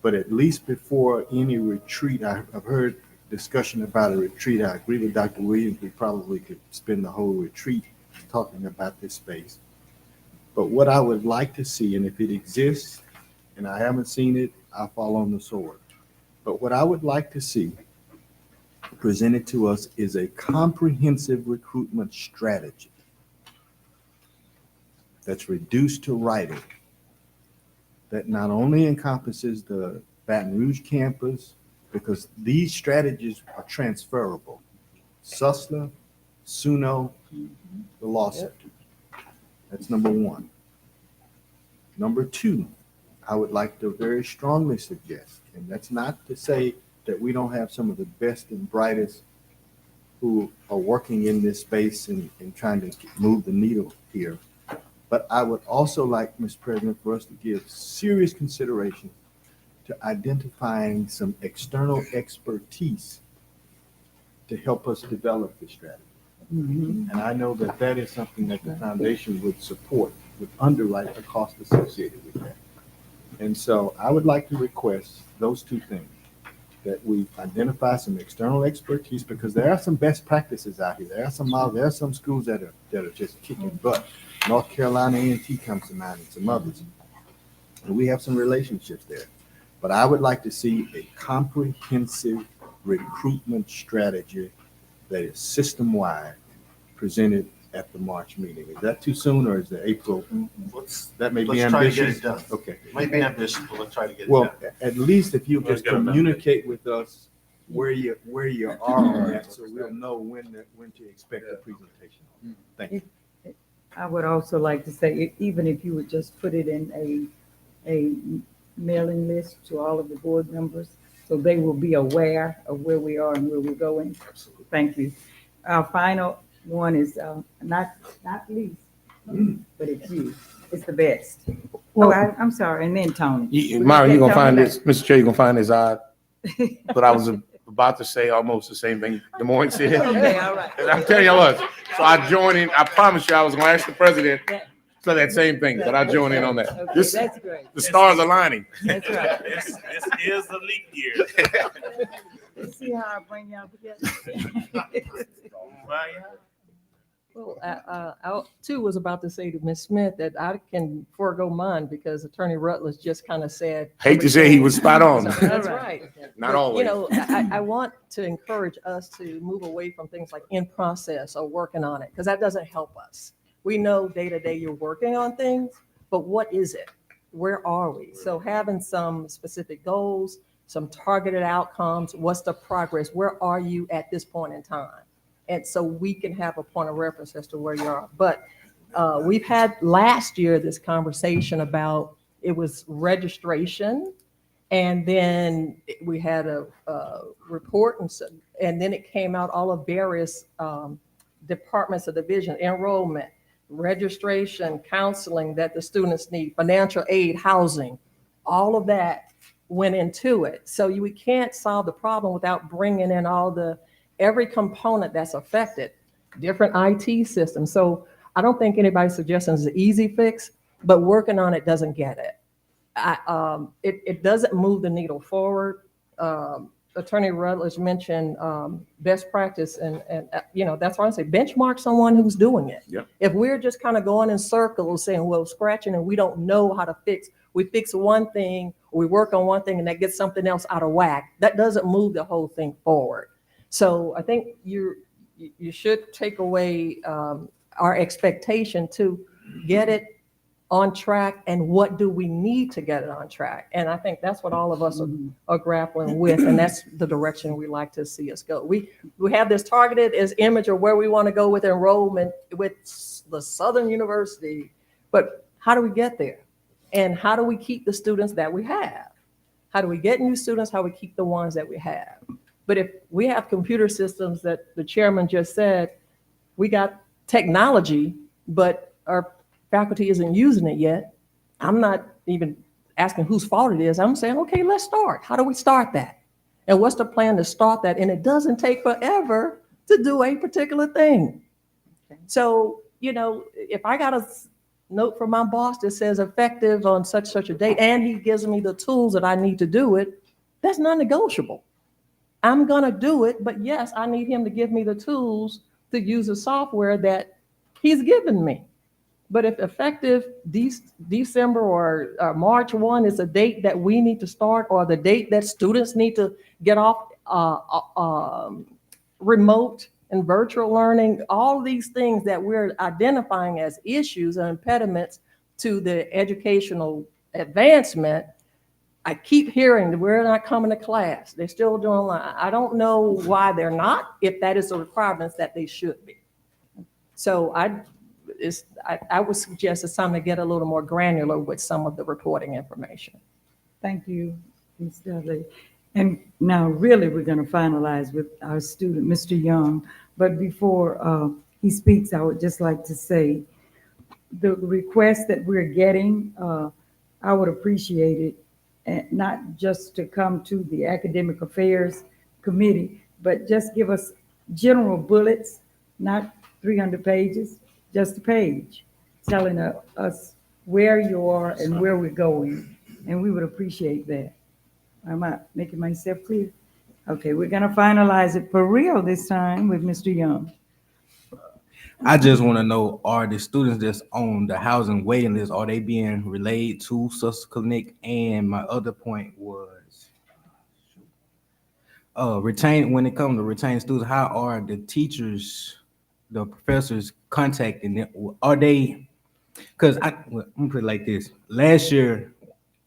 S12: but at least before any retreat, I've heard discussion about a retreat. I agree with Dr. Williams, we probably could spend the whole retreat talking about this space. But what I would like to see, and if it exists, and I haven't seen it, I'll fall on the sword. But what I would like to see presented to us is a comprehensive recruitment strategy that's reduced to writing, that not only encompasses the Baton Rouge campus, because these strategies are transferable. SUSLA, SUNO, the law center. That's number one. Number two, I would like to very strongly suggest, and that's not to say that we don't have some of the best and brightest who are working in this space and trying to move the needle here. But I would also like, Mr. President, for us to give serious consideration to identifying some external expertise to help us develop this strategy.
S1: Mhm.
S12: And I know that that is something that the foundation would support, would underwrite the cost associated with that. And so I would like to request those two things, that we identify some external expertise, because there are some best practices out here. There are some schools that are just kicking butt. North Carolina A&T comes to mind, and some others. And we have some relationships there. But I would like to see a comprehensive recruitment strategy that is system-wide presented at the March meeting. Is that too soon, or is the April? That may be
S16: Let's try to get
S12: ambitious.
S16: it done.
S12: Okay.
S16: Might be ambitious, but let's try to get it
S12: Well,
S16: done.
S12: at least if you
S2: Let's
S12: just
S2: get it done.
S12: communicate with us where you are on that, so we'll know when to expect the presentation. Thank you.
S21: I would also like to say, even if you would just put it in a mailing list to all of the board members, so they will be aware of where we are and where we're going.
S12: Absolutely.
S21: Thank you. Our final one is not least, but it's you. It's the best.
S11: Well-
S21: I'm sorry, and then Tony.
S11: Myra, you're gonna find
S21: Tony
S11: this, Mr. Chair, you're gonna find this odd, but I was about to say almost the same thing Des Moines said.
S21: Okay, all right.
S11: And I'm telling you what, so I joined in, I promise you, I was gonna ask the president for that same thing, but I joined in on that.
S21: Okay,
S11: This,
S21: that's great.
S11: the stars aligning.
S21: That's right.
S2: This is the leap year.
S21: Let's see how I bring y'all together.
S13: Well, I too was about to say to Ms. Smith that I can forego mine because Attorney Rutledge just kind of said.
S11: Hate to say he was spot on.
S13: So that's right.
S11: Not
S13: But,
S11: always.
S13: You know, I want to encourage us to move away from things like in process or working on it, because that doesn't help us. We know day to day you're working on things, but what is it? Where are we? So having some specific goals, some targeted outcomes, what's the progress? Where are you at this point in time? And so we can have a point of reference as to where you are. But we've had last year this conversation about, it was registration, and then we had a report, and then it came out all of various departments of division, enrollment, registration, counseling that the students need, financial aid, housing, all of that went into it. So we can't solve the problem without bringing in every component that's affected, different IT systems. So I don't think anybody's suggesting it's an easy fix, but working on it doesn't get it. It doesn't move the needle forward. Attorney Rutledge mentioned best practice, and that's why I say benchmark someone who's doing it.
S11: Yep.
S13: If we're just kind of going in circles saying, well, scratching and we don't know how to fix, we fix one thing, we work on one thing and that gets something else out of whack, that doesn't move the whole thing forward. So I think you should take away our expectation to get it on track, and what do we need to get it on track? And I think that's what all of us are grappling with, and that's the direction we like to see us go. We have this targeted as image of where we want to go with enrollment with the Southern University, but how do we get there? And how do we keep the students that we have? How do we get new students? How do we keep the ones that we have? But if we have computer systems that the chairman just said, we got technology, but our faculty isn't using it yet, I'm not even asking whose fault it is. I'm saying, okay, let's start. How do we start that? And what's the plan to start that? And it doesn't take forever to do a particular thing. So, if I got a note from my boss that says effective on such a date, and he gives me the tools that I need to do it, that's non-negotiable. I'm gonna do it, but yes, I need him to give me the tools to use the software that he's given me. But if effective December or March 1 is a date that we need to start, or the date that students need to get off remote and virtual learning, all these things that we're identifying as issues and impediments to the educational advancement, I keep hearing that we're not coming to class. They're still doing online. I don't know why they're not, if that is the requirements that they should be. So I would suggest it's time to get a little more granular with some of the reporting information.
S21: Thank you, Ms. Dudley. And now really we're going to finalize with our student, Mr. Young. But before he speaks, I would just like to say the request that we're getting, I would appreciate it, and not just to come to the Academic Affairs Committee, but just give us general bullets, not 300 pages, just a page, telling us where you are and where we're going, and we would appreciate that. Am I making myself clear? Okay, we're gonna finalize it for real this time with Mr. Young.
S4: I just want to know, are the students that's on the housing waiting list, are they being relayed to Sister Clinic? And my other point was, when it comes to retaining students, how are the teachers, the professors contacting them? Are they, because well, I'm gonna put it like this. Last year,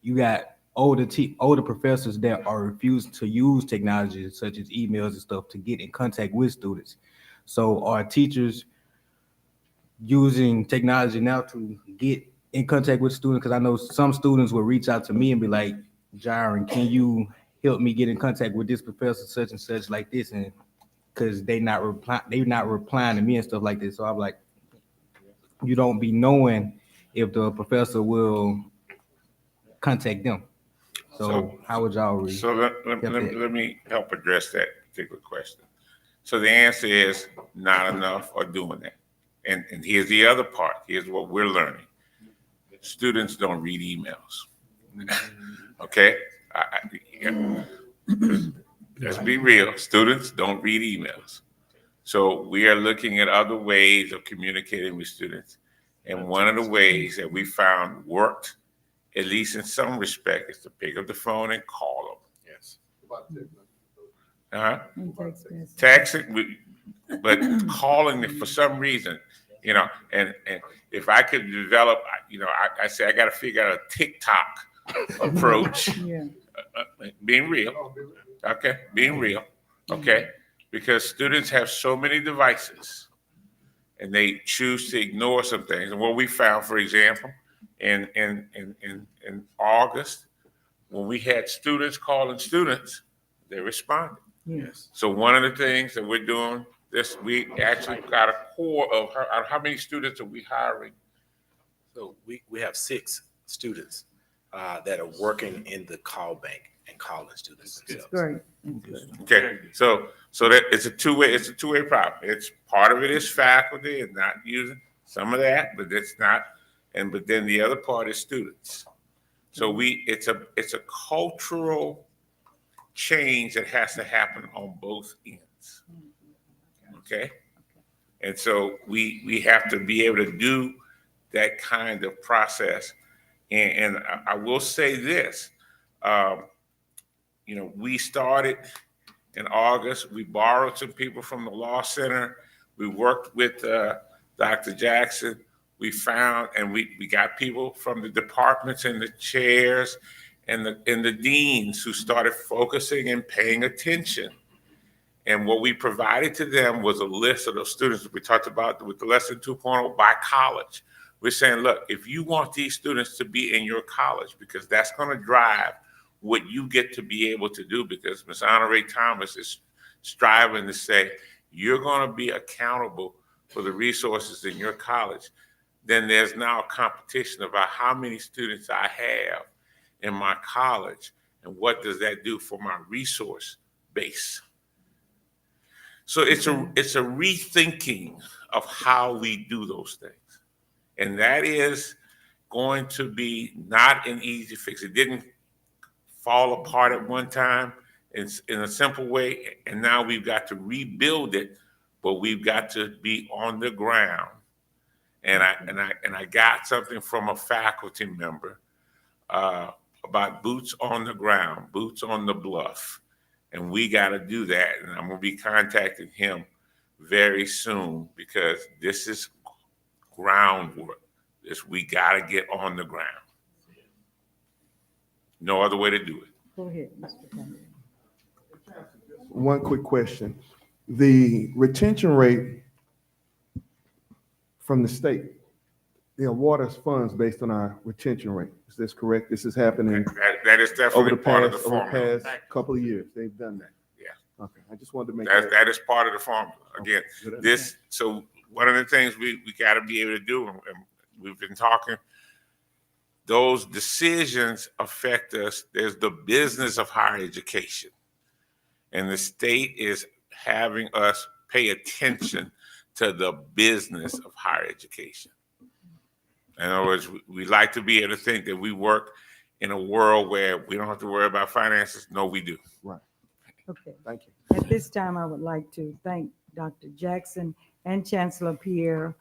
S4: you got older professors that are refusing to use technology such as emails and stuff to get in contact with students. So are teachers using technology now to get in contact with students? Because I know some students will reach out to me and be like, Jaron, can you help me get in contact with this professor such and such like this? And because they're not replying to me and stuff like this. So I'm like, you don't be knowing if the professor will contact them. So how would y'all read?
S8: So let me help address that particular question. So the answer is not enough or doing that. And here's the other part. Here's what we're learning. Students don't read emails. Okay? Let's be real. Students don't read emails. So we are looking at other ways of communicating with students. And one of the ways that we found worked, at least in some respect, is to pick up the phone and call them. Yes. Texting, but calling them for some reason, and if I could develop, I say I got to figure out a TikTok approach.
S21: Yeah.
S8: Being real, okay, being real, okay, because students have so many devices, and they choose to ignore some things. And what we found, for example, in August, when we had students calling students, they responded.
S21: Yes.
S8: So one of the things that we're doing, we actually got a core of how many students are we hiring?
S9: So we have 6 students that are working in the call bank and calling students themselves.
S21: Great.
S8: Okay, so that it's a two-way problem. It's part of it is faculty and not using some of that, but it's not, but then the other part is students. So it's a cultural change that has to happen on both ends. Okay? And so we have to be able to do that kind of process. And I will say this, we started in August. We borrowed some people from the Law Center. We worked with Dr. Jackson. We found, and we got people from the departments and the chairs and the deans who started focusing and paying attention. And what we provided to them was a list of those students that we talked about with the Lesson 2.0 by college. We're saying, look, if you want these students to be in your college, because that's going to drive what you get to be able to do, because Ms. Honore Thomas is striving to say, you're going to be accountable for the resources in your college. Then there's now a competition about how many students I have in my college, and what does that do for my resource base? So it's a rethinking of how we do those things. And that is going to be not an easy fix. It didn't fall apart at one time. It's in a simple way, and now we've got to rebuild it, but we've got to be on the ground. And I got something from a faculty member about boots on the ground, boots on the bluff. And we got to do that. And I'm going to be contacting him very soon, because this is groundwork. We got to get on the ground. No other way to do it.
S21: Go ahead, Mr. Kennedy.
S22: One quick question. The retention rate from the state, they award us funds based on our retention rate. Is this correct? This is happening
S8: That is definitely part of the
S22: over
S8: formula.
S22: the past couple of years. They've done that.
S8: Yeah.
S22: Okay. I just wanted to make
S8: That is part of the formula. Again,
S22: Okay.
S8: so one of the things we got to be able to do, and we've been talking, those decisions affect us. There's the business of higher education. And the state is having us pay attention to the business of higher education. In other words, we like to be able to think that we work in a world where we don't have to worry about finances. No, we do.
S22: Right.
S21: Okay.
S22: Thank you.
S21: At this time, I would like to thank Dr. Jackson and Chancellor Pierre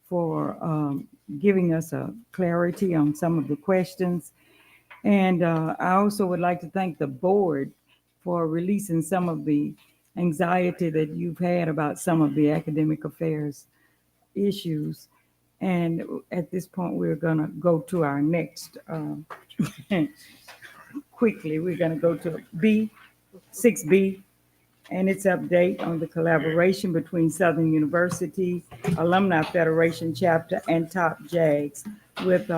S21: for giving us a clarity on some of the questions. And I also would like to thank the board for releasing some of the anxiety that you've had about some of the academic affairs issues. And at this point, we're going to go to our next, quickly, we're going to go to 6B, and its update on the collaboration between Southern University Alumni Federation Chapter and Top Jags with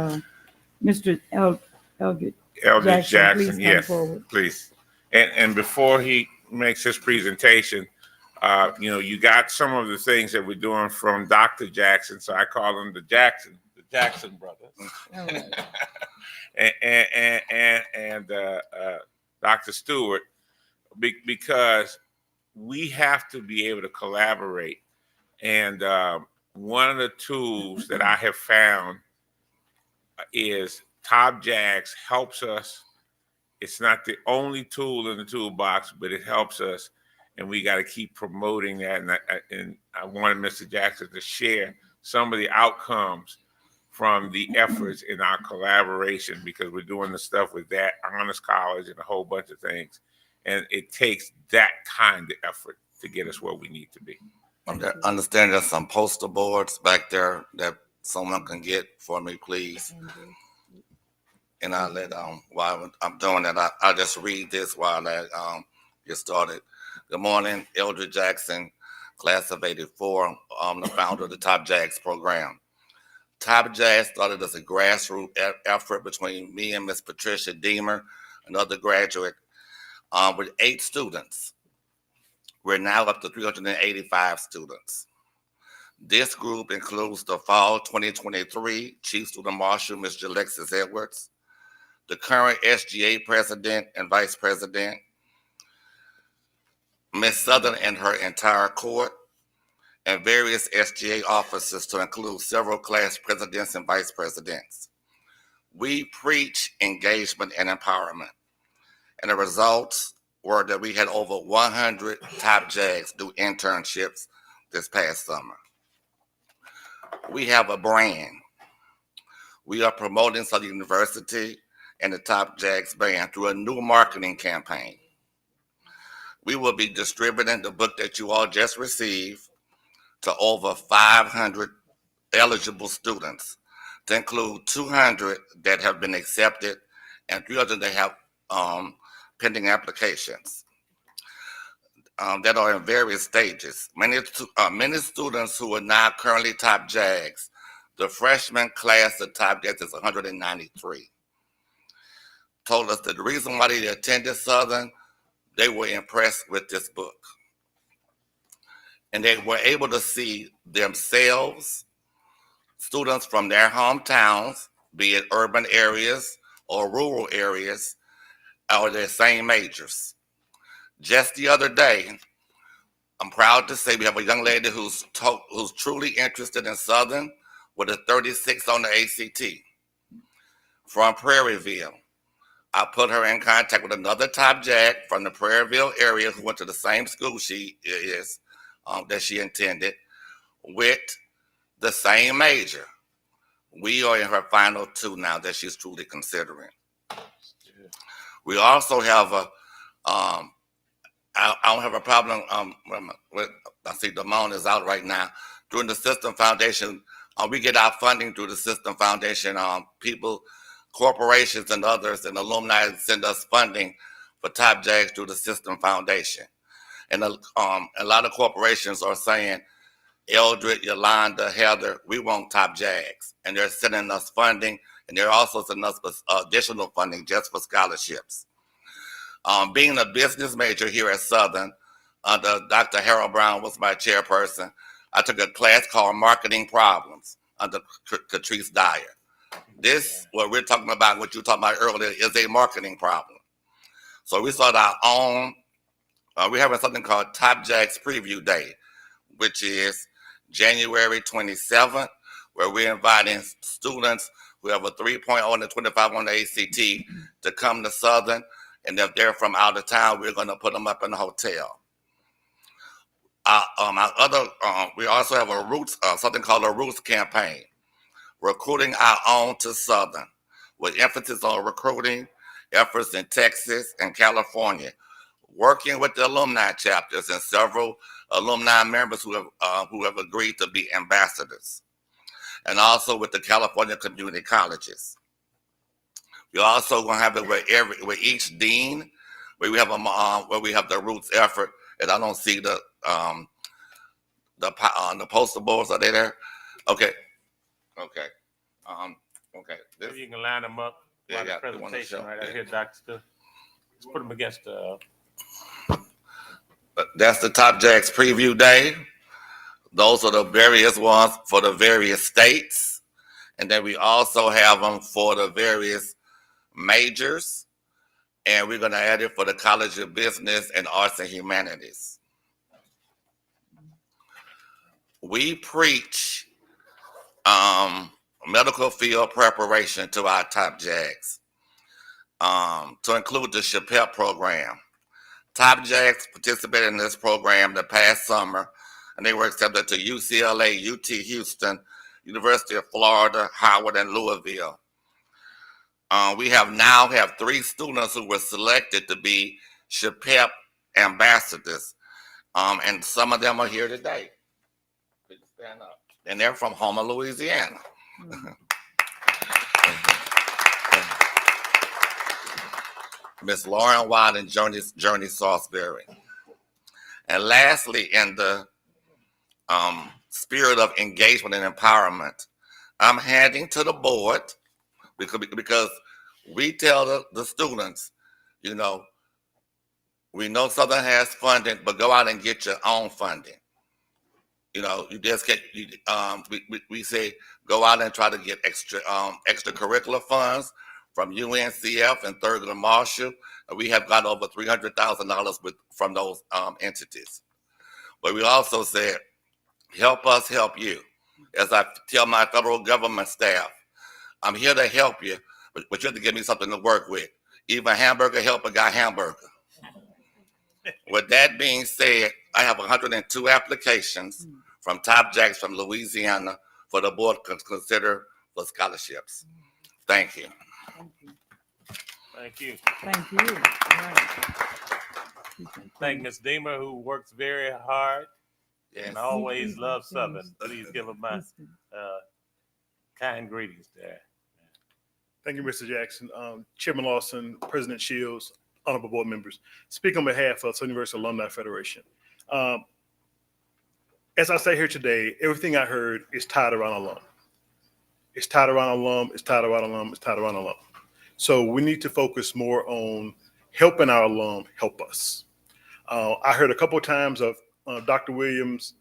S21: Mr. Eldridge
S8: Eldridge
S21: Jackson. Please
S8: Jackson,
S21: come
S8: yes,
S21: forward.
S8: please. And before he makes his presentation, you got some of the things that we're doing from Dr. Jackson, so I call him the Jackson brothers.
S21: All right.
S8: and Dr. Stewart, because we have to be able to collaborate. And one of the tools that I have found is Top Jags helps us. It's not the only tool in the toolbox, but it helps us. And we got to keep promoting that. And I wanted Mr. Jackson to share some of the outcomes from the efforts in our collaboration, because we're doing the stuff with that Honors College and a whole bunch of things. And it takes that kind of effort to get us where we need to be.
S14: Understand there's some poster boards back there that someone can get for me, please. And I'll let, while I'm doing that, I'll just read this while I get started. Good morning, Eldridge Jackson, class of 84. I'm the founder of the Top Jags program. Top Jags started as a grassroots effort between me and Miss Patricia Deemer, another graduate, with 8 students. We're now up to 385 students. This group includes the fall 2023 Chief Student Marshal, Ms. Alexis Edwards, the current SGA President and Vice President, Ms. Southern and her entire court, and various SGA officers to include several class presidents and vice presidents. We preach engagement and empowerment, and the results were that we had over 100 Top Jags do internships this past summer. We have a brand. We are promoting Southern University and the Top Jags brand through a new marketing campaign. We will be distributing the book that you all just received to over 500 eligible students, to include 200 that have been accepted and 300 that have pending applications that are in various stages. Many students who are now currently Top Jags, the freshman class of Top Jags is 193. Told us that the reason why they attended Southern, they were impressed with this book. And they were able to see themselves, students from their hometowns, be it urban areas or rural areas, or their same majors. Just the other day, I'm proud to say we have a young lady who's truly interested in Southern with a 36 on the ACT from Prairieville. I put her in contact with another Top Jag from the Prairieville area who went to the same school she is, that she attended, with the same major. We are in her final 2 now that she's truly considering. We also have I don't have a problem with, I see Damone is out right now. During the System Foundation, we get our funding through the System Foundation. People, corporations and others and alumni send us funding for Top Jags through the System Foundation. And a lot of corporations are saying, Eldred, Yolanda, Heather, we want Top Jags. And they're sending us funding, and they're also sending us additional funding just for scholarships. Being a business major here at Southern, under Dr. Harold Brown was my chairperson, I took a class called Marketing Problems under Catrice Dyer. This, what we're talking about, what you were talking about earlier, is a marketing problem. So we started our own, we're having something called Top Jags Preview Day, which is January 27th, where we're inviting students who have a 3.0 and a 25 on the ACT to come to Southern. And if they're from out of town, we're going to put them up in a hotel. We also have a Roots, something called a Roots campaign, recruiting our own to Southern, with emphasis on recruiting efforts in Texas and California, working with the alumni chapters and several alumni members who have agreed to be ambassadors, and also with the California community colleges. We're also going to have it with each dean, where we have the Roots effort. And I don't see the poster boards. Are they there? Okay.
S2: Maybe you can line them up.
S14: Yeah,
S2: The presentation right out here, Dr. Stu. Let's put them against the.
S14: That's the Top Jags preview day. Those are the various ones for the various states. And then we also have them for the various majors. And we're going to add it for the College of Business and Arts and Humanities. We preach medical field preparation to our Top Jags, to include the SHPEP program. Top Jags participated in this program the past summer, and they were accepted to UCLA, UT Houston, University of Florida, Howard, and Louisville. We now have 3 students who were selected to be SHPEP ambassadors, and some of them are here today. Stand up. And they're from Houma, Louisiana. Miss Lauren Watt and Journey Salisbury. And lastly, in the spirit of engagement and empowerment, I'm handing to the board, because we tell the students, we know Southern has funding, but go out and get your own funding. You just get, we say, go out and try to get extracurricular funds from UNCF and Thurgood Marshall. We have got over $300,000 from those entities. But we also said, help us help you. As I tell my federal government staff, I'm here to help you, but you have to give me something to work with. Even hamburger helper got hamburger. With that being said, I have 102 applications from Top Jags from Louisiana for the board to consider for scholarships. Thank you.
S2: Thank you.
S1: Thank you.
S2: Thank Ms. Deemer, who works very hard and always loves Southern. Please give her my kind greetings there.
S5: Thank you, Mr. Jackson. Chairman Lawson, President Shields, honorable board members. Speak on behalf of Southern University Alumni Federation. As I say here today, everything I heard is tied around alum. It's tied around alum, it's tied around alum, it's tied around alum. So we need to focus more on helping our alum help us. I heard a couple of times of Dr. Williams,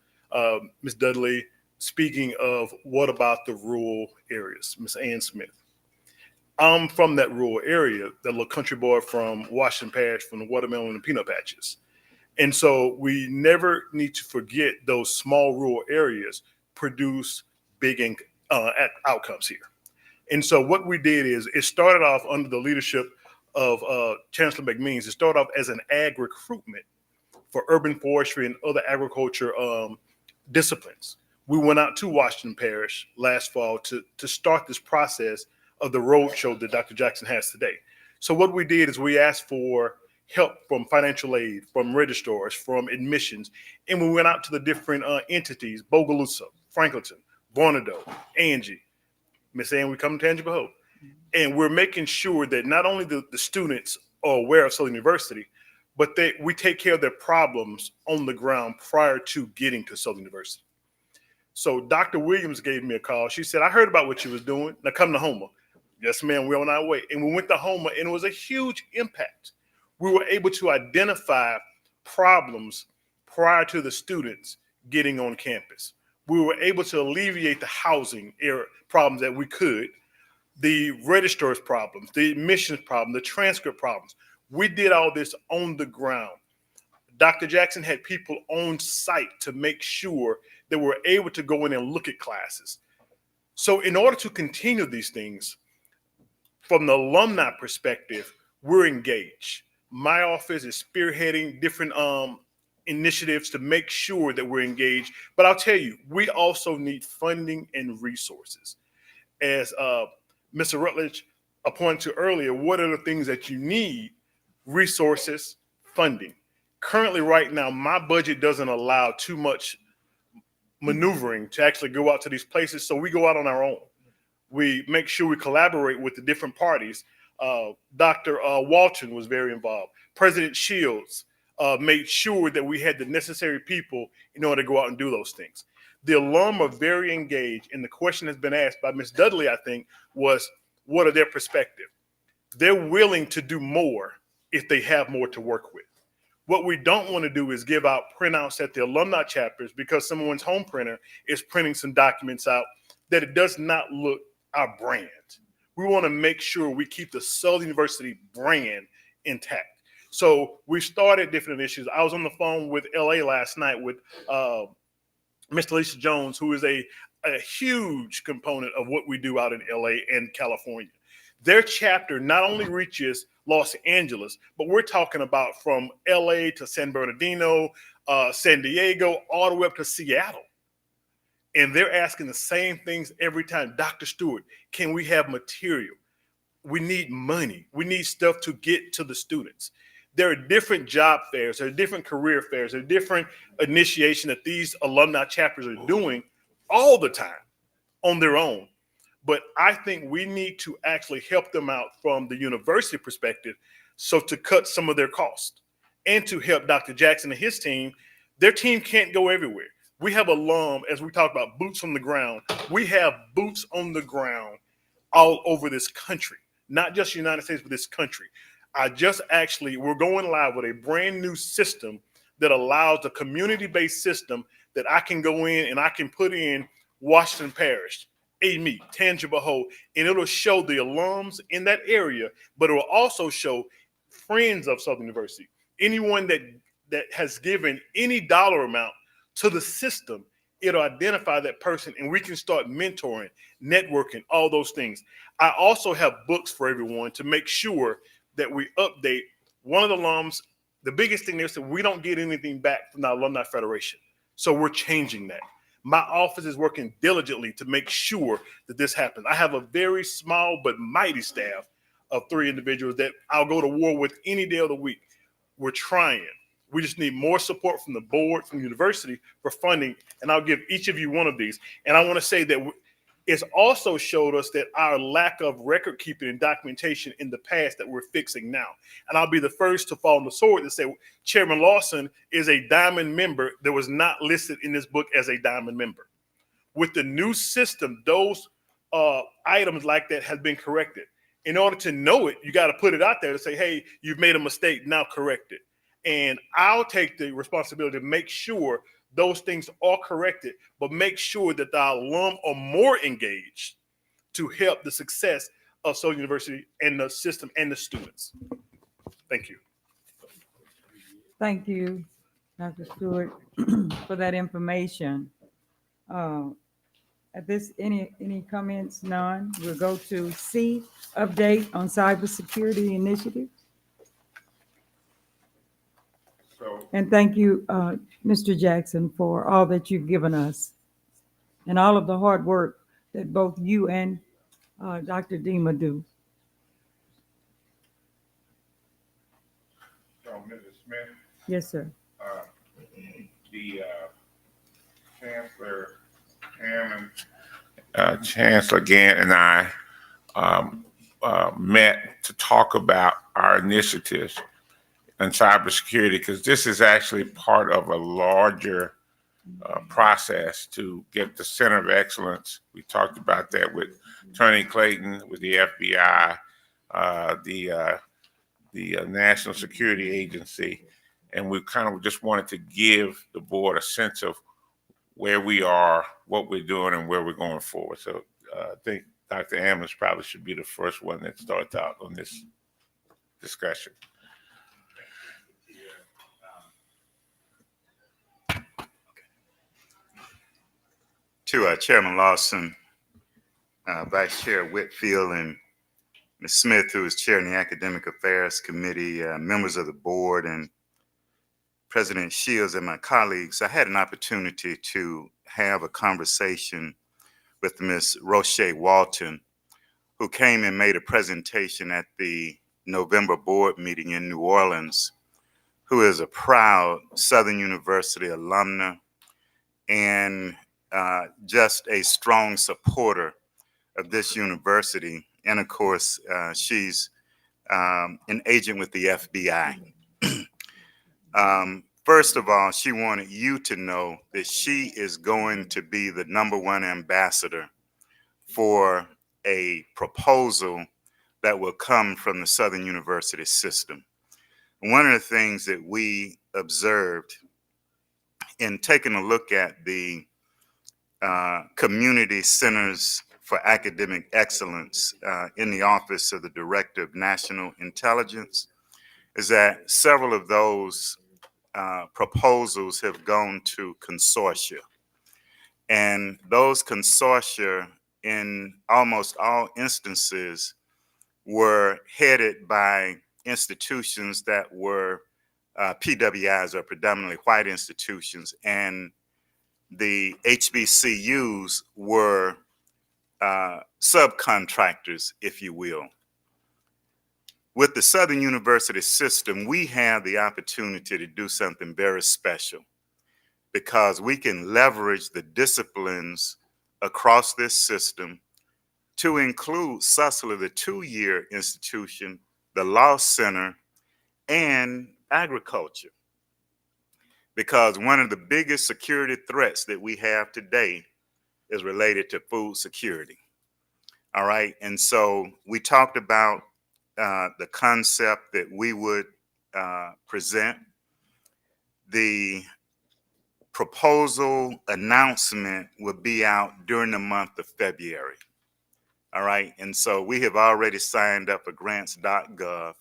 S5: Ms. Dudley, speaking of what about the rural areas, Ms. Ann Smith. I'm from that rural area, that little country boy from Washington Parish, from the watermelon and peanut patches. And so we never need to forget those small rural areas produce big outcomes here. And so what we did is it started off under the leadership of Chancellor McMeans. It started off as an ag recruitment for urban forestry and other agriculture disciplines. We went out to Washington Parish last fall to start this process of the roadshow that Dr. Jackson has today. So what we did is we asked for help from financial aid, from registrars, from admissions, and we went out to the different entities, Bogalusa, Franklinton, Vornado, Angie, Miss Ann, we come to Tangible Hope. And we're making sure that not only the students are aware of Southern University, but we take care of their problems on the ground prior to getting to Southern University. So Dr. Williams gave me a call. She said, I heard about what you was doing. Now come to Houma. Yes, ma'am, we're on our way. And we went to Houma, and it was a huge impact. We were able to identify problems prior to the students getting on campus. We were able to alleviate the housing problems that we could, the registrars problems, the admissions problem, the transcript problems. We did all this on the ground. Dr. Jackson had people on site to make sure that we're able to go in and look at classes. So in order to continue these things, from the alumni perspective, we're engaged. My office is spearheading different initiatives to make sure that we're engaged. But I'll tell you, we also need funding and resources. As Mr. Rutledge pointed to earlier, what are the things that you need? Resources, funding. Currently, right now, my budget doesn't allow too much maneuvering to actually go out to these places, so we go out on our own. We make sure we collaborate with the different parties. Dr. Walton was very involved. President Shields made sure that we had the necessary people in order to go out and do those things. The alum are very engaged, and the question has been asked by Ms. Dudley, I think, was what are their perspective? They're willing to do more if they have more to work with. What we don't want to do is give out printouts at the alumni chapters because someone's home printer is printing some documents out that it does not look our brand. We want to make sure we keep the Southern University brand intact. So we started different issues. I was on the phone with LA last night with Mr. Lisa Jones, who is a huge component of what we do out in LA and California. Their chapter not only reaches Los Angeles, but we're talking about from LA to San Bernardino, San Diego, all the way up to Seattle. And they're asking the same things every time. Dr. Stewart, can we have material? We need money. We need stuff to get to the students. There are different job fairs, there are different career fairs, there are different initiation that these alumni chapters are doing all the time on their own. But I think we need to actually help them out from the university perspective, so to cut some of their costs and to help Dr. Jackson and his team. Their team can't go everywhere. We have alum, as we talk about boots on the ground, we have boots on the ground all over this country, not just the United States, but this country. We're going live with a brand new system that allows a community-based system that I can go in and I can put in Washington Parish, AME, Tangible Hope, and it'll show the alums in that area, but it will also show friends of Southern University, anyone that has given any dollar amount to the system. It'll identify that person and we can start mentoring, networking, all those things. I also have books for everyone to make sure that we update. One of the alums, the biggest thing is that we don't get anything back from the Alumni Federation. So we're changing that. My office is working diligently to make sure that this happens. I have a very small but mighty staff of 3 individuals that I'll go to war with any day of the week. We're trying. We just need more support from the board, from the university for funding, and I'll give each of you one of these. And I want to say that it's also showed us that our lack of record keeping and documentation in the past that we're fixing now. And I'll be the first to fall on the sword and say Chairman Lawson is a diamond member that was not listed in this book as a diamond member. With the new system, those items like that have been corrected. In order to know it, you got to put it out there to say, hey, you've made a mistake, now correct it. And I'll take the responsibility to make sure those things are corrected, but make sure that the alum are more engaged to help the success of Southern University and the system and the students. Thank you.
S21: Thank you, Dr. Stewart, for that information. At this, any comments? None. We'll go to C, update on cybersecurity initiatives. And thank you, Mr. Jackson, for all that you've given us and all of the hard work that both you and Dr. Dima do.
S8: So, Mrs. Smith.
S21: Yes, sir.
S8: The Chancellor Hammond, Chancellor Gant, and I met to talk about our initiatives and cybersecurity, because this is actually part of a larger process to get the Center of Excellence. We talked about that with Attorney Clayton, with the FBI, the National Security Agency, and we kind of just wanted to give the board a sense of where we are, what we're doing, and where we're going forward. So I think Dr. Ammons probably should be the first one that starts out on this discussion.
S15: to Chairman Lawson, Vice Chair Whitfield, and Ms. Smith, who is chairing the Academic Affairs Committee, members of the board, and President Shields and my colleagues, I had an opportunity to have a conversation with Ms. Roche Walton, who came and made a presentation at the November board meeting in New Orleans, who is a proud Southern University alumna and just a strong supporter of this university. And of course, she's an agent with the FBI. First of all, she wanted you to know that she is going to be the #1 ambassador for a proposal that will come from the Southern University system. One of the things that we observed in taking a look at the community centers for academic excellence in the Office of the Director of National Intelligence is that several of those proposals have gone to consortia. And those consortia, in almost all instances, were headed by institutions that were PWIs, or predominantly white institutions, and the HBCUs were subcontractors, if you will. With the Southern University system, we have the opportunity to do something very special because we can leverage the disciplines across this system to include SUSLA, the 2-year institution, the Law Center, and agriculture. Because one of the biggest security threats that we have today is related to food security. All right, and so we talked about the concept that we would present. The proposal announcement will be out during the month of February. All right, and so we have already signed up for grants.gov,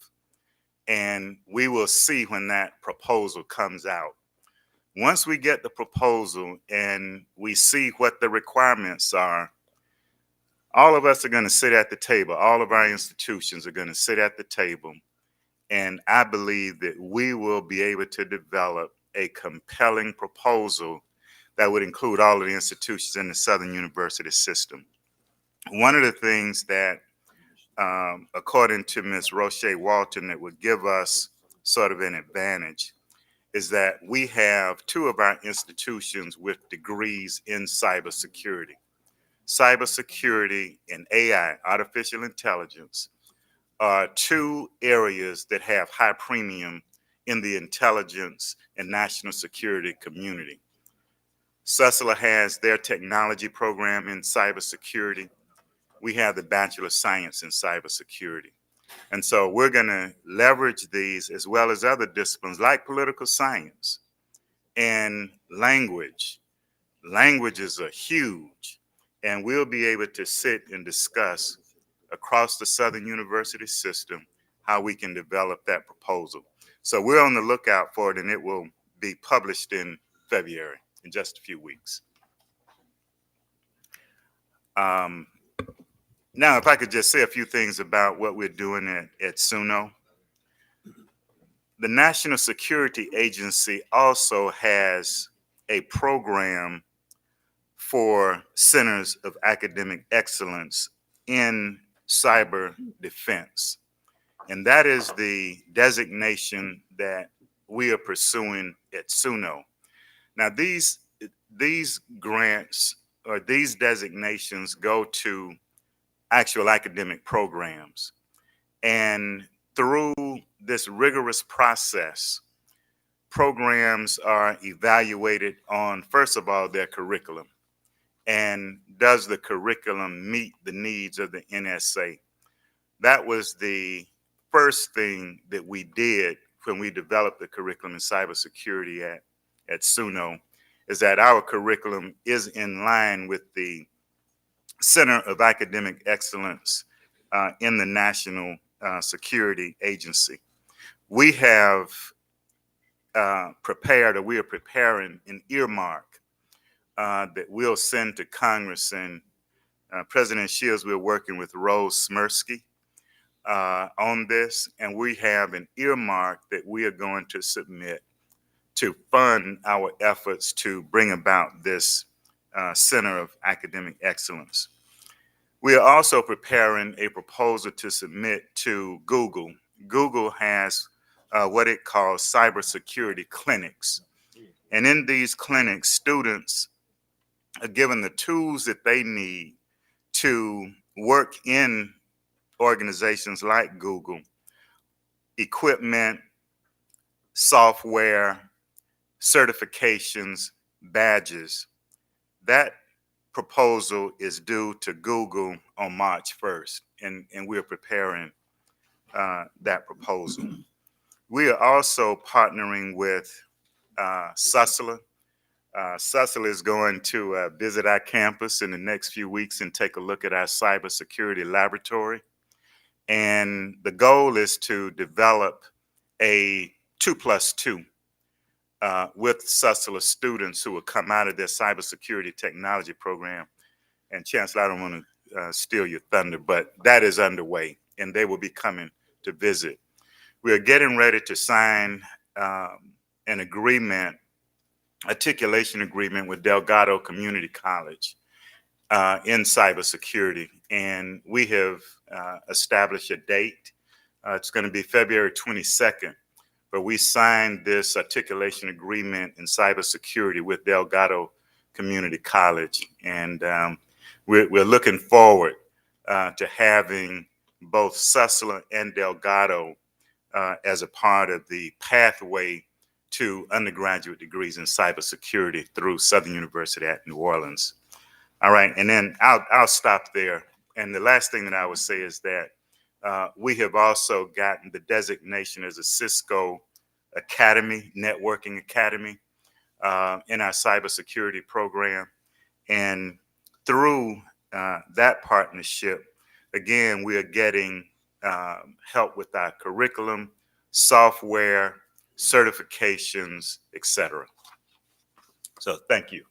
S15: and we will see when that proposal comes out. Once we get the proposal and we see what the requirements are, all of us are going to sit at the table. All of our institutions are going to sit at the table. And I believe that we will be able to develop a compelling proposal that would include all of the institutions in the Southern University system. One of the things that, according to Ms. Roche Walton, that would give us sort of an advantage is that we have 2 of our institutions with degrees in cybersecurity. Cybersecurity and AI, artificial intelligence, are 2 areas that have high premium in the intelligence and national security community. SUSLA has their technology program in cybersecurity. We have the Bachelor of Science in Cybersecurity. And so we're going to leverage these as well as other disciplines like political science and language. Languages are huge, and we'll be able to sit and discuss across the Southern University system how we can develop that proposal. So we're on the lookout for it, and it will be published in February, in just a few weeks. Now, if I could just say a few things about what we're doing at SUNO. The National Security Agency also has a program for centers of academic excellence in cyber defense. And that is the designation that we are pursuing at SUNO. Now, these grants or these designations go to actual academic programs. And through this rigorous process, programs are evaluated on, first of all, their curriculum. And does the curriculum meet the needs of the NSA? That was the first thing that we did when we developed the curriculum in cybersecurity at SUNO, is that our curriculum is in line with the Center of Academic Excellence in the National Security Agency. We have prepared, or we are preparing, an earmark that we'll send to Congress. And President Shields, we're working with Rose Smirsky on this, and we have an earmark that we are going to submit to fund our efforts to bring about this Center of Academic Excellence. We are also preparing a proposal to submit to Google. Google has what it calls cybersecurity clinics. And in these clinics, students are given the tools that they need to work in organizations like Google, equipment, software, certifications, badges. That proposal is due to Google on March 1st, and we're preparing that proposal. We are also partnering with Susela. Susela is going to visit our campus in the next few weeks and take a look at our cybersecurity laboratory. And the goal is to develop a 2+2 with Susela students who will come out of their cybersecurity technology program. And Chancellor, I don't want to steal your thunder, but that is underway, and they will be coming to visit. We are getting ready to sign an agreement, articulation agreement with Delgado Community College in cybersecurity, and we have established a date. It's going to be February 22nd, but we signed this articulation agreement in cybersecurity with Delgado Community College, and we're looking forward to having both Susela and Delgado as a part of the pathway to undergraduate degrees in cybersecurity through Southern University at New Orleans. All right, and then I'll stop there. And the last thing that I would say is that we have also gotten the designation as a Cisco Academy, Networking Academy in our cybersecurity program. And through that partnership, again, we are getting help with our curriculum, software, certifications, etc. So thank you.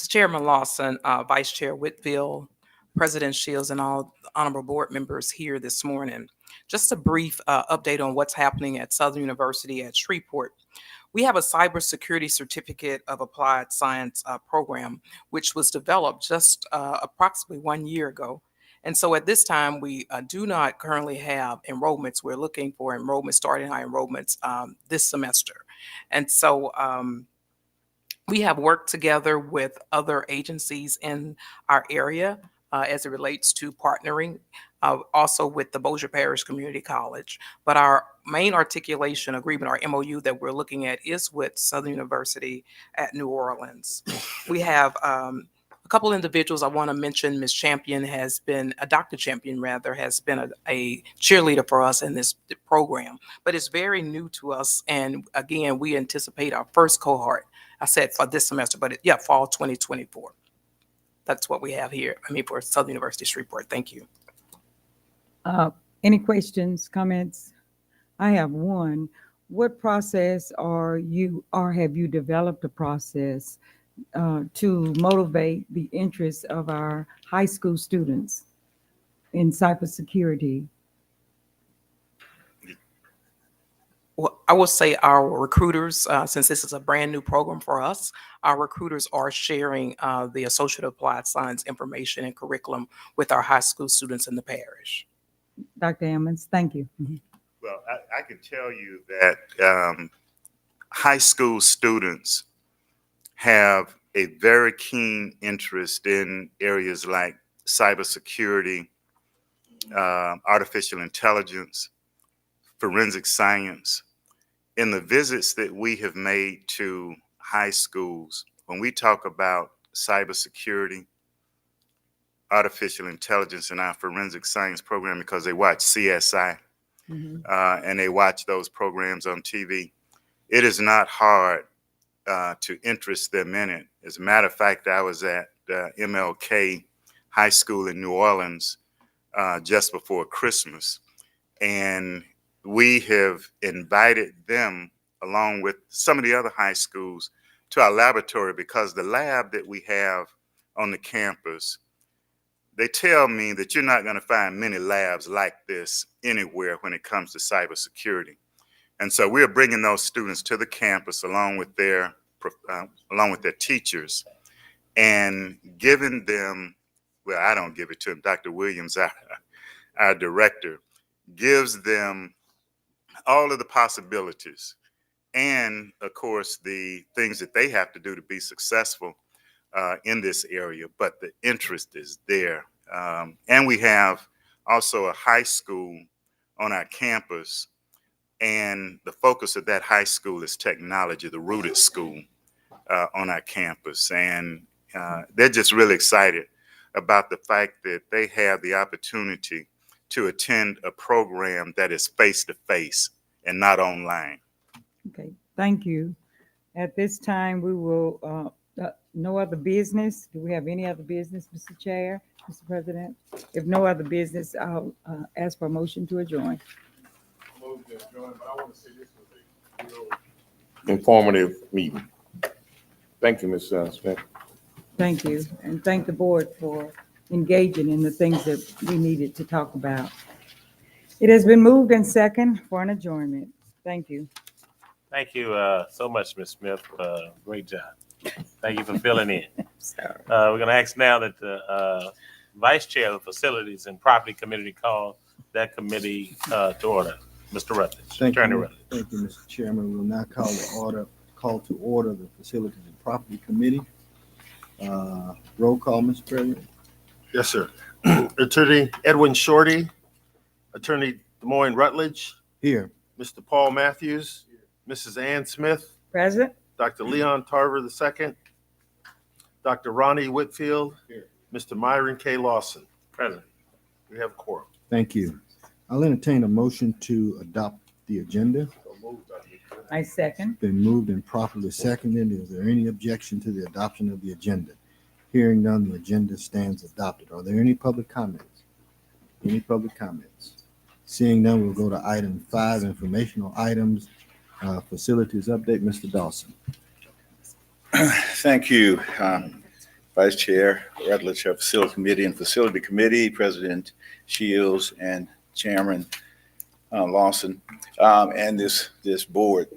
S17: Chairman Lawson, Vice Chair Whitfield, President Shields, and all honorable board members here this morning. Just a brief update on what's happening at Southern University at Shreveport. We have a cybersecurity certificate of applied science program, which was developed just approximately 1 year ago. And so at this time, we do not currently have enrollments. We're looking for enrollments, starting our enrollments this semester. And so we have worked together with other agencies in our area as it relates to partnering, also with the Bossier Parish Community College. But our main articulation agreement, our MOU that we're looking at, is with Southern University at New Orleans. We have a couple individuals I want to mention. Ms. Champion has been, Dr. Champion rather, has been a cheerleader for us in this program, but it's very new to us. And again, we anticipate our first cohort, I said for this semester, but fall 2024. That's what we have here, for Southern University Shreveport. Thank you.
S21: Any questions, comments? I have one. What process have you developed a process to motivate the interest of our high school students in cybersecurity?
S17: Well, I will say our recruiters, since this is a brand new program for us, our recruiters are sharing the Associate of Applied Science information and curriculum with our high school students in the parish.
S21: Dr. Ammons, thank you.
S15: Well, I can tell you that high school students have a very keen interest in areas like cybersecurity, artificial intelligence, forensic science. In the visits that we have made to high schools, when we talk about cybersecurity, artificial intelligence in our forensic science program, because they watch CSI and they watch those programs on TV, it is not hard to interest them in it. As a matter of fact, I was at MLK High School in New Orleans just before Christmas, and we have invited them along with some of the other high schools, to our laboratory, because the lab that we have on the campus, they tell me that you're not going to find many labs like this anywhere when it comes to cybersecurity. And so we're bringing those students to the campus along with their teachers, and giving them, well, I don't give it to them. Dr. Williams, our director, gives them all of the possibilities and, of course, the things that they have to do to be successful in this area. But the interest is there. And we have also a high school on our campus, and the focus of that high school is technology, the Rooted School on our campus. And they're just really excited about the fact that they have the opportunity to attend a program that is face-to-face and not online.
S21: Okay, thank you. At this time, we will, no other business. Do we have any other business, Mr. Chair, Mr. President? If no other business, I'll ask for a motion to adjourn.
S23: Informative meeting. Thank you, Ms. Smith.
S21: Thank you, and thank the board for engaging in the things that we needed to talk about. It has been moved and second for an adjournment. Thank you.
S2: Thank you so much, Ms. Smith. Great job. Thank you for filling in. We're going to ask now that the Vice Chair of the Facilities and Property Committee call that committee to order. Mr. Rutledge, Attorney Rutledge.
S12: Thank you, Mr. Chairman. We will now call to order the Facilities and Property Committee. Roll call, Mr. President.
S16: Yes, sir. Attorney Edwin Shorty, Attorney Des Moines Rutledge.
S12: Here.
S16: Mr. Paul Matthews, Mrs. Ann Smith.
S21: Present.
S16: Dr. Leon Tarver II, Dr. Ronnie Whitfield. Here. Mr. Myron K. Lawson.
S2: Present.
S16: We have a quorum.
S12: Thank you. I'll entertain a motion to adopt the agenda.
S21: I second.
S12: Been moved and properly seconded. Is there any objection to the adoption of the agenda? Hearing none, the agenda stands adopted. Are there any public comments? Any public comments? Seeing none, we'll go to item 5, informational items. Facilities update, Mr. Dawson.
S6: Thank you, Vice Chair Rutledge of Facility Committee and Facility Committee, President Shields and Chairman Lawson, and this board.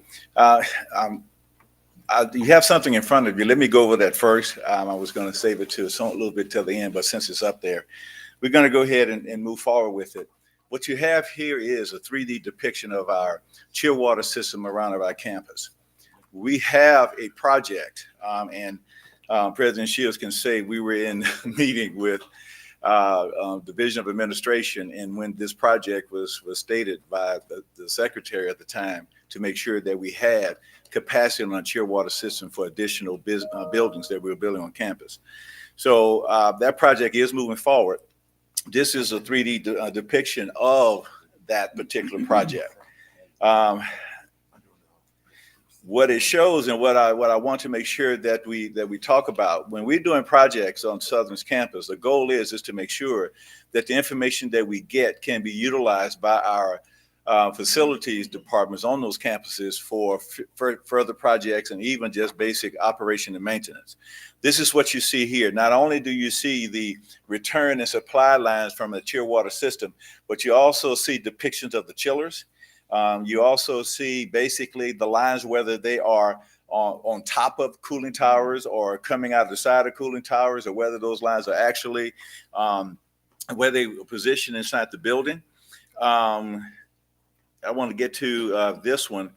S6: You have something in front of you. Let me go over that first. I was going to save it to a little bit till the end, but since it's up there, we're going to go ahead and move forward with it. What you have here is a 3D depiction of our chill water system around our campus. We have a project, and President Shields can say we were in meeting with Division of Administration, and when this project was stated by the secretary at the time, to make sure that we had capacity on a chill water system for additional buildings that we were building on campus. So that project is moving forward. This is a 3D depiction of that particular project. What it shows, and what I want to make sure that we talk about when we're doing projects on Southern's campus, the goal is to make sure that the information that we get can be utilized by our facilities departments on those campuses for further projects and even just basic operation and maintenance. This is what you see here. Not only do you see the return and supply lines from the chill water system, but you also see depictions of the chillers. You also see basically the lines, whether they are on top of cooling towers or coming out of the side of cooling towers, or whether those lines are actually where they were positioned inside the building. I want to get to this one.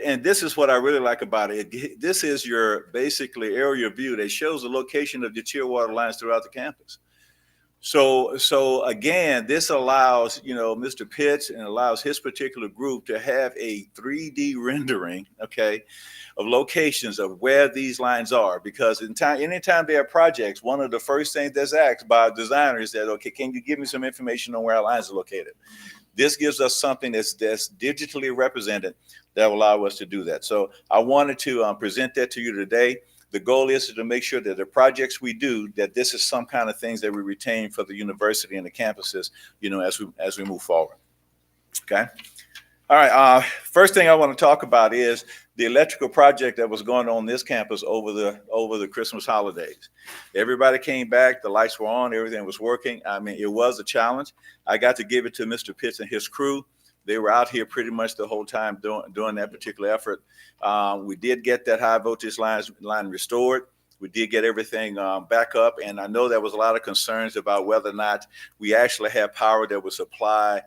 S6: And this is what I really like about it. This is your basically aerial view that shows the location of the chill water lines throughout the campus. So again, this allows, Mr. Pitts, and allows his particular group to have a 3D rendering, okay, of locations of where these lines are. Because anytime there are projects, one of the first things that's asked by designers is that, okay, can you give me some information on where our lines are located? This gives us something that's digitally represented that will allow us to do that. So I wanted to present that to you today. The goal is to make sure that the projects we do, that this is some kind of things that we retain for the university and the campuses, as we move forward. Okay. All right. First thing I want to talk about is the electrical project that was going on this campus over the Christmas holidays. Everybody came back. The lights were on. Everything was working. I mean, it was a challenge. I got to give it to Mr. Pitts and his crew. They were out here pretty much the whole time doing that particular effort. We did get that high voltage line restored. We did get everything back up, and I know there was a lot of concerns about whether or not we actually have power that would supply,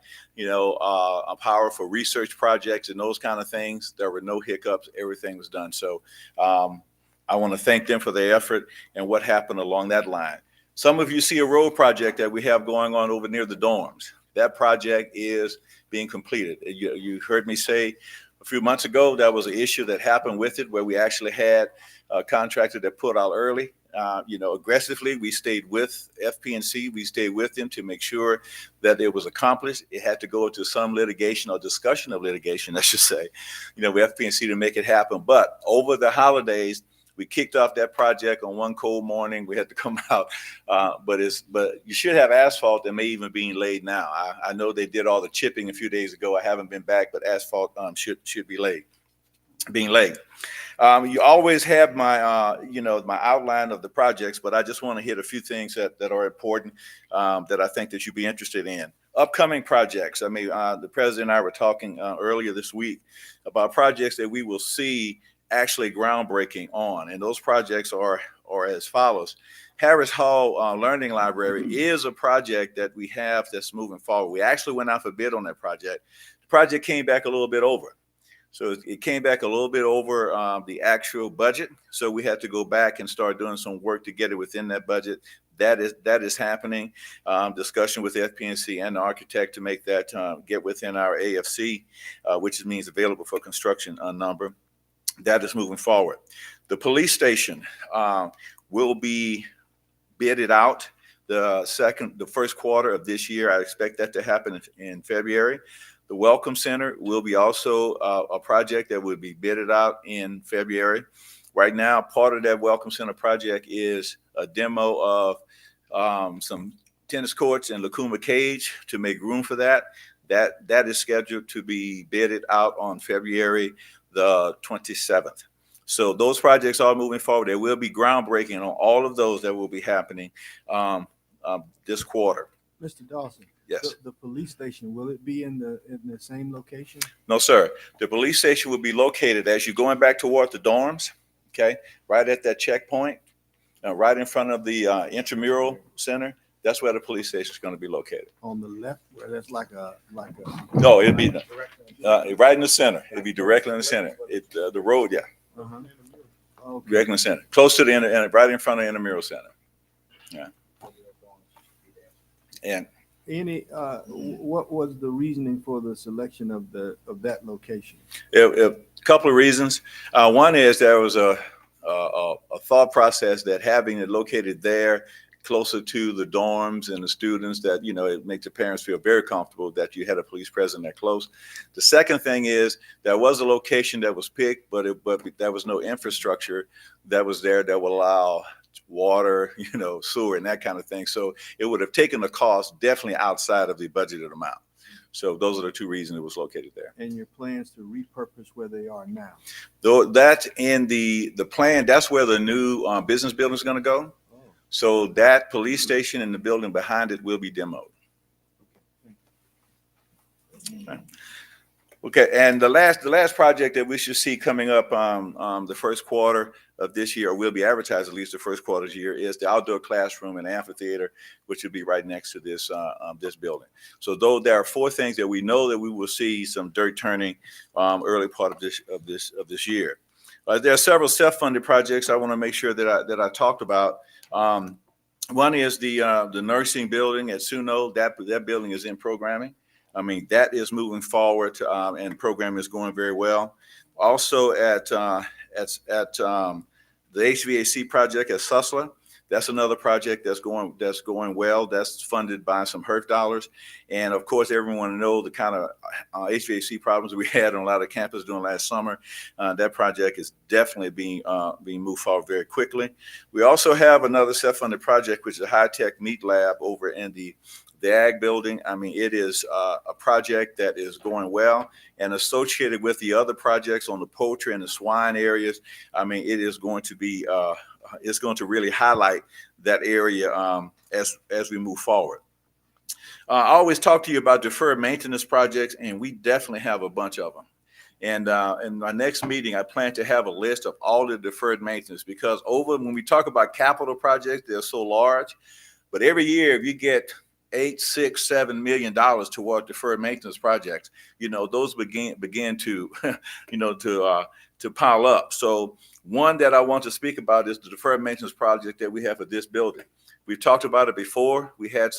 S6: power for research projects and those kind of things. There were no hiccups. Everything was done. So I want to thank them for their effort and what happened along that line. Some of you see a road project that we have going on over near the dorms. That project is being completed. You heard me say a few months ago that was an issue that happened with it, where we actually had a contractor that put out early. Aggressively, we stayed with FP&C. We stayed with them to make sure that it was accomplished. It had to go into some litigation or discussion of litigation, I should say, with FP&C to make it happen. But over the holidays, we kicked off that project on one cold morning. We had to come out, but you should have asphalt that may even be laid now. I know they did all the chipping a few days ago. I haven't been back, but asphalt should be being laid. You always have my my outline of the projects, but I just want to hit a few things that are important that I think that you'd be interested in. Upcoming projects. I mean, the president and I were talking earlier this week about projects that we will see actually groundbreaking on, and those projects are as follows. Harris Hall Learning Library is a project that we have that's moving forward. We actually went out for bid on that project. The project came back a little bit over. So it came back a little bit over the actual budget. So we had to go back and start doing some work to get it within that budget. That is happening. Discussion with FP&C and the architect to make that get within our AFC, which means available for construction number. That is moving forward. The police station will be bidded out the first quarter of this year. I expect that to happen in February. The Welcome Center will be also a project that will be bidded out in February. Right now, part of that Welcome Center project is a demo of some tennis courts in Lacuma Cage to make room for that. That is scheduled to be bidded out on February the 27th. So those projects are moving forward. There will be groundbreaking on all of those that will be happening this quarter.
S12: Mr. Dawson.
S6: Yes.
S12: The police station, will it be in the same location?
S6: No, sir. The police station will be located as you're going back toward the dorms, okay, right at that checkpoint, right in front of the intramural center. That's where the police station is going to be located.
S12: On the left, where that's like a.
S6: No, it'll be right in the center. It'll be directly in the center. The road, yeah.
S12: Uh-huh. Okay.
S6: Directly in the center, close to the right in front of the intramural center. Yeah. And
S12: what was the reasoning for the selection of that location?
S6: A couple of reasons. One is there was a thought process that having it located there closer to the dorms and the students, that it makes the parents feel very comfortable that you had a police presence that close. The second thing is there was a location that was picked, but there was no infrastructure that was there that would allow water, sewer and that kind of thing. So it would have taken the cost definitely outside of the budgeted amount. So those are the two reasons it was located there.
S12: And your plans to repurpose where they are now?
S6: Though that's in the plan, that's where the new business building is going to go. Oh. So that police station and the building behind it will be demoed. Okay. Okay, and the last project that we should see coming up the first quarter of this year, or will be advertised at least the first quarter of the year, is the outdoor classroom and amphitheater, which will be right next to this this building. So though there are 4 things that we know that we will see some dirt turning early part of this year. There are several self-funded projects I want to make sure that I talked about. One is the nursing building at Suno. That building is in programming. I mean, that is moving forward, and the program is going very well. Also at the HVAC project at Susla, that's another project that's going well. That's funded by some HERF dollars. And of course, everyone knows the kind of HVAC problems we had on a lot of campuses during last summer. That project is definitely being moved forward very quickly. We also have another self-funded project, which is a high-tech meat lab over in the the ag building. I mean, it is a project that is going well, and associated with the other projects on the poultry and the swine areas. I mean, it is going to be, it's going to really highlight that area as we move forward. I always talk to you about deferred maintenance projects, and we definitely have a bunch of them. And in my next meeting, I plan to have a list of all the deferred maintenance, because when we talk about capital projects, they're so large. But every year, if you get $8, $6, $7 million toward deferred maintenance projects, you know, those begin to, you know, to pile up. So one that I want to speak about is the deferred maintenance project that we have for this building. We've talked about it before. We had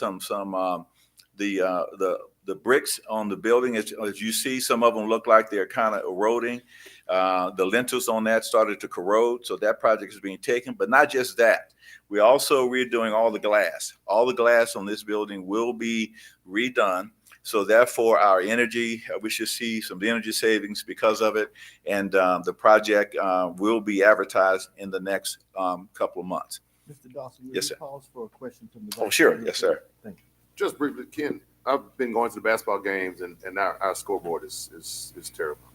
S6: the bricks on the building, as you see, some of them look like they're kind of eroding. The lintels on that started to corrode, so that project is being taken. But not just that, we're also redoing all the glass. All the glass on this building will be redone. So therefore, our energy, we should see some energy savings because of it. And the project will be advertised in the next couple of months.
S12: Mr. Dawson,
S6: yes, sir.
S12: Pause for a question from the
S6: Oh, sure. Yes, sir.
S12: Thank you.
S3: Just briefly, Ken, I've been going to the basketball games, and our scoreboard is terrible.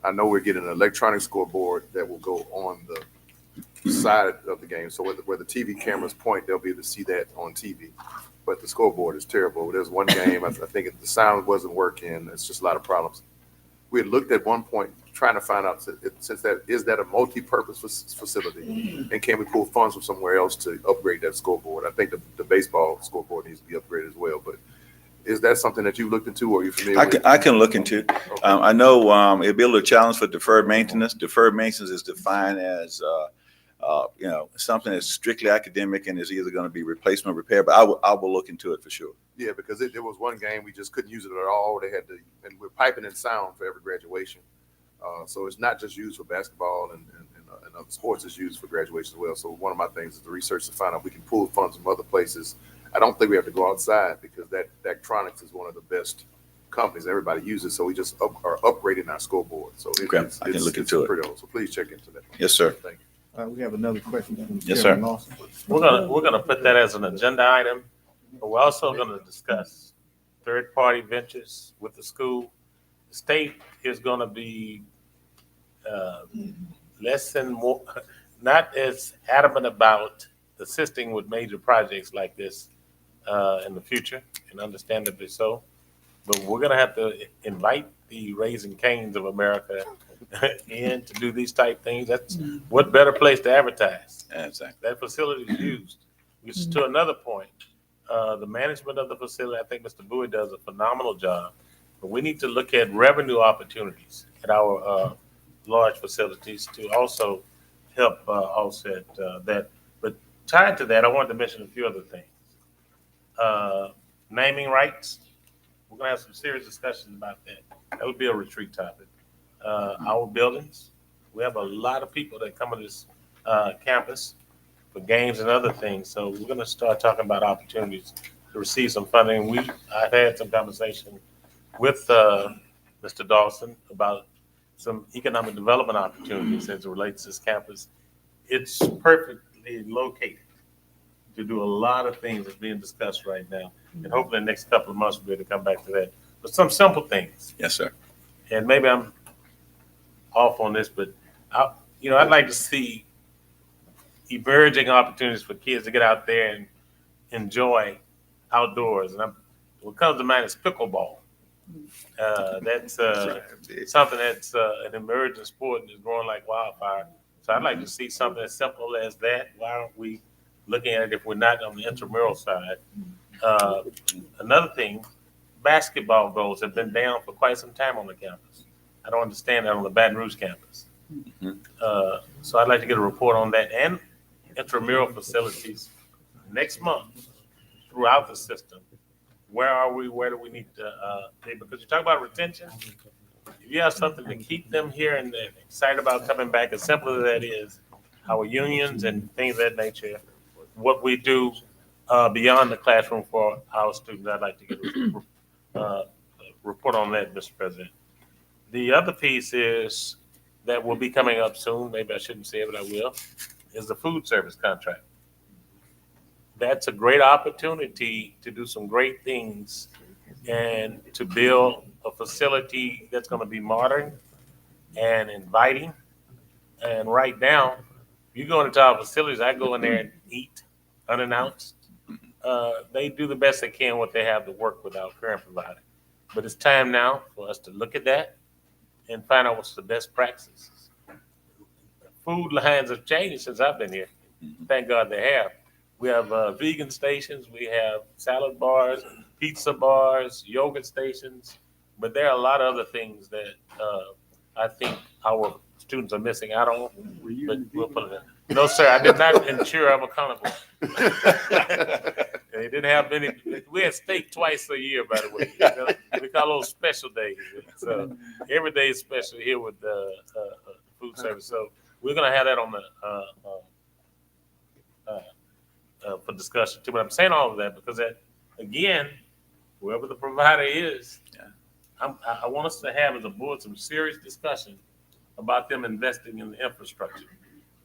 S3: I know we're getting an electronic scoreboard that will go on the side of the game. So where the TV cameras point, they'll be able to see that on TV. But the scoreboard is terrible. There's one game, I think the sound wasn't working. It's just a lot of problems. We had looked at one point trying to find out, since is that a multi-purpose facility, and can we pull funds from somewhere else to upgrade that scoreboard? I think the baseball scoreboard needs to be upgraded as well. But is that something that you looked into, or are you familiar with?
S6: I can look into. Okay. I know it'll be a little challenge for deferred maintenance. Deferred maintenance is defined as you know, something that's strictly academic and is either going to be replacement or repair. But I will look into it for sure.
S3: Yeah, because there was one game we just couldn't use it at all. They had to, and we're piping in sound for every graduation. So it's not just used for basketball and other sports, it's used for graduation as well. So one of my things is the research to find out if we can pull funds from other places. I don't think we have to go outside, because that Daktronics is one of the best companies everybody uses. So we just are upgrading our scoreboard. So
S6: I can look into it.
S3: Pretty old. So please check into that.
S6: Yes, sir.
S3: Thank you.
S12: We have another question from
S6: Yes,
S12: Chairman
S6: sir.
S12: Lawson.
S2: We're gonna put that as an agenda item, but we're also gonna discuss third-party ventures with the school. The state is gonna be not as adamant about assisting with major projects like this in the future, and understandably so. But we're gonna have to invite the Raising Cane's of America in to do these type things. That's what better place to advertise.
S6: Exactly.
S2: That facility is used, which is to another point. The management of the facility, I think Mr. Bowie does a phenomenal job. But we need to look at revenue opportunities at our large facilities to also help offset that. But tied to that, I wanted to mention a few other things. Naming rights. We're gonna have some serious discussions about that. That would be a retreat topic. Our buildings. We have a lot of people that come to this campus for games and other things. So we're gonna start talking about opportunities to receive some funding. I've had some conversation with Mr. Dawson about some economic development opportunities as it relates to this campus. It's perfectly located to do a lot of things that's being discussed right now. And hopefully in the next couple of months, we'll be able to come back to that. But some simple things.
S6: Yes, sir.
S2: And maybe I'm off on this, but I'd like to see emerging opportunities for kids to get out there and enjoy outdoors. And what comes to mind is pickleball. That's something that's an emerging sport and is growing like wildfire. So I'd like to see something as simple as that. Why aren't we looking at it if we're not on the intramural side? Another thing, basketball goals have been down for quite some time on the campus. I don't understand that on the Baton Rouge campus. So I'd like to get a report on that and intramural facilities next month throughout the system. Where are we? Where do we need to be? Because you talk about retention. If you have something to keep them here and they're excited about coming back, as simple as that is, our unions and things of that nature, what we do beyond the classroom for our students, I'd like to get a report on that, Mr. President. The other piece is that will be coming up soon, maybe I shouldn't say it, but I will, is the food service contract. that's a great opportunity to do some great things and to build a facility that's going to be modern and inviting. And right now, you go into our facilities, I go in there and eat unannounced. They do the best they can what they have to work with our current provider. But it's time now for us to look at that and find out what's the best practices. Food lines have changed since I've been here. Thank God they have. We have vegan stations, we have salad bars, pizza bars, yogurt stations, but there are a lot of other things that I think our students are missing out on. But we'll put it in. No, sir, I did not ensure I'm accountable. They didn't have many. We had steak twice a year, by the way. We call those special days. So every day is special here with the food service. So we're gonna have that on the for discussion too. But I'm saying all of that because that again, whoever the provider is, I want us to have as a board some serious discussion about them investing in the infrastructure.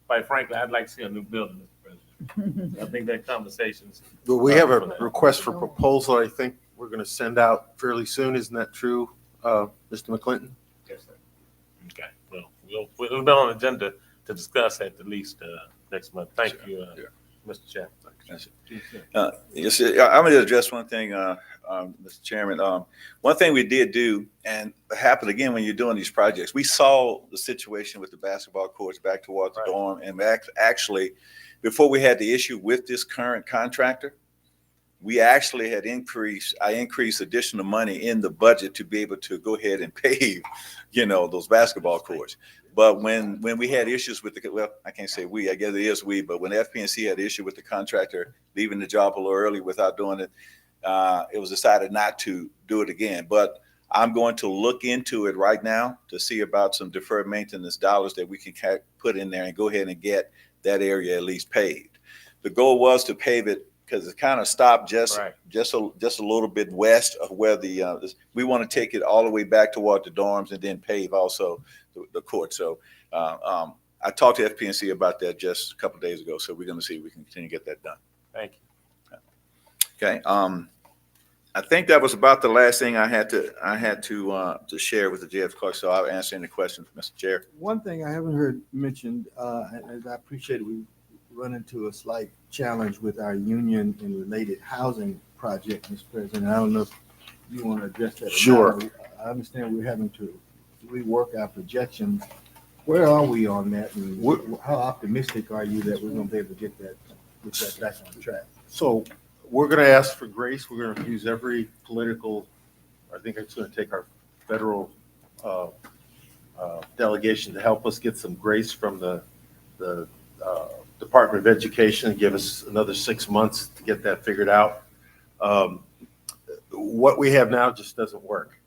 S2: Quite frankly, I'd like to see a new building, Mr. President. I think that conversation's.
S16: Well, we have a
S2: for that.
S16: request for proposal. I think we're going to send out fairly soon. Isn't that true, Mr. McClinton?
S2: Yes, sir. Okay. Well, we'll be on the agenda to discuss at least next month. Thank you, Mr. Chairman.
S6: Yes, I'm going to address one thing, Mr. Chairman. One thing we did do, and it happened again when you're doing these projects, we saw the situation with the basketball courts back towards the dorm, and actually, before we had the issue with this current contractor, we actually had I increased additional money in the budget to be able to go ahead and pave, those basketball courts. But when we had issues with I can't say we, I guess it is we, but when FPNC had issue with the contractor leaving the job a little early without doing it, it was decided not to do it again. But I'm going to look into it right now to see about some deferred maintenance dollars that we can put in there and go ahead and get that area at least paved. The goal was to pave it because it kind of stopped just a little bit west of where we want to take it all the way back toward the dorms and then pave also the court. So I talked to FPNC about that just a couple of days ago. So we're going to see if we can continue to get that done.
S2: Thank you.
S6: Okay. I think that was about the last thing I had to share with the JF Clerk. So I'll answer any questions, Mr. Chair.
S12: One thing I haven't heard mentioned, and I appreciate it, we run into a slight challenge with our union and related housing project, Mr. President. I don't know if you want to address that.
S16: Sure.
S12: I understand we're having to rework our projections. Where are we on that? And how optimistic are you that we're going to be able to get that back on track?
S16: So we're going to ask for grace. We're going to use every political, I think it's going to take our federal delegation to help us get some grace from the Department of Education and give us another 6 months to get that figured out. What we have now just doesn't work.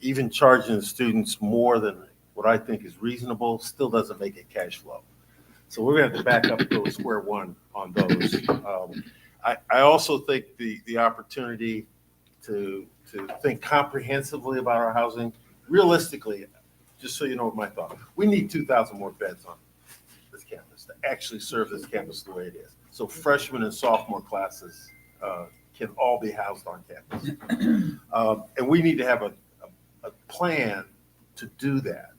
S16: Even charging the students more than what I think is reasonable still doesn't make it cash flow. So we're going to have to back up and go to square one on those. I also think the opportunity to think comprehensively about our housing, realistically, just so you know my thought, we need 2,000 more beds on this campus to actually serve this campus the way it is. So freshman and sophomore classes can all be housed on campus. And we need to have a plan to do that.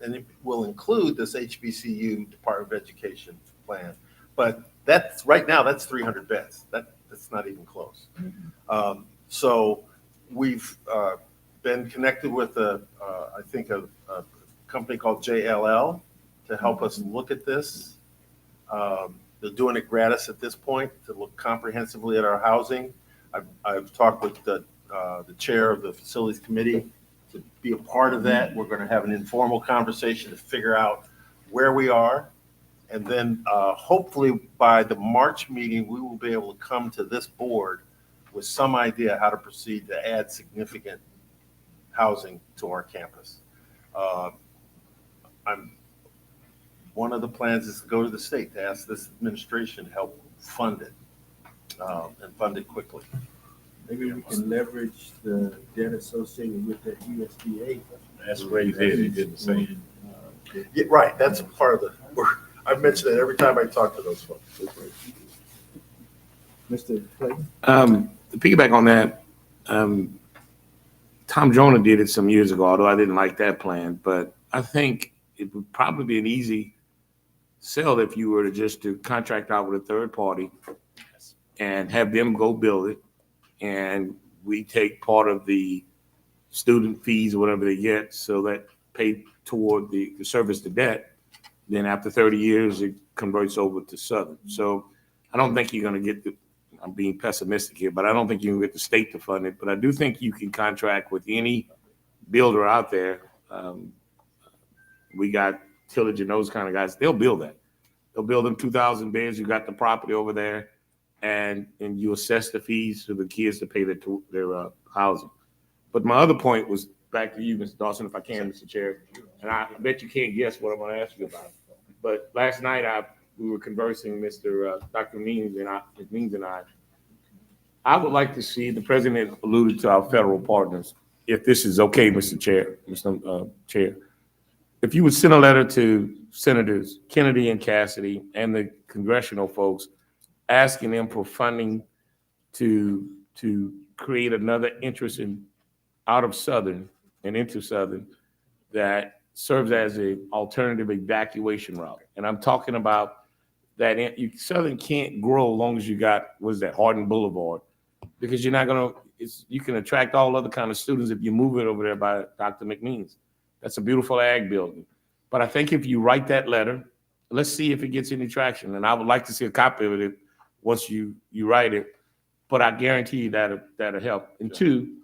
S16: And it will include this HBCU Department of Education plan. But that's right now, that's 300 beds. That's not even close. So we've been connected with I think a company called JLL to help us look at this. They're doing it gratis at this point to look comprehensively at our housing. I've talked with the chair of the facilities committee to be a part of that. We're going to have an informal conversation to figure out where we are. And then hopefully by the March meeting, we will be able to come to this board with some idea how to proceed to add significant housing to our campus. One of the plans is to go to the state to ask this administration to help fund it and fund it quickly.
S12: Maybe we can leverage the debt associated with the USDA.
S2: That's where he's headed, he didn't say it.
S16: Yeah, right, that's a part of the, I've mentioned it every time I talk to those folks.
S12: Mr. Clayton?
S11: To piggyback on that, Tom Jonah did it some years ago, although I didn't like that plan, but I think it would probably be an easy sell if you were to just to contract out with a third party and have them go build it, and we take part of the student fees or whatever they get, so that pay toward the service the debt. Then after 30 years, it converts over to Southern. So I don't think you're going to get I'm being pessimistic here, but I don't think you can get the state to fund it. But I do think you can contract with any builder out there. We got Tillage and those kind of guys. They'll build that. They'll build them 2,000 beds. You got the property over there, and you assess the fees for the kids to pay their housing. But my other point was back to you, Mr. Dawson, if I can, Mr. Chair. And I bet you can't guess what I'm going to ask you about. But last night we were conversing, Dr. Means and I. I would like to see, the president alluded to our federal partners, if this is okay, Mr. Chair, Chair. If you would send a letter to Senators Kennedy and Cassidy and the congressional folks, asking them for funding to create another interest in out of Southern and into Southern that serves as an alternative evacuation route. And I'm talking about that Southern can't grow as long as you got, Hardin Boulevard, because you're not going to, you can attract all other kind of students if you move it over there by Dr. McMeans. That's a beautiful ag building. But I think if you write that letter, let's see if it gets any traction. And I would like to see a copy of it once you write it. But I guarantee you that'll help. And two,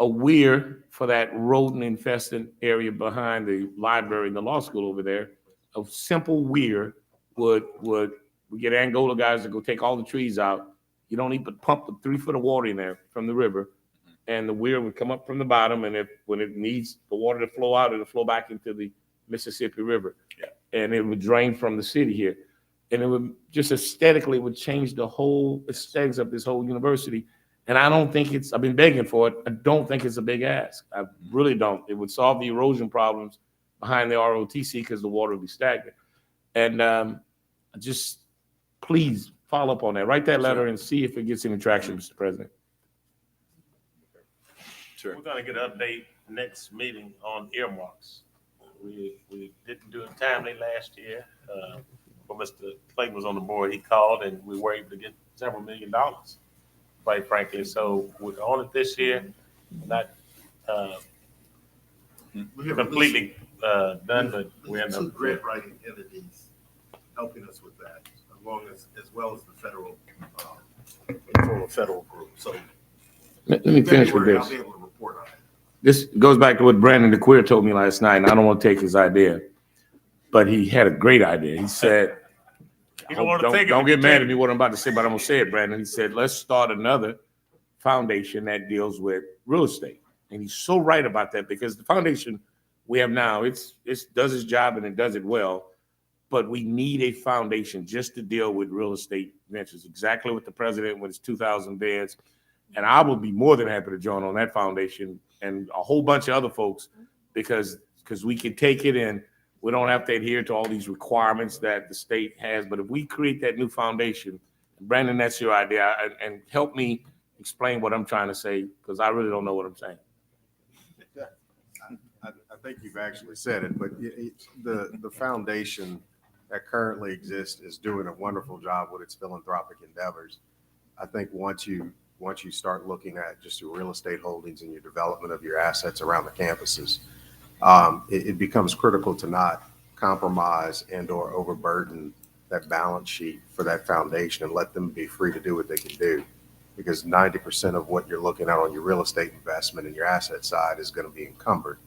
S11: a weir for that rodent infested area behind the library and the law school over there. A simple weir would we get Angola guys to go take all the trees out. You don't need to pump the 3 foot of water in there from the river. And the weir would come up from the bottom, and when it needs the water to flow out, it'll flow back into the Mississippi River. Yeah. And it would drain from the city here. And it would just aesthetically would change the whole aesthetics of this whole university. And I don't think I've been begging for it. I don't think it's a big ask. I really don't. It would solve the erosion problems behind the ROTC because the water would be stagnant. And just please follow up on that. Write that letter and see if it gets any traction, Mr. President.
S2: Sure. We're going to get an update next meeting on earmarks. We didn't do it timely last year. When Mr. Clayton was on the board, he called and we were able to get several $1 million, quite frankly. So we're on it this year. Not completely done, but we have
S16: two grant writing entities helping us with that, as well as the federal group. So
S11: let me finish with
S16: I'll
S11: this.
S16: be able to report on it.
S11: This goes back to what Brandon DeQueer told me last night, and I don't want to take his idea, but he had a great idea. He said, don't get mad at me what I'm about to say, but I'm going to say it, Brandon. He said, let's start another foundation that deals with real estate. And he's so right about that, because the foundation we have now, it does its job and it does it well, but we need a foundation just to deal with real estate ventures, exactly what the president with his 2,000 beds. And I will be more than happy to join on that foundation and a whole bunch of other folks, because we can take it and we don't have to adhere to all these requirements that the state has. But if we create that new foundation, Brandon, that's your idea, and help me explain what I'm trying to say, because I really don't know what I'm saying.
S18: I think you've actually said it, but the foundation that currently exists is doing a wonderful job with its philanthropic endeavors. I think once you start looking at just your real estate holdings and your development of your assets around the campuses, it becomes critical to not compromise and or overburden that balance sheet for that foundation and let them be free to do what they can do. Because 90% of what you're looking at on your real estate investment and your asset side is going to be encumbered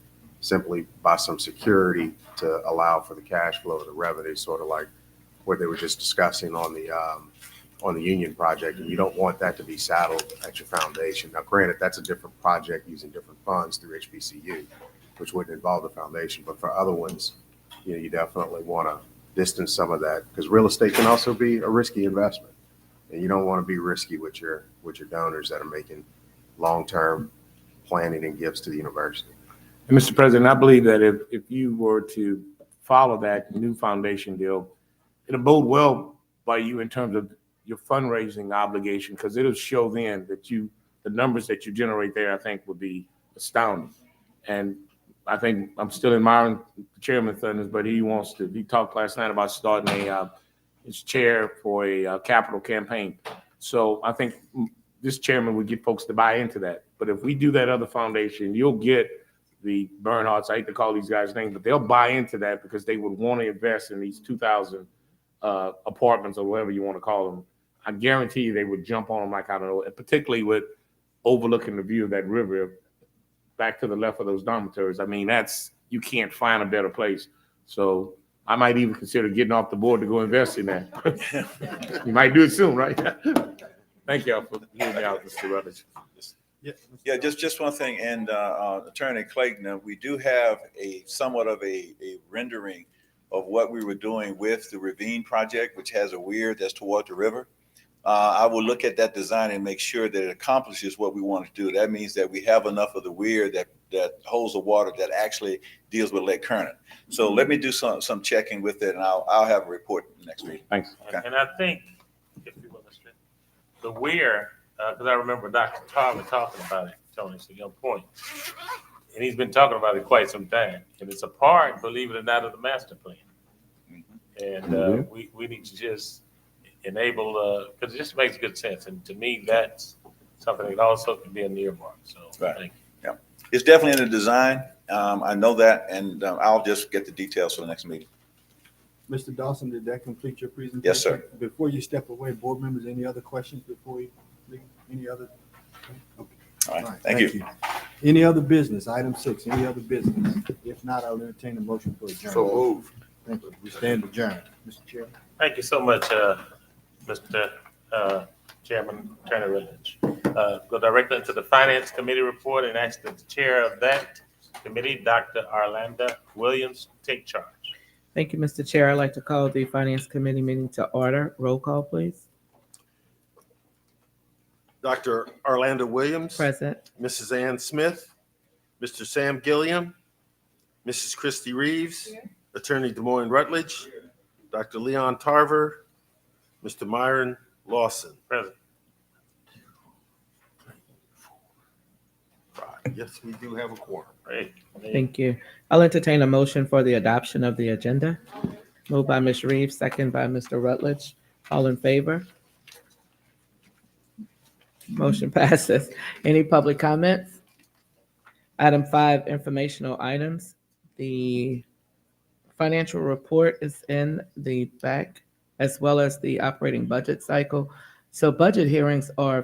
S18: simply by some security to allow for the cash flow of the revenue, sort of like what they were just discussing on the Union project. And you don't want that to be saddled at your foundation. Now, granted, that's a different project using different funds through HBCU, which wouldn't involve the foundation. But for other ones, you definitely want to distance some of that, because real estate can also be a risky investment. And you don't want to be risky with your donors that are making long-term planning and gifts to the university.
S11: And Mr. President, I believe that if you were to follow that new foundation deal, it'll bode well by you in terms of your fundraising obligation, because it'll show then that the numbers that you generate there, I think, would be astounding. And I think I'm still admiring Chairman Thunders, but he talked last night about starting his chair for a capital campaign. So I think this chairman would get folks to buy into that. But if we do that other foundation, you'll get the Bernhardts, I hate to call these guys names, but they'll buy into that because they would want to invest in these 2,000 apartments or whatever you want to call them. I guarantee you they would jump on them like I don't know, particularly with overlooking the view of that river back to the left of those dormitories. I mean, you can't find a better place. So I might even consider getting off the board to go invest in that. You might do it soon, right? Thank y'all for hearing me out, Mr. Rutledge.
S6: Yeah, just one thing, and Attorney Clayton, we do have somewhat of a rendering of what we were doing with the Ravine project, which has a weir that's toward the river. I will look at that design and make sure that it accomplishes what we want to do. That means that we have enough of the weir that holds the water that actually deals with Lake Kernan. So let me do some checking with it, and I'll have a report next week.
S11: Thanks.
S6: Okay.
S2: And I think, if you will, the weir, because I remember Dr. Tarver talking about it, Tony, it's a young point. And he's been talking about it quite some time. And it's a part, believe it or not, of the master plan. And we need to just enable, because it just makes good sense. And to me, that's something that also can be a near mark. So thank you.
S6: Yeah, it's definitely in the design. I know that, and I'll just get the details for the next meeting.
S12: Mr. Dawson, did that complete your presentation?
S6: Yes, sir.
S12: Before you step away, board members, any other questions before you leave? Any other? Okay.
S6: All right. Thank you.
S12: Any other business? Item 6, any other business? If not, I'll entertain a motion for adjournment.
S3: So moved.
S12: Thank you. We stand adjourned. Mr. Chair.
S2: Thank you so much, Mr. Chairman Turner Rutledge. Go directly into the Finance Committee report and ask that the chair of that committee, Dr. Arlanda Williams, take charge.
S10: Thank you, Mr. Chair. I'd like to call the Finance Committee meeting to order. Roll call, please.
S16: Dr. Arlanda Williams.
S10: Present.
S16: Mrs. Ann Smith. Mr. Sam Gilliam. Mrs. Christy Reeves. Here. Attorney Des Moines Rutledge. Dr. Leon Tarver. Mr. Myron Lawson.
S2: Present.
S16: Yes, we do have a quorum.
S2: Great.
S10: Thank you. I'll entertain a motion for the adoption of the agenda. Moved by Ms. Reeves, second by Mr. Rutledge. All in favor? Motion passes. Any public comments? Item 5, informational items. The financial report is in the back, as well as the operating budget cycle. So budget hearings are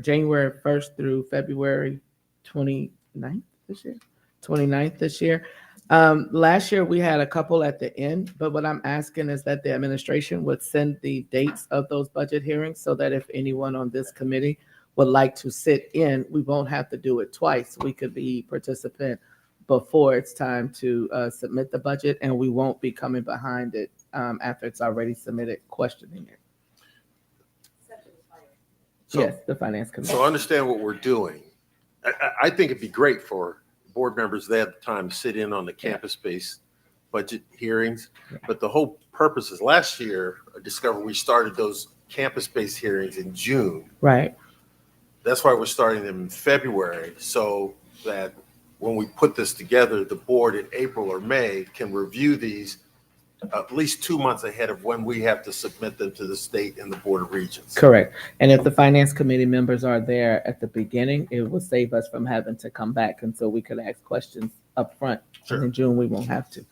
S10: January 1st through February 29th this year. 29th this year. Last year we had a couple at the end, but what I'm asking is that the administration would send the dates of those budget hearings so that if anyone on this committee would like to sit in, we won't have to do it twice. We could be participant before it's time to submit the budget, and we won't be coming behind it after it's already submitted, questioning it.
S16: So,
S10: yes, the Finance Committee.
S16: So understand what we're doing. I think it'd be great for board members, they have the time to sit in on the campus-based budget hearings. But the whole purpose is last year, I discovered we started those campus-based hearings in June.
S10: Right.
S16: That's why we're starting them in February, so that when we put this together, the board in April or May can review these at least 2 months ahead of when we have to submit them to the state and the Board of Regents.
S10: Correct. And if the Finance Committee members are there at the beginning, it will save us from having to come back until we could ask questions up front.
S16: Sure.
S10: In June, we won't have to.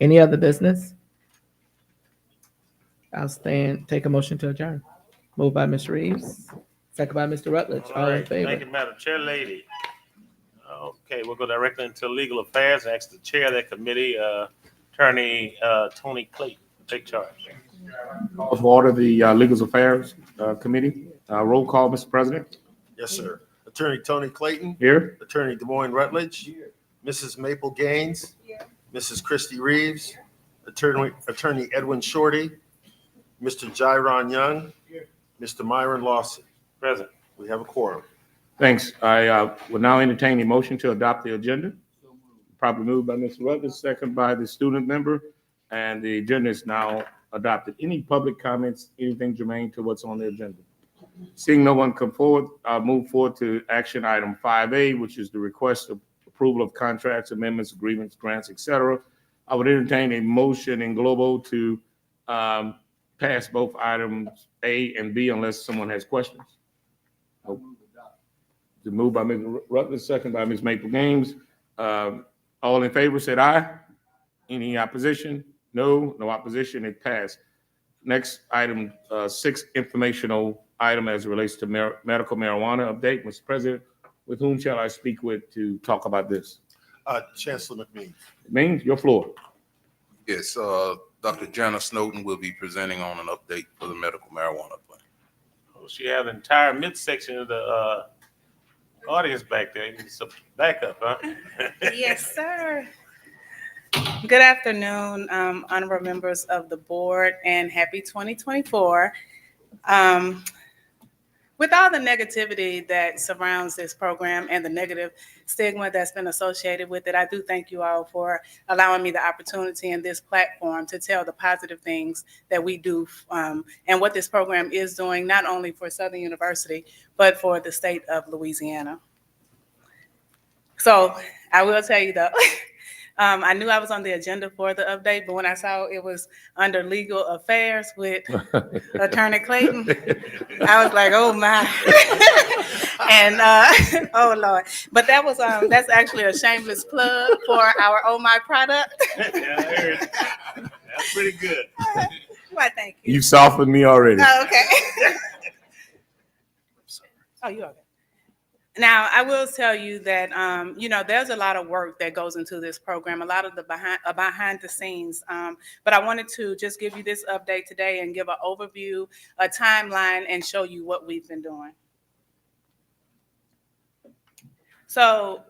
S10: Any other business? I'll take a motion to adjourn. Moved by Ms. Reeves, second by Mr. Rutledge. All in favor?
S2: Thank you, Madam Chair Lady. Okay, we'll go directly into Legal Affairs and ask the chair of that committee, Attorney Tony Clayton, take charge.
S11: Call to order the Legal Affairs Committee. Roll call, Mr. President.
S16: Yes, sir. Attorney Tony Clayton.
S11: Here.
S16: Attorney Des Moines Rutledge. Here. Mrs. Maple Gaines. Here. Mrs. Christy Reeves. Attorney Edwin Shorty. Mr. Jairon Young. Here. Mr. Myron Lawson.
S2: Present.
S16: We have a quorum.
S11: Thanks. I will now entertain a motion to adopt the agenda. Probably moved by Mr. Rutledge, second by the student member, and the agenda is now adopted. Any public comments, anything germane to what's on the agenda? Seeing no one come forward, I'll move forward to action item 5A, which is the request of approval of contracts, amendments, agreements, grants, etc. I would entertain a motion in global to pass both items A and B unless someone has questions. The move by Ms. Rutledge, second by Ms. Maple Gaines. All in favor said aye. Any opposition? No opposition. It passed. Next item, 6, informational item as it relates to medical marijuana update. Mr. President, with whom shall I speak with to talk about this?
S16: Chancellor McMeans.
S11: Means your floor.
S7: Yes, Dr. Jana Snowden will be presenting on an update for the medical marijuana plan.
S2: Oh, she has an entire midsection of the audience back there. So back up, huh?
S19: Yes, sir. Good afternoon, honorable members of the board, and happy 2024. With all the negativity that surrounds this program and the negative stigma that's been associated with it, I do thank you all for allowing me the opportunity in this platform to tell the positive things that we do and what this program is doing, not only for Southern University, but for the state of Louisiana. So I will tell you though, I knew I was on the agenda for the update, but when I saw it was under legal affairs with Attorney Clayton, I was like, oh my. And oh Lord. But that was that's actually a shameless plug for our Oh My product.
S2: Yeah, I heard. That's pretty good.
S19: Why, thank you.
S11: You softened me already.
S19: Oh, okay. Oh, you okay. Now, I will tell you that, there's a lot of work that goes into this program, a lot of the behind the scenes. But I wanted to just give you this update today and give an overview, a timeline, and show you what we've been doing. So,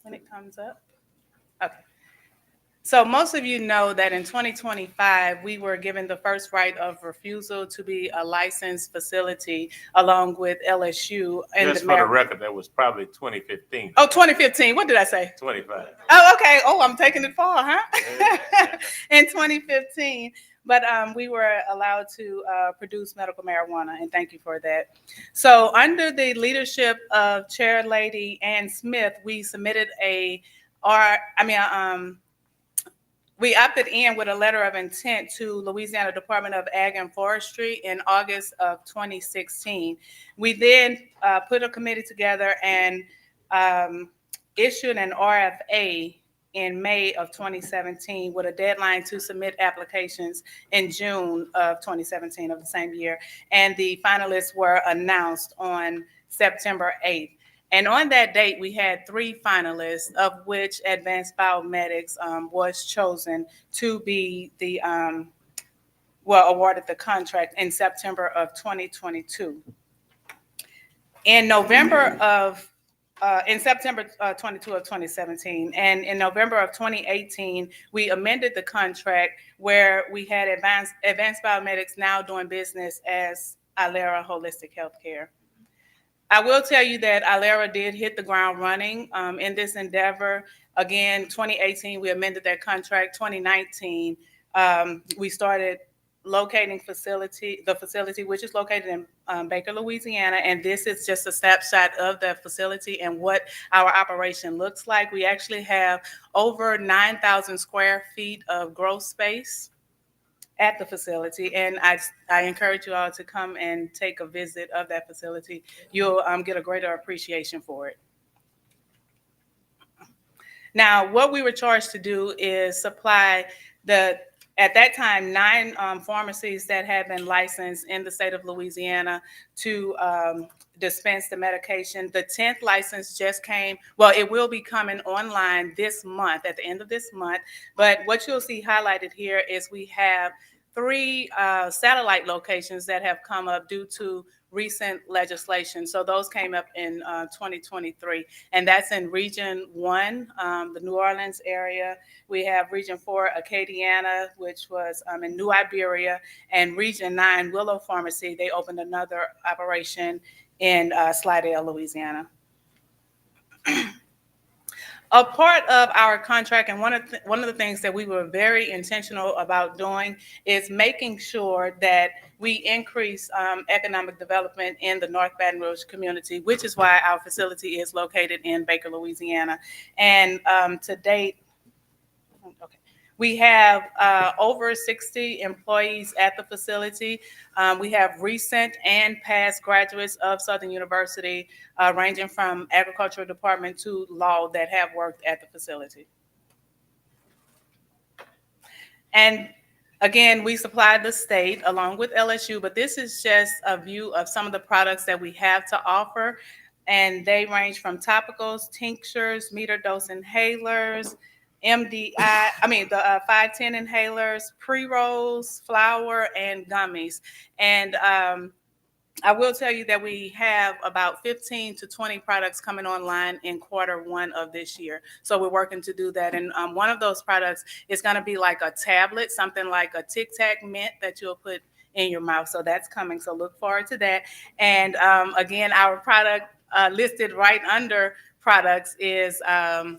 S19: when it comes up. Okay. So most of you know that in 2025, we were given the first right of refusal to be a licensed facility along with LSU.
S2: Just for the record, that was probably 2015.
S19: Oh, 2015. What did I say?
S2: 25.
S19: Oh, okay. Oh, I'm taking it far, huh? In 2015. But we were allowed to produce medical marijuana, and thank you for that. So under the leadership of Chair Lady Ann Smith, we submitted we opted in with a letter of intent to Louisiana Department of Ag and Forestry in August of 2016. We then put a committee together and issued an RFA in May of 2017 with a deadline to submit applications in June of 2017 of the same year. And the finalists were announced on September 8th. And on that date, we had 3 finalists, of which Advanced Biomedics was chosen to be the, awarded the contract in September of 2022. In September 22 of 2017, and in November of 2018, we amended the contract where we had Advanced Biomedics now doing business as Ilera Holistic Healthcare. I will tell you that Ilera did hit the ground running in this endeavor. Again, 2018, we amended that contract. 2019, we started locating the facility, which is located in Baker, Louisiana. And this is just a snapshot of the facility and what our operation looks like. We actually have over 9,000 square feet of growth space at the facility, and I encourage you all to come and take a visit of that facility. You'll get a greater appreciation for it. Now, what we were charged to do is supply at that time, 9 pharmacies that had been licensed in the state of Louisiana to dispense the medication. The 10th license just came. Well, it will be coming online this month, at the end of this month. But what you'll see highlighted here is we have 3 satellite locations that have come up due to recent legislation. So those came up in 2023, and that's in Region 1, the New Orleans area. We have Region 4, Acadiana, which was in New Iberia, and Region 9, Willow Pharmacy. They opened another operation in Slidell, Louisiana. A part of our contract, and one of the things that we were very intentional about doing is making sure that we increase economic development in the North Baton Rouge community, which is why our facility is located in Baker, Louisiana. And to date, okay, we have over 60 employees at the facility. We have recent and past graduates of Southern University, ranging from agricultural department to law, that have worked at the facility. And again, we supply the state along with LSU, but this is just a view of some of the products that we have to offer. And they range from topicals, tinctures, meter dose inhalers, the 510 inhalers, pre-rolls, flour, and gummies. And I will tell you that we have about 15 to 20 products coming online in Q1 of this year. So we're working to do that. And one of those products is going to be like a tablet, something like a Tic Tac mint that you'll put in your mouth. So that's coming. So look forward to that. And again, our product listed right under products is the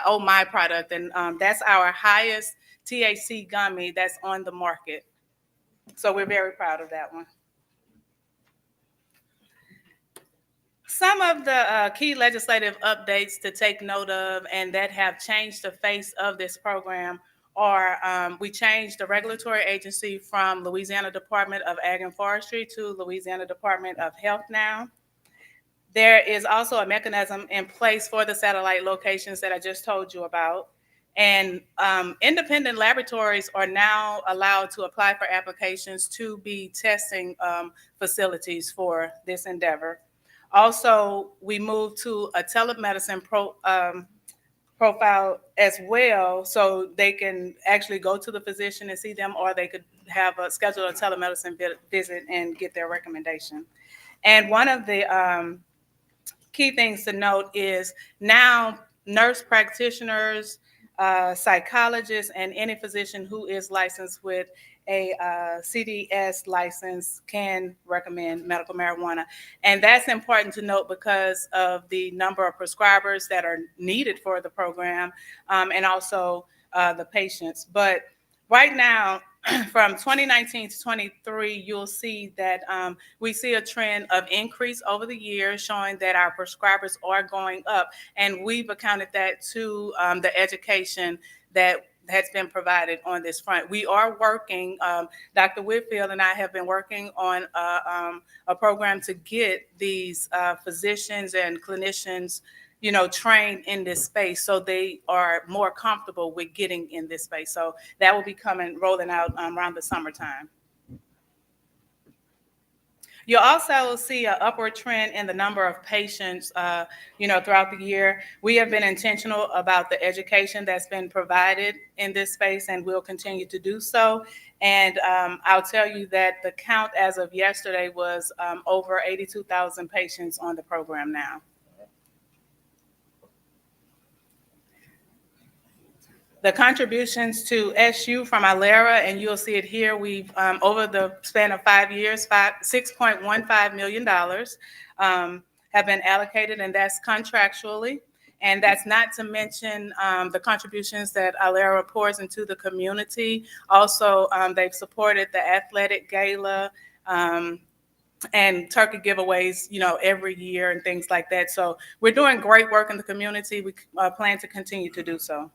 S19: Oh My product. And that's our highest THC gummy that's on the market. So we're very proud of that one. Some of the key legislative updates to take note of and that have changed the face of this program are we changed the regulatory agency from Louisiana Department of Ag and Forestry to Louisiana Department of Health now. There is also a mechanism in place for the satellite locations that I just told you about. And independent laboratories are now allowed to apply for applications to be testing facilities for this endeavor. Also, we moved to a telemedicine profile as well, so they can actually go to the physician and see them, or they could schedule a telemedicine visit and get their recommendation. And one of the key things to note is now nurse practitioners, psychologists, and any physician who is licensed with a CDS license can recommend medical marijuana. And that's important to note because of the number of prescribers that are needed for the program, and also the patients. But right now, from 2019 to 23, you'll see that we see a trend of increase over the years, showing that our prescribers are going up. And we've accounted that to the education that has been provided on this front. We are working, Dr. Whitfield and I have been working on a program to get these physicians and clinicians, trained in this space so they are more comfortable with getting in this space. So that will be rolling out around the summertime. You'll also see an upward trend in the number of patients, throughout the year. We have been intentional about the education that's been provided in this space, and we'll continue to do so. And I'll tell you that the count as of yesterday was over 82,000 patients on the program now. The contributions to SU from Ilera, and you'll see it here, we've, over the span of 5 years, $6.15 million have been allocated, and that's contractually. And that's not to mention the contributions that Ilera pours into the community. Also, they've supported the athletic gala and turkey giveaways, every year and things like that. So we're doing great work in the community. We plan to continue to do so.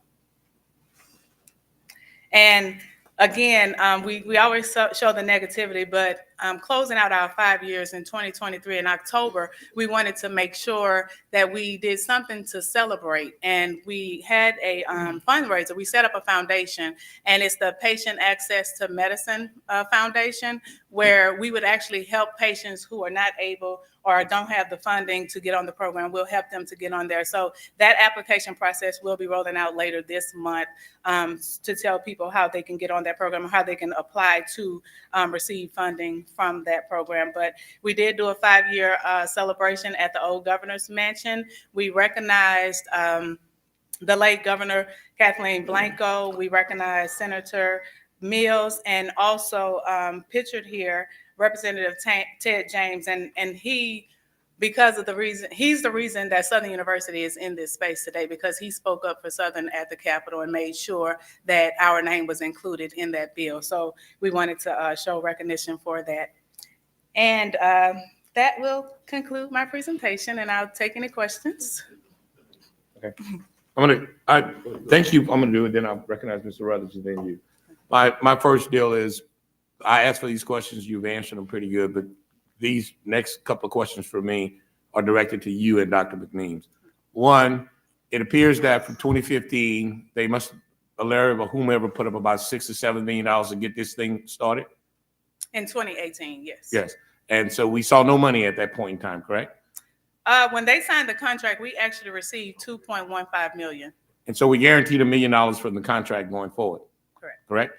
S19: And again, we always show the negativity, but closing out our 5 years in 2023 in October, we wanted to make sure that we did something to celebrate. And we had a fundraiser. We set up a foundation, and it's the Patient Access to Medicine Foundation, where we would actually help patients who are not able or don't have the funding to get on the program. We'll help them to get on there. So that application process will be rolling out later this month to tell people how they can get on that program, how they can apply to receive funding from that program. But we did do a 5-year celebration at the old Governor's Mansion. We recognized the late Governor Kathleen Blanco. We recognized Senator Mills, and also pictured here, Representative Ted James, and he because of the reason, he's the reason that Southern University is in this space today, because he spoke up for Southern at the Capitol and made sure that our name was included in that bill. So we wanted to show recognition for that. And that will conclude my presentation, and I'll take any questions.
S11: Okay. Thank you. I'm gonna do it, then I'll recognize Mr. Rutledge and then you. My first deal is, I asked for these questions, you've answered them pretty good, but these next couple of questions for me are directed to you and Dr. McNeams. One, it appears that from 2015, they must, Alaria or whomever put up about $6 or $7 million to get this thing started?
S19: In 2018, yes.
S11: Yes. And so we saw no money at that point in time, correct?
S19: When they signed the contract, we actually received $2.15 million.
S11: And so we guaranteed $1 million from the contract going forward. Correct?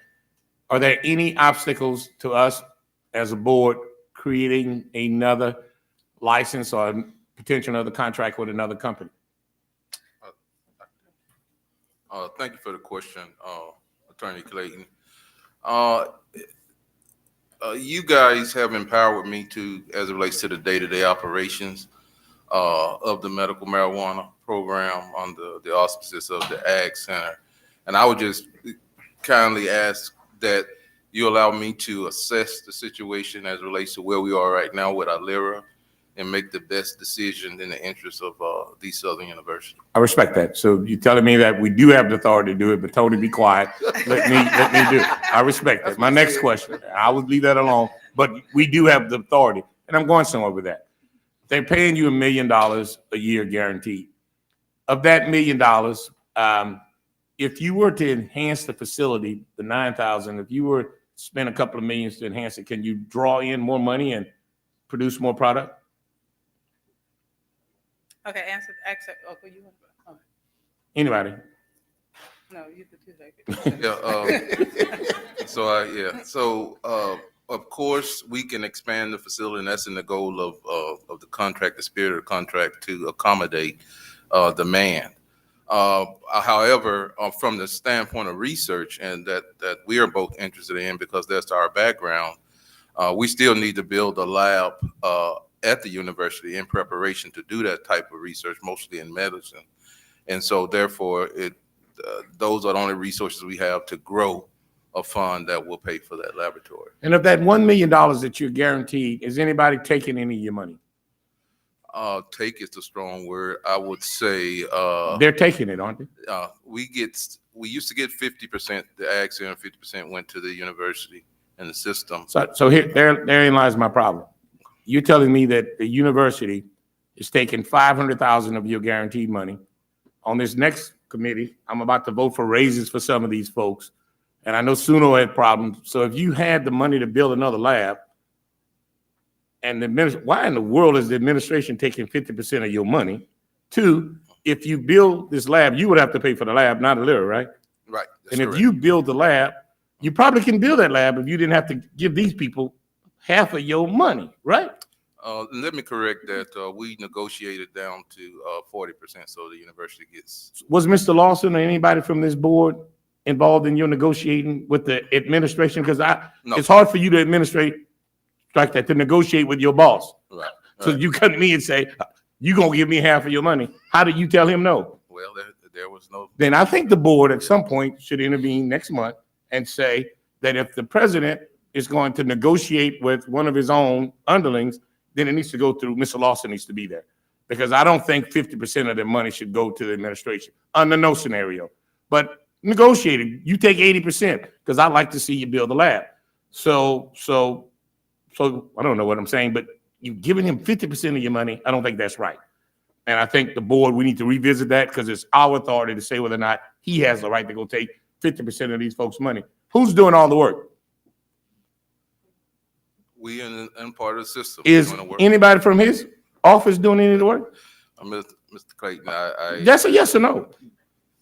S11: Are there any obstacles to us as a board creating another license or potential another contract with another company?
S7: Thank you for the question, Attorney Clayton. You guys have empowered me to, as it relates to the day-to-day operations of the medical marijuana program under the auspices of the Ag Center. And I would just kindly ask that you allow me to assess the situation as it relates to where we are right now with Alaria and make the best decision in the interest of the Southern University.
S11: I respect that. So you're telling me that we do have the authority to do it, but Tony, be quiet. Let me do it. I respect that. My next question, I would leave that alone, but we do have the authority, and I'm going somewhere with that. They're paying you $1 million a year guaranteed. Of that $1 million, if you were to enhance the facility, the 9,000, if you were to spend a couple of millions to enhance it, can you draw in more money and produce more product?
S19: Okay, answer. Oh, you want? Oh.
S11: Anybody?
S19: No, you could do that.
S7: So of course we can expand the facility, and that's in the goal of the contract, the spirit of the contract, to accommodate demand. However, from the standpoint of research, and that we are both interested in because that's our background, we still need to build a lab at the university in preparation to do that type of research, mostly in medicine. And so therefore, those are the only resources we have to grow a fund that will pay for that laboratory.
S11: And of that $1 million that you're guaranteed, is anybody taking any of your money?
S7: Take is a strong word. I would say
S11: they're taking it, aren't they?
S7: We used to get 50%. The Ag Center 50% went to the university and the system.
S11: So here, therein lies my problem. You're telling me that the university is taking $500,000 of your guaranteed money. On this next committee, I'm about to vote for raises for some of these folks, and I know Suno had problems. So if you had the money to build another lab, and why in the world is the administration taking 50% of your money? Two, if you build this lab, you would have to pay for the lab, not Alaria, right?
S7: Right.
S11: And if you build the lab, you probably can build that lab if you didn't have to give these people half of your money, right?
S7: Let me correct that. We negotiated down to 40%, so the university gets.
S11: Was Mr. Lawson or anybody from this board involved in your negotiating with the administration? Because it's hard for you to administrate like that, to negotiate with your boss.
S7: Right.
S11: So you come to me and say, you gonna give me half of your money. How did you tell him no?
S7: Well, there was no.
S11: Then I think the board at some point should intervene next month and say that if the president is going to negotiate with one of his own underlings, then it needs to go through, Mr. Lawson needs to be there. Because I don't think 50% of their money should go to the administration under no scenario. But negotiating, you take 80% because I'd like to see you build a lab. So I don't know what I'm saying, but you've given him 50% of your money. I don't think that's right. And I think the board, we need to revisit that because it's our authority to say whether or not he has the right to go take 50% of these folks' money. Who's doing all the work?
S7: We in part of the system.
S11: Is anybody from his office doing any of the work?
S7: Mr. Clayton,
S11: That's a yes or no.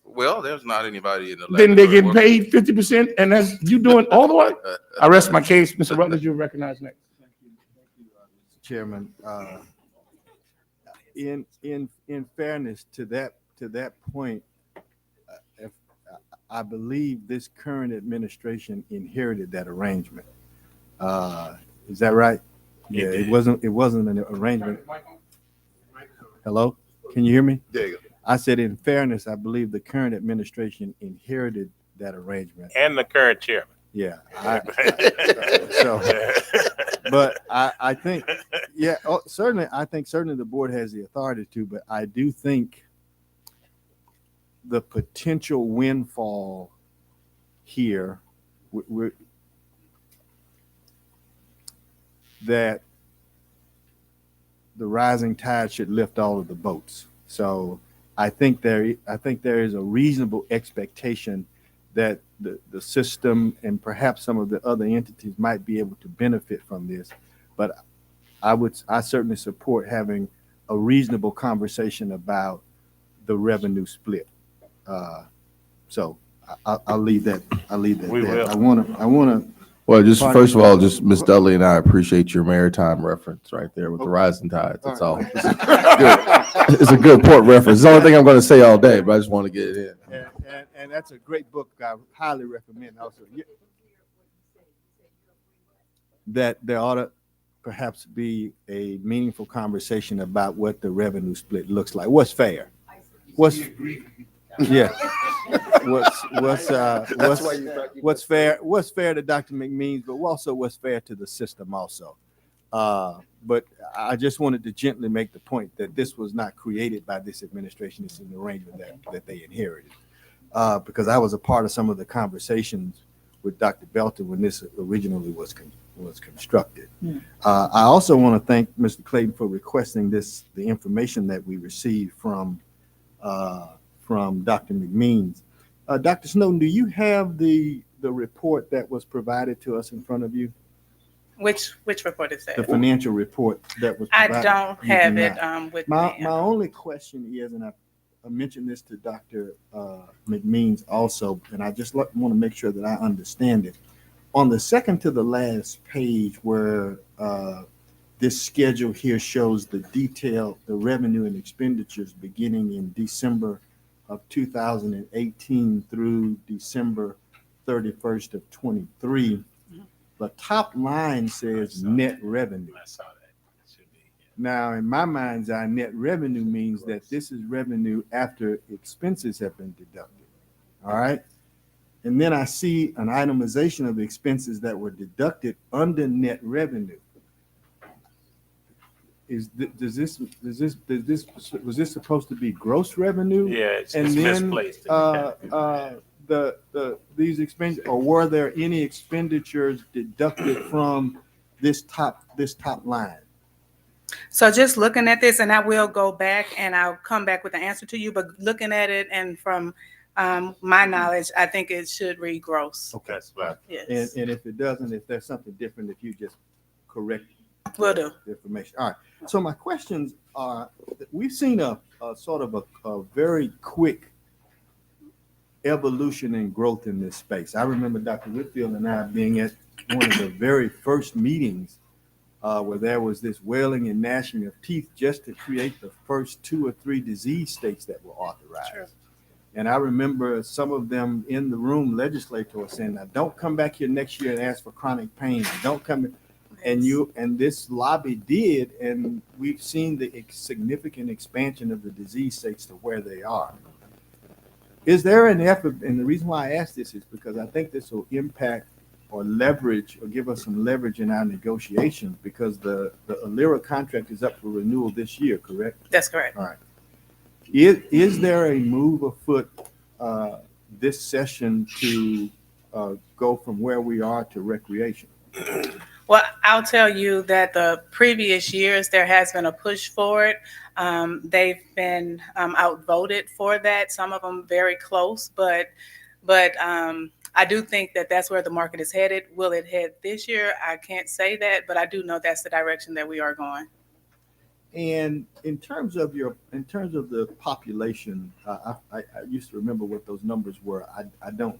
S7: Well, there's not anybody in the lab.
S11: Then they get paid 50%, and that's you doing all the work? I rest my case. Mr. Rutledge, you're recognized next.
S12: Thank you, Mr. Chairman. In fairness to that point, if I believe this current administration inherited that arrangement. Is that right? Yeah, it wasn't an arrangement. Hello? Can you hear me?
S3: There you go.
S12: I said, in fairness, I believe the current administration inherited that arrangement.
S2: And the current chairman.
S12: Yeah. But I think, yeah, certainly, I think certainly the board has the authority to, but I do think the potential windfall here, that the rising tide should lift all of the boats. So I think there is a reasonable expectation that the system and perhaps some of the other entities might be able to benefit from this. But I certainly support having a reasonable conversation about the revenue split. So I'll leave that.
S2: We
S12: there.
S2: will.
S12: I want to.
S4: Well, just
S12: Pardon
S4: first
S12: me?
S4: of all, just Ms. Dudley and I appreciate your maritime reference right there with the rising tides. That's all. Good. It's a good port reference. It's the only thing I'm going to say all day, but I just want to get it in.
S12: And that's a great book. I highly recommend. Also, that there ought to perhaps be a meaningful conversation about what the revenue split looks like. What's fair? What's fair? What's fair to Dr. McMeans, but also what's fair to the system also. But I just wanted to gently make the point that this was not created by this administration. It's an arrangement that they inherited. Because I was a part of some of the conversations with Dr. Belton when this originally was constructed. I also want to thank Mr. Clayton for requesting the information that we received from Dr. McMeans. Dr. Snowden, do you have the report that was provided to us in front of you?
S19: Which report is that?
S12: The financial report that was
S19: I
S12: provided.
S19: don't
S12: You
S19: have
S12: do
S19: it
S12: not.
S19: with
S12: my
S19: me.
S12: only question is, and I mentioned this to Dr. McMeans also, and I just want to make sure that I understand it. On the second to the last page where this schedule here shows the detail, the revenue and expenditures beginning in December of 2018 through December 31st of 23, the top line says net revenue.
S2: I saw that.
S12: Now, in my mind's eye, net revenue means that this is revenue after expenses have been deducted. All right. And then I see an itemization of expenses that were deducted under net revenue. Was this supposed to be gross revenue?
S2: Yeah, it's
S12: And then
S2: misplaced.
S12: these expenditures, or were there any expenditures deducted from this top line?
S19: So just looking at this, and I will go back and I'll come back with the answer to you, but looking at it and from my knowledge, I think it should read gross.
S12: Okay.
S2: That's right.
S19: Yes.
S12: And if it doesn't, if there's something different, if you just correct
S19: Will do.
S12: the information. All right. So my questions are, we've seen a sort of a very quick evolution and growth in this space. I remember Dr. Whitfield and I being at one of the very first meetings where there was this wailing and gnashing of teeth just to create the first 2 or 3 disease states that were authorized.
S19: Sure.
S12: And I remember some of them in the room, legislators, saying, "Now don't come back here next year and ask for chronic pain. Don't come." And this lobby did, and we've seen the significant expansion of the disease states to where they are. Is there an effort? And the reason why I ask this is because I think this will impact or leverage or give us some leverage in our negotiations, because the Alera contract is up for renewal this year, correct?
S19: That's correct.
S12: All right. Is there a move afoot this session to go from where we are to recreation?
S19: Well, I'll tell you that the previous years, there has been a push for it. They've been outvoted for that. Some of them very close, but I do think that that's where the market is headed. Will it head this year? I can't say that, but I do know that's the direction that we are going.
S12: And in terms of the population, I used to remember what those numbers were. I don't.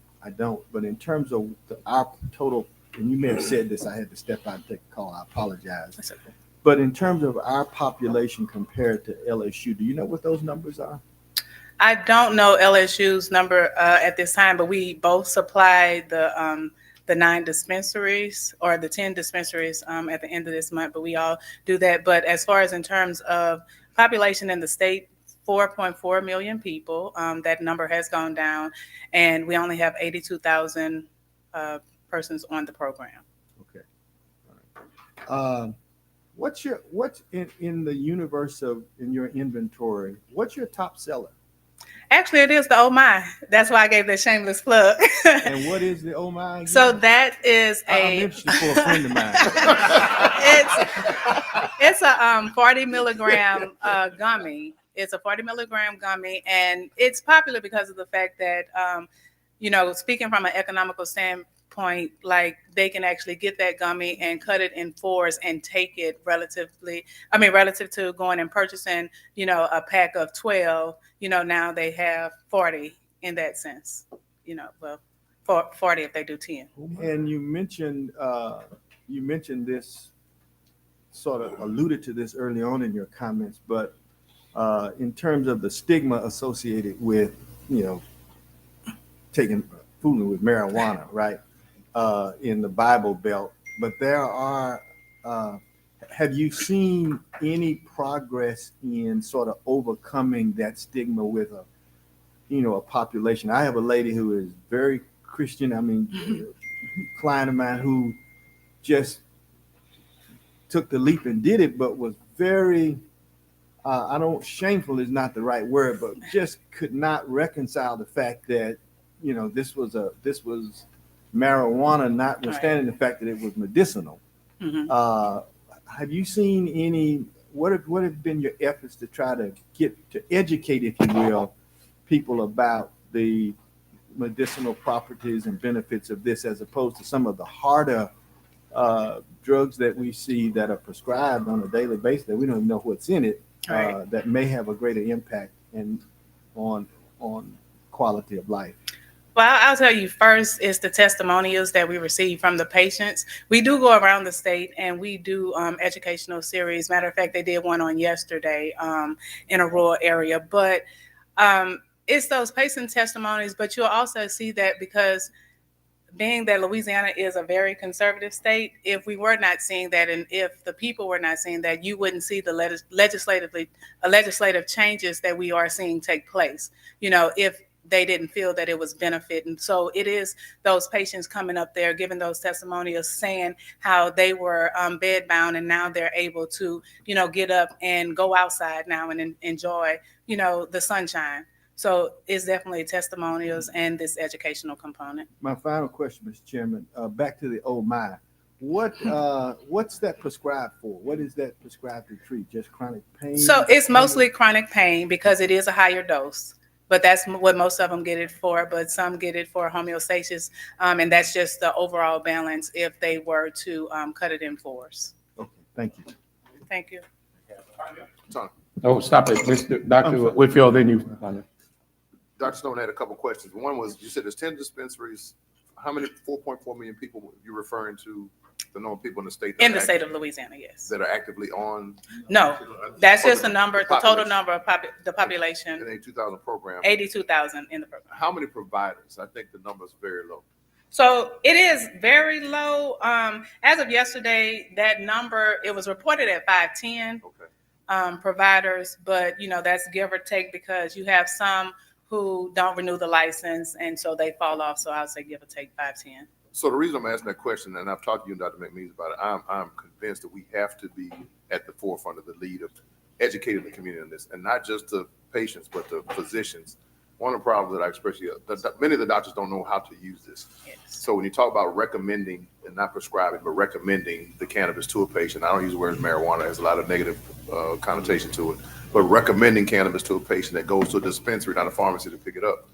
S12: But in terms of our total, and you may have said this, I had to step out and take a call. I apologize.
S19: That's okay.
S12: But in terms of our population compared to LSU, do you know what those numbers are?
S19: I don't know LSU's number at this time, but we both supply the 9 dispensaries or the 10 dispensaries at the end of this month, but we all do that. But as far as in terms of population in the state, 4.4 million people. That number has gone down, and we only have 82,000 persons on the program.
S12: Okay. All right. What's in the universe of in your inventory? What's your top seller?
S19: Actually, it is the Oh My. That's why I gave that shameless plug.
S12: And what is the Oh My? Again?
S19: So that is
S12: I'm interested for a friend of mine.
S19: it's a 40 milligram gummy. It's a 40 milligram gummy, and it's popular because of the fact that, speaking from an economical standpoint, like they can actually get that gummy and cut it in fours and take it relative to going and purchasing, a pack of 12, now they have 40 in that sense, for 40 if they do 10.
S12: And you mentioned this, sort of alluded to this early on in your comments, but in terms of the stigma associated with, fooling with marijuana, right, in the Bible Belt. But there are, have you seen any progress in sort of overcoming that stigma with a population? I have a lady who is very Christian. I mean, a client of mine who just took the leap and did it, but was very, shameful is not the right word, but just could not reconcile the fact that, this was marijuana, notwithstanding the fact that it was medicinal.
S19: Mm-hmm.
S12: Have you seen any, what have been your efforts to try to educate, if you will, people about the medicinal properties and benefits of this, as opposed to some of the harder drugs that we see that are prescribed on a daily basis that we don't even know what's in it, that may have a greater impact on quality of life?
S19: Well, I'll tell you first is the testimonials that we receive from the patients. We do go around the state and we do educational series. Matter of fact, they did one on yesterday in a rural area. But it's those patient testimonies, but you'll also see that because being that Louisiana is a very conservative state, if we were not seeing that and if the people were not seeing that, you wouldn't see the legislative changes that we are seeing take place, if they didn't feel that it was benefiting. So it is those patients coming up there, giving those testimonials, saying how they were bedbound and now they're able to, get up and go outside now and enjoy, the sunshine. So it's definitely testimonials and this educational component.
S12: My final question, Mr. Chairman, back to the Oh My. What's that prescribed for? What is that prescribed to treat? Just chronic pain?
S19: So it's mostly chronic pain because it is a higher dose. But that's what most of them get it for, but some get it for homeostasis, and that's just the overall balance if they were to cut it in fours.
S12: Okay, thank you.
S19: Thank you.
S11: Oh, stop it, Dr. Whitfield, then you.
S3: Dr. Stone had a couple questions. One was, you said there's 10 dispensaries. How many, 4.4 million people you're referring to, the known people in the state?
S19: In the state of Louisiana, yes.
S3: That are actively on?
S19: No, that's just the number, the total number of the population.
S3: In a 2,000 program.
S19: 82,000 in the program.
S3: How many providers? I think the number is very low.
S19: So it is very low. As of yesterday, that number, it was reported at 510 providers, but that's give or take because you have some who don't renew the license and so they fall off. So I'll say give or take 510.
S3: So the reason I'm asking that question, and I've talked to you and Dr. McMeans about it, I'm convinced that we have to be at the forefront of the lead of educating the community on this, and not just the patients, but the physicians. One of the problems that I expressed here, many of the doctors don't know how to use this.
S19: Yes.
S3: So when you talk about recommending and not prescribing, but recommending the cannabis to a patient, I don't use the word marijuana, it has a lot of negative connotation to it, but recommending cannabis to a patient that goes to a dispensary, not a pharmacy, to pick it up.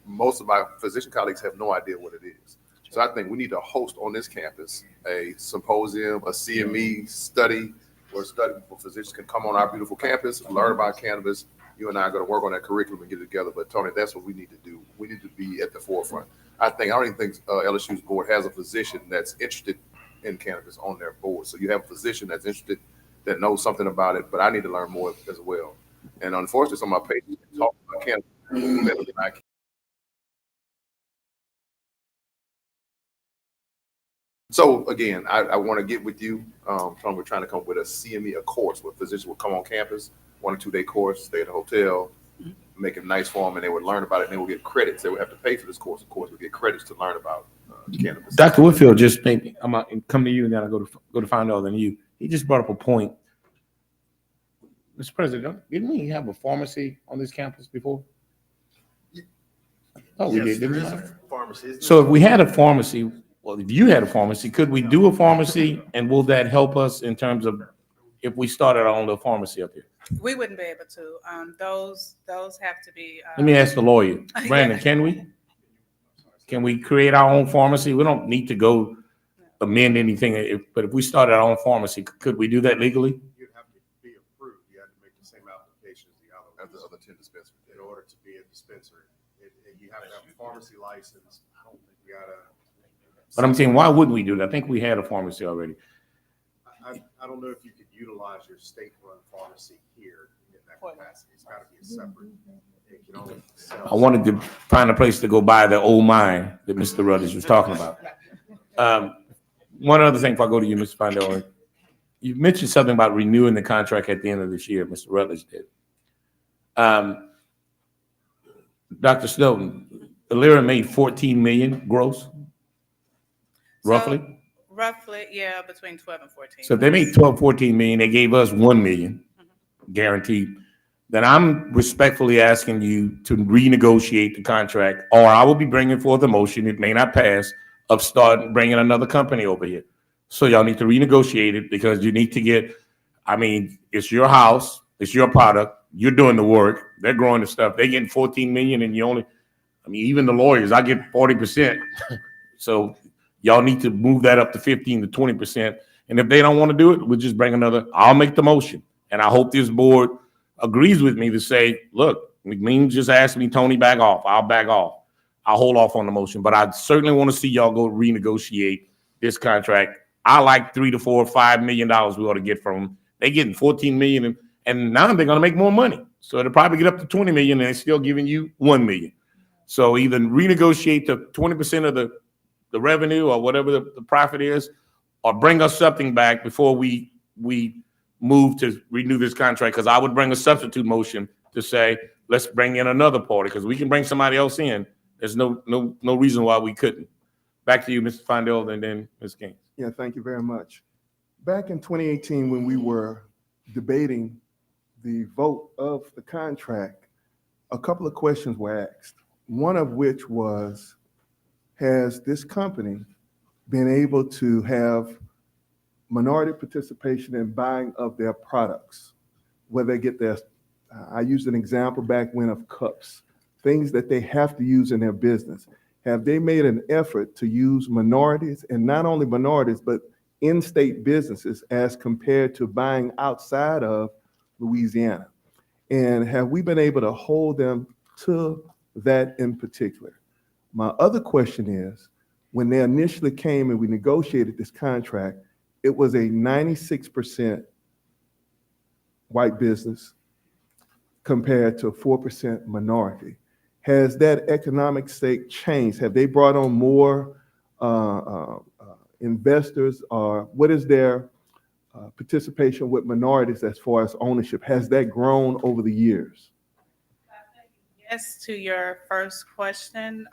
S3: Most of my physician colleagues have no idea what it is. So I think we need to host on this campus a symposium, a CME study, where physicians can come on our beautiful campus, learn about cannabis. You and I are going to work on that curriculum and get it together. But Tony, that's what we need to do. We need to be at the forefront. I don't even think LSU's board has a physician that's interested in cannabis on their board. So you have a physician that's interested, that knows something about it, but I need to learn more as well. And unfortunately, some of my patients talk about cannabis better than I can. So again, I want to get with you. We're trying to come up with a CME, a course where physicians will come on campus, 1 or 2 day course, stay at a hotel, make it nice for them, and they would learn about it, and they would get credits. They would have to pay for this course. Of course, would get credits to learn about cannabis.
S11: Dr. Whitfield just made, I'm going to come to you and then I'll go to find out than you. He just brought up a point. Mr. President, didn't we have a pharmacy on this campus before? Oh, we did, didn't we?
S16: Pharmacy.
S11: So if we had a pharmacy, well, if you had a pharmacy, could we do a pharmacy, and will that help us in terms of if we started our own little pharmacy up here?
S19: We wouldn't be able to. Those have to be.
S11: Let me ask the lawyer. Brandon, can we? Can we create our own pharmacy? We don't need to go amend anything, but if we started our own pharmacy, could we do that legally?
S18: You'd have to be approved. You have to make the same application as the other 10 dispensaries in order to be a dispensary. You have to have a pharmacy license. I don't think we gotta.
S11: But I'm saying, why wouldn't we do that? I think we had a pharmacy already.
S18: I don't know if you could utilize your state-run pharmacy here in that capacity. It's gotta be a separate. It can only sell.
S11: I wanted to find a place to go buy the old mine that Mr. Rutledge was talking about. One other thing before I go to you, Mr. Findell. You mentioned something about renewing the contract at the end of this year. Mr. Rutledge did. Dr. Snowden, Alera made 14 million gross, roughly.
S19: So, roughly, yeah, between 12 and 14.
S11: So if they made 12, 14 million, they gave us 1 million guaranteed. Then I'm respectfully asking you to renegotiate the contract, or I will be bringing forth a motion, it may not pass, of starting bringing another company over here. So y'all need to renegotiate it because you need to get, I mean, it's your house, it's your product, you're doing the work, they're growing the stuff, they're getting 14 million and you only, I mean, even the lawyers, I get 40%. So y'all need to move that up to 15 to 20%. And if they don't want to do it, we'll just bring another, I'll make the motion. And I hope this board agrees with me to say, look, McLean just asked me, Tony, back off. I'll back off. I'll hold off on the motion, but I certainly want to see y'all go renegotiate this contract. I like $3 to $4 or $5 million we ought to get from them. They're getting 14 million and now they're going to make more money. So it'll probably get up to 20 million and they're still giving you 1 million. So either renegotiate the 20% of the revenue or whatever the profit is, or bring us something back before we move to renew this contract. Because I would bring a substitute motion to say, let's bring in another party because we can bring somebody else in. There's no reason why we couldn't. Back to you, Mr. Findell, and then Ms. Gaines.
S22: Yeah, thank you very much. Back in 2018, when we were debating the vote of the contract, a couple of questions were asked. One of which was, has this company been able to have minority participation in buying of their products? Where they get their, I used an example back when of cups, things that they have to use in their business. Have they made an effort to use minorities, and not only minorities, but in-state businesses as compared to buying outside of Louisiana? And have we been able to hold them to that in particular? My other question is, when they initially came and we negotiated this contract, it was a 96% white business compared to a 4% minority. Has that economic stake changed? Have they brought on more investors, or what is their participation with minorities as far as ownership? Has that grown over the years?
S19: Yes, to your first question,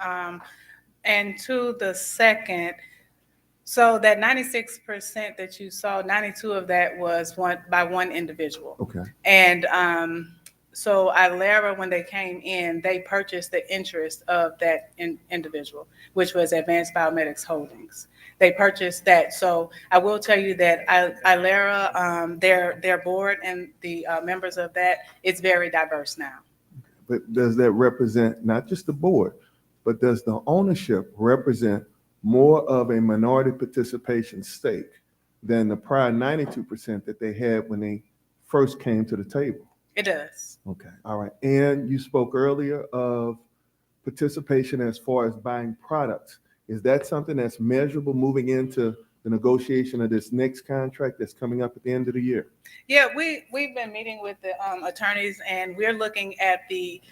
S19: and to the second. So that 96% that you saw, 92 of that was by one individual.
S22: Okay.
S19: And so Ilera, when they came in, they purchased the interest of that individual, which was Advanced Biomedics Holdings. They purchased that. So I will tell you that Ilera, their board and the members of that, it's very diverse now.
S22: But does that represent not just the board, but does the ownership represent more of a minority participation stake than the prior 92% that they had when they first came to the table?
S19: It does.
S22: Okay, all right. And you spoke earlier of participation as far as buying products. Is that something that's measurable moving into the negotiation of this next contract that's coming up at the end of the year?
S19: Yeah, we've been meeting with the attorneys, and we're looking at the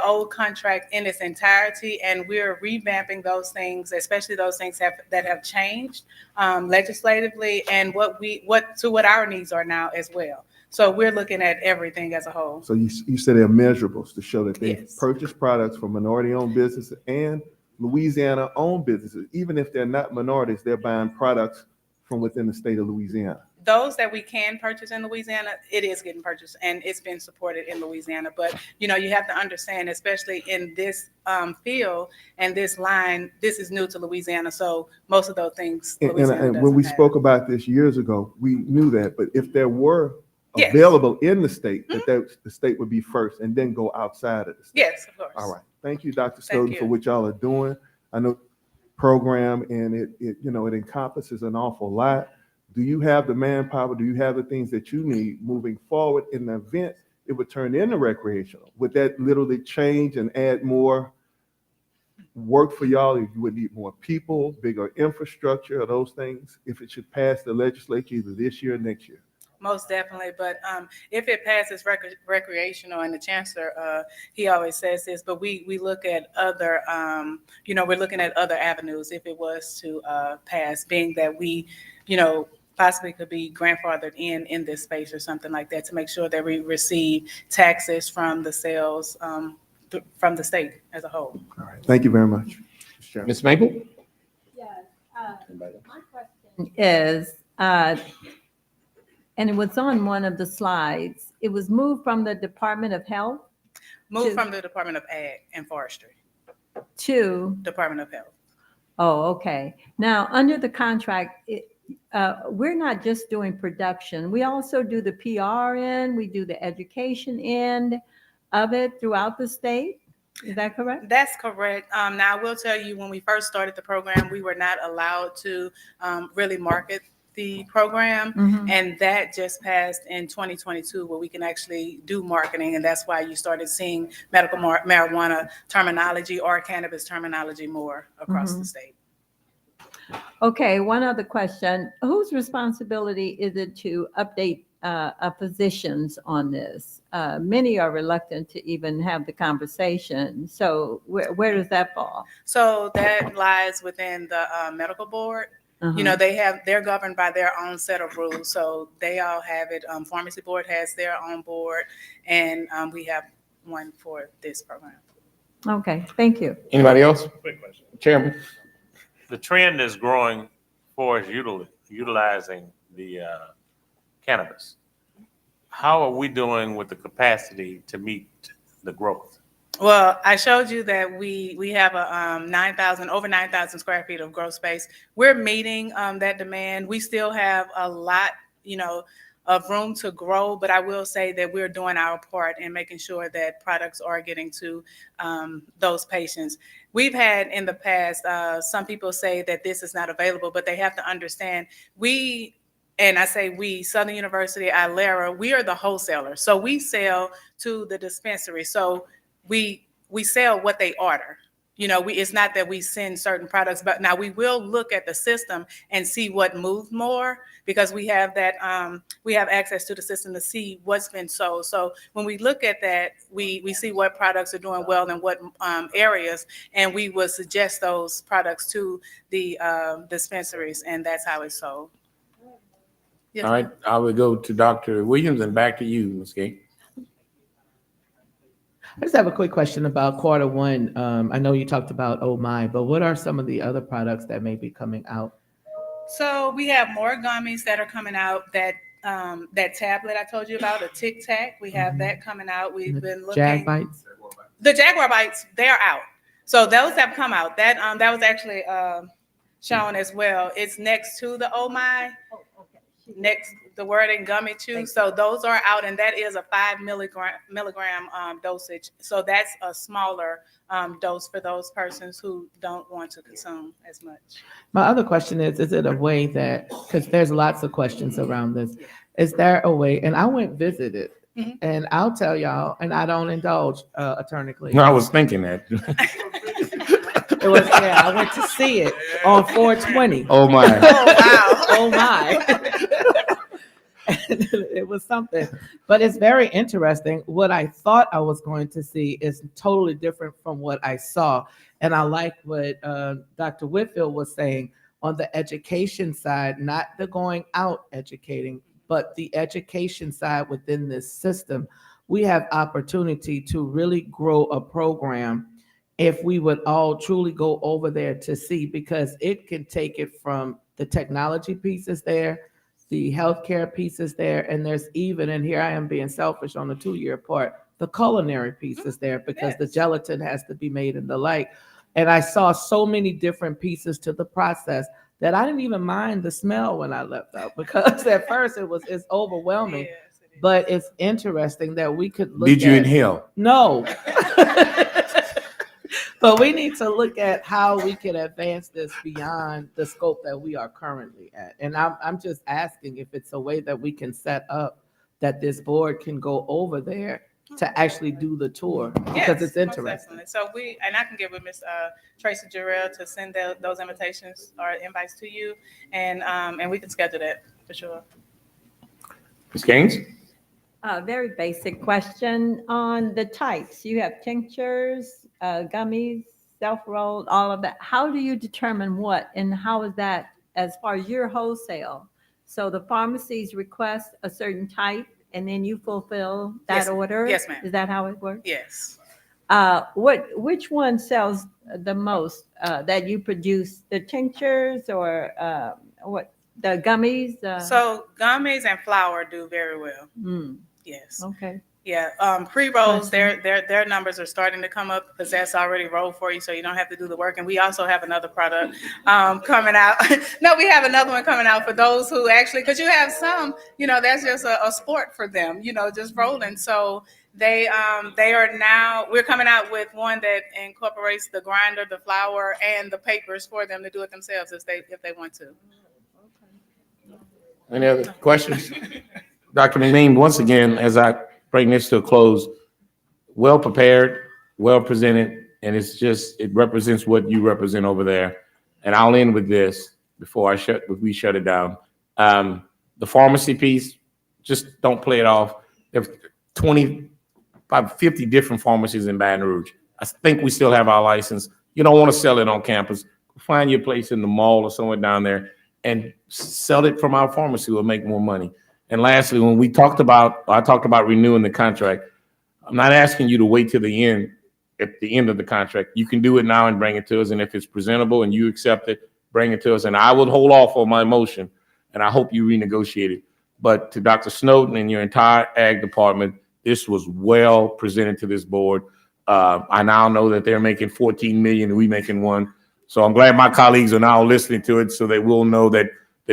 S19: old contract in its entirety, and we're revamping those things, especially those things that have changed legislatively, and what our needs are now as well. So we're looking at everything as a whole.
S22: So you said they're measurables to show that they've
S19: Yes.
S22: purchased products from minority-owned businesses and Louisiana-owned businesses. Even if they're not minorities, they're buying products from within the state of Louisiana.
S19: Those that we can purchase in Louisiana, it is getting purchased and it's been supported in Louisiana. But, you have to understand, especially in this field and this line, this is new to Louisiana. So most of those things, Louisiana
S22: And when
S19: doesn't
S22: we
S19: have.
S22: spoke about this years ago, we knew that. But if there were
S19: Yes.
S22: available in the state, the state would be first and then go outside of the state.
S19: Yes, of course.
S22: All right. Thank you, Dr.
S19: Thank
S22: Snowden,
S19: you.
S22: for what y'all are doing. I know program and it encompasses an awful lot. Do you have the manpower? Do you have the things that you need moving forward in the event it would turn into recreational? Would that literally change and add more work for y'all? You would need more people, bigger infrastructure, or those things if it should pass the legislature either this year or next year?
S19: Most definitely, but if it passes recreational, and the chancellor, he always says this, but we look at other, we're looking at other avenues if it was to pass, being that we, possibly could be grandfathered in this space or something like that to make sure that we receive taxes from the sales from the state as a whole.
S22: All right. Thank you very much.
S11: Ms. Maple?
S1: Yes, my question is, and it was on one of the slides, it was moved from the Department of Health
S19: Moved from the Department of Ag and Forestry
S1: to,
S19: Department of Health.
S1: oh, okay. Now, under the contract, we're not just doing production. We also do the PR end, we do the education end of it throughout the state. Is that correct?
S19: That's correct. Now, I will tell you, when we first started the program, we were not allowed to really market the program, and that just passed in 2022 where we can actually do marketing, and that's why you started seeing medical marijuana terminology or cannabis terminology more across the state.
S1: Okay, one other question. Whose responsibility is it to update physicians on this? Many are reluctant to even have the conversation. So where does that fall?
S19: So that lies within the medical board. They're governed by their own set of rules. So they all have it. Pharmacy board has their own board, and we have one for this program.
S1: Okay, thank you.
S11: Anybody else?
S2: Quick question.
S11: Chairman?
S2: The trend is growing for us utilizing the cannabis. How are we doing with the capacity to meet the growth?
S19: Well, I showed you that we have a over 9,000 square feet of grow space. We're meeting that demand. We still have a lot, of room to grow, but I will say that we're doing our part in making sure that products are getting to those patients. We've had in the past, some people say that this is not available, but they have to understand and I say we, Southern University, Ilera, we are the wholesaler. So we sell to the dispensary. So we sell what they order. It's not that we send certain products, but now we will look at the system and see what moved more, because we have that, we have access to the system to see what's been sold. So when we look at that, we see what products are doing well in what areas, and we would suggest those products to the dispensaries, and that's how it's sold. Yes,
S11: All right, I will go to Dr. Williams and back to you, Ms. Gay.
S10: I just have a quick question about quarter one. I know you talked about Oh My, but what are some of the other products that may be coming out?
S19: So we have more gummies that are coming out. That tablet I told you about, a Tic Tac, we have that coming out. We've been looking.
S10: Jag Bites?
S19: The Jaguar Bites, they're out. So those have come out. That was actually shown as well. It's next to the Oh My. Next, the word in gummy chew. So those are out, and that is a 5 milligram dosage. So that's a smaller dose for those persons who don't want to consume as much.
S10: My other question is it a way that, because there's lots of questions around this, is there a way, and I went visit it, and I'll tell y'all, and I don't indulge, Attorney Cleveland.
S11: No, I was thinking that.
S10: It was, I went to see it on 420.
S11: Oh my.
S10: Oh my. It was something, but it's very interesting. What I thought I was going to see is totally different from what I saw. And I like what Dr. Whitfield was saying on the education side, not the going out educating, but the education side within this system, we have opportunity to really grow a program if we would all truly go over there to see, because it can take it from the technology pieces there, the healthcare pieces there, and there's even, and here I am being selfish on the 2-year part, the culinary pieces there, because the gelatin has to be made and the like. And I saw so many different pieces to the process that I didn't even mind the smell when I left out, because at first it's overwhelming. But it's interesting that we could look
S11: Did you
S10: at-
S11: inhale?
S10: No. But we need to look at how we can advance this beyond the scope that we are currently at. And I'm just asking if it's a way that we can set up that this board can go over there to actually do the tour, because
S19: Yes,
S10: it's
S19: most
S10: interesting.
S19: definitely. So I can get with Miss Tracy Jarrell to send those invitations or invites to you, and we can schedule that for sure.
S11: Ms. Gaines?
S1: Very basic question on the types. You have tinctures, gummies, self-rolled, all of that. How do you determine what, and how is that as far as your wholesale? So the pharmacies request a certain type, and then you fulfill that
S19: Yes,
S1: order?
S19: yes, ma'am.
S1: Is that how it works?
S19: Yes.
S1: Which one sells the most that you produce? The tinctures or what? The gummies?
S19: So gummies and flour do very well. Yes.
S1: Okay.
S19: Yeah, pre-rolls, their numbers are starting to come up because that's already rolled for you, so you don't have to do the work. And we also have another product coming out. No, we have another one coming out for those who actually, because you have some, that's just a sport for them, just rolling. So they are now, we're coming out with one that incorporates the grinder, the flour, and the papers for them to do it themselves if they want to.
S11: Any other questions? Dr. McLean, once again, as I bring this to a close, well prepared, well presented, and it represents what you represent over there. And I'll end with this before we shut it down. The pharmacy piece, just don't play it off. There's 50 different pharmacies in Baton Rouge. I think we still have our license. You don't want to sell it on campus. Find your place in the mall or somewhere down there and sell it from our pharmacy. We'll make more money. And lastly, when I talked about renewing the contract, I'm not asking you to wait till the end, at the end of the contract. You can do it now and bring it to us. And if it's presentable and you accept it, bring it to us. And I will hold off on my motion, and I hope you renegotiate it. But to Dr. Snowden and your entire ag department, this was well presented to this board. I now know that they're making 14 million and we making 1. So I'm glad my colleagues are now listening to it so they will know that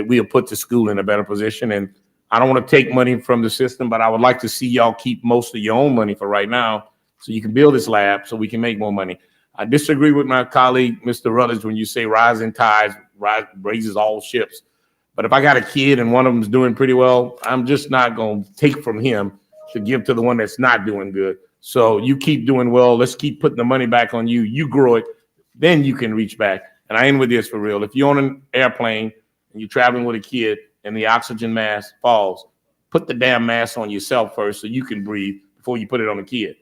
S11: we have put the school in a better position. And I don't want to take money from the system, but I would like to see y'all keep most of your own money for right now so you can build this lab so we can make more money. I disagree with my colleague, Mr. Rutledge, when you say rising tides raises all ships. But if I got a kid and one of them's doing pretty well, I'm just not going to take from him to give to the one that's not doing good. So you keep doing well. Let's keep putting the money back on you. You grow it, then you can reach back. And I end with this for real. If you're on an airplane and you're traveling with a kid and the oxygen mask falls, put the damn mask on yourself first so you can breathe before you put it on the kid.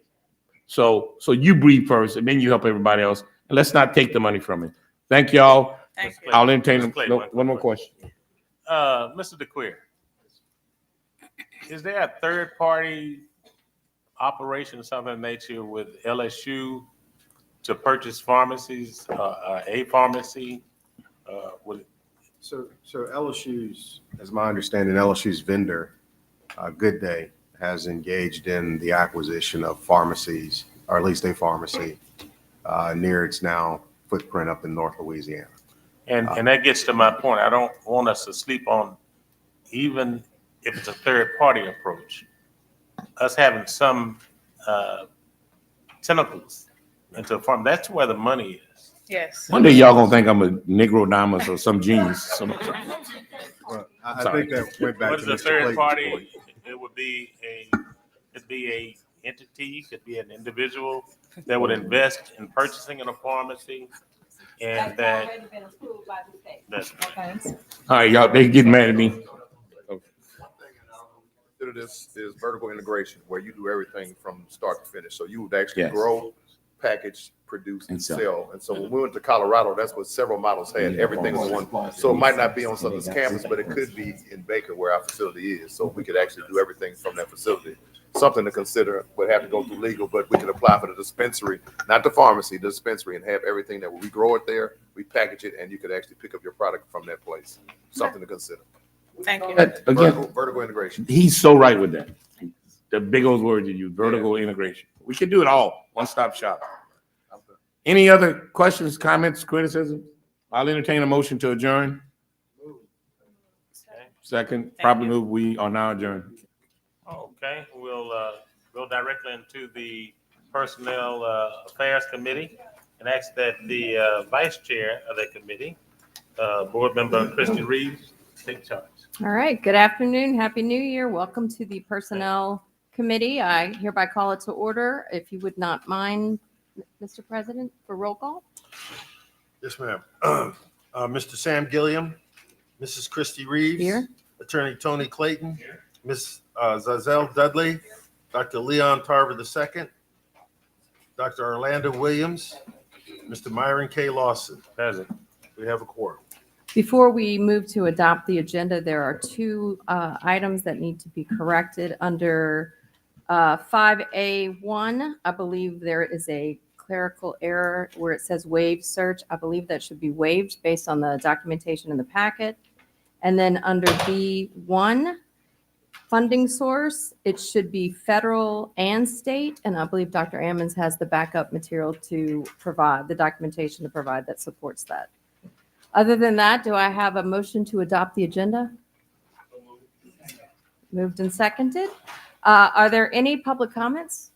S11: So you breathe first and then you help everybody else. And let's not take the money from it. Thank y'all.
S19: Thank you.
S11: I'll entertain one more question.
S2: Mr. DeQueer, is there a third-party operation of some nature with LSU to purchase pharmacies, a pharmacy?
S18: So LSU's, as my understanding, LSU's vendor, Good Day, has engaged in the acquisition of pharmacies, or at least a pharmacy, near its now footprint up in North Louisiana.
S2: And that gets to my point. I don't want us to sleep on, even if it's a third-party approach, us having some tentacles into a farm. That's where the money is.
S19: Yes.
S11: One day y'all gonna think I'm a Negro Diamonds or some genius.
S18: Well, I think that went back
S2: What
S18: to
S2: is a
S18: Mr.
S2: third
S18: Clayton's
S2: party?
S18: point.
S2: It would be a entity, could be an individual that would invest in purchasing in a pharmacy, and that.
S1: already been approved by the state.
S2: That's
S1: Okay.
S11: All right, y'all, they getting mad at me.
S3: Consider this is vertical integration where you do everything from start to finish. So you would actually
S11: Yes.
S3: grow, package, produce, and
S11: And sell.
S3: sell. And so when we went to Colorado, that's what several models had. Everything was one. So it might not be on Southern's campus, but it could be in Baker where our facility is. So we could actually do everything from that facility. Something to consider, would have to go through legal, but we could apply for the dispensary, not the pharmacy, the dispensary, and have everything that we grow it there, we package it, and you could actually pick up your product from that place. Something to consider.
S19: Thank you.
S3: Vertical integration.
S11: He's so right with that. The big old word you use, vertical integration. We can do it all, one-stop shop. Any other questions, comments, criticism? I'll entertain a motion to adjourn. Second, probably move, we are now adjourned.
S2: Okay, we'll go directly into the Personnel Affairs Committee and ask that the Vice Chair of the committee, Board Member Christy Reeves, take charge.
S9: All right, good afternoon, Happy New Year. Welcome to the Personnel Committee. I hereby call it to order. If you would not mind, Mr. President, for roll call.
S16: Yes, ma'am. Mr. Sam Gilliam, Mrs. Christy Reeves.
S9: Here.
S16: Attorney Tony Clayton. Ms. Zazelle Dudley. Dr. Leon Tarver II. Dr. Orlando Williams. Mr. Myron K. Lawson.
S2: Present.
S16: We have a quorum.
S9: Before we move to adopt the agenda, there are two items that need to be corrected. Under 5A1, I believe there is a clerical error where it says waived search. I believe that should be waived based on the documentation in the packet. And then under B1, funding source, it should be federal and state. And I believe Dr. Ammons has the backup material to provide, the documentation to provide that supports that. Other than that, do I have a motion to adopt the agenda? Moved and seconded. Are there any public comments?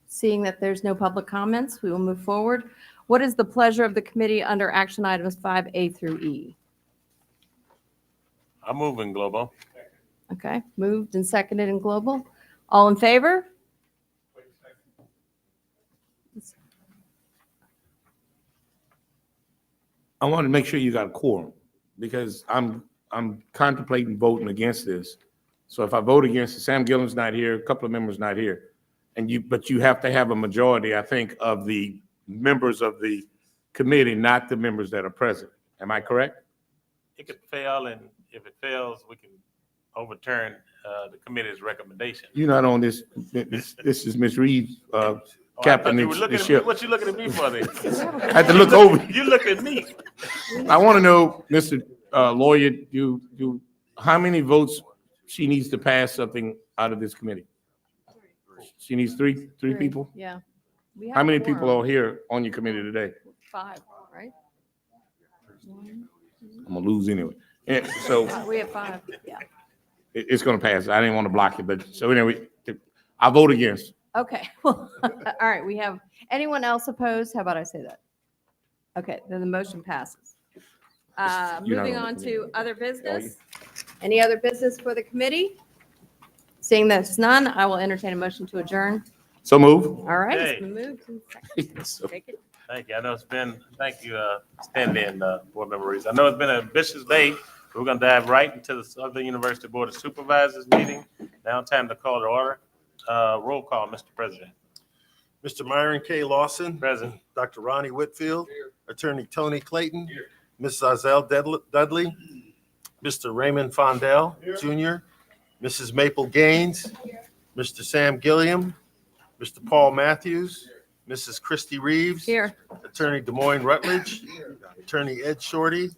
S9: Seeing that there's no public comments, we will move forward. What is the pleasure of the committee under action items 5A through E?
S2: I'm moving, Globo.
S9: Okay, moved and seconded in global. All in favor?
S11: I want to make sure you got a quorum because I'm contemplating voting against this. So if I vote against it, Sam Gillen's not here, a couple of members not here. But you have to have a majority, I think, of the members of the committee, not the members that are present. Am I correct?
S2: It could fail, and if it fails, we can overturn the committee's recommendation.
S11: You're not on this. This is Ms. Reeves,
S2: I
S11: captain
S2: thought you were
S11: the
S2: looking at me.
S11: ship.
S2: What you looking at me for then?
S11: I had to look over.
S2: You look at me.
S11: I want to know, Mr. Lawyer, how many votes she needs to pass something out of this committee? She needs three people?
S9: Yeah. We have
S11: How many
S9: a
S11: people
S9: quorum.
S11: are here on your committee today?
S9: 5, right?
S11: I'm gonna lose anyway. And so
S9: We have 5, yeah.
S11: it's gonna pass. I didn't want to block it, but so anyway, I vote against.
S9: Okay, well, all right, we have, anyone else opposed? How about I say that? Okay, then the motion passes.
S11: You're not
S9: Moving
S11: on the
S9: on
S11: committee.
S9: to other business. Any other business for the committee? Seeing there's none, I will entertain a motion to adjourn.
S11: So move.
S9: All right,
S2: Okay.
S9: it's been moved. and seconded. Take it.
S2: Thank you. I know it's been, thank you, stand-in, Board Member Reeves. I know it's been an ambitious day. We're gonna dive right into the Southern University Board of Supervisors meeting. Now time to call to order. Roll call, Mr. President.
S16: Mr. Myron K. Lawson.
S2: Present.
S16: Dr. Ronnie Whitfield. Attorney Tony Clayton. Ms. Zazelle Dudley. Mr. Raymond Fondell Jr. Mrs. Maple Gaines. Mr. Sam Gilliam. Mr. Paul Matthews. Mrs. Christy Reeves.
S9: Here.
S16: Attorney Des Moines Rutledge. Attorney Ed Shorty.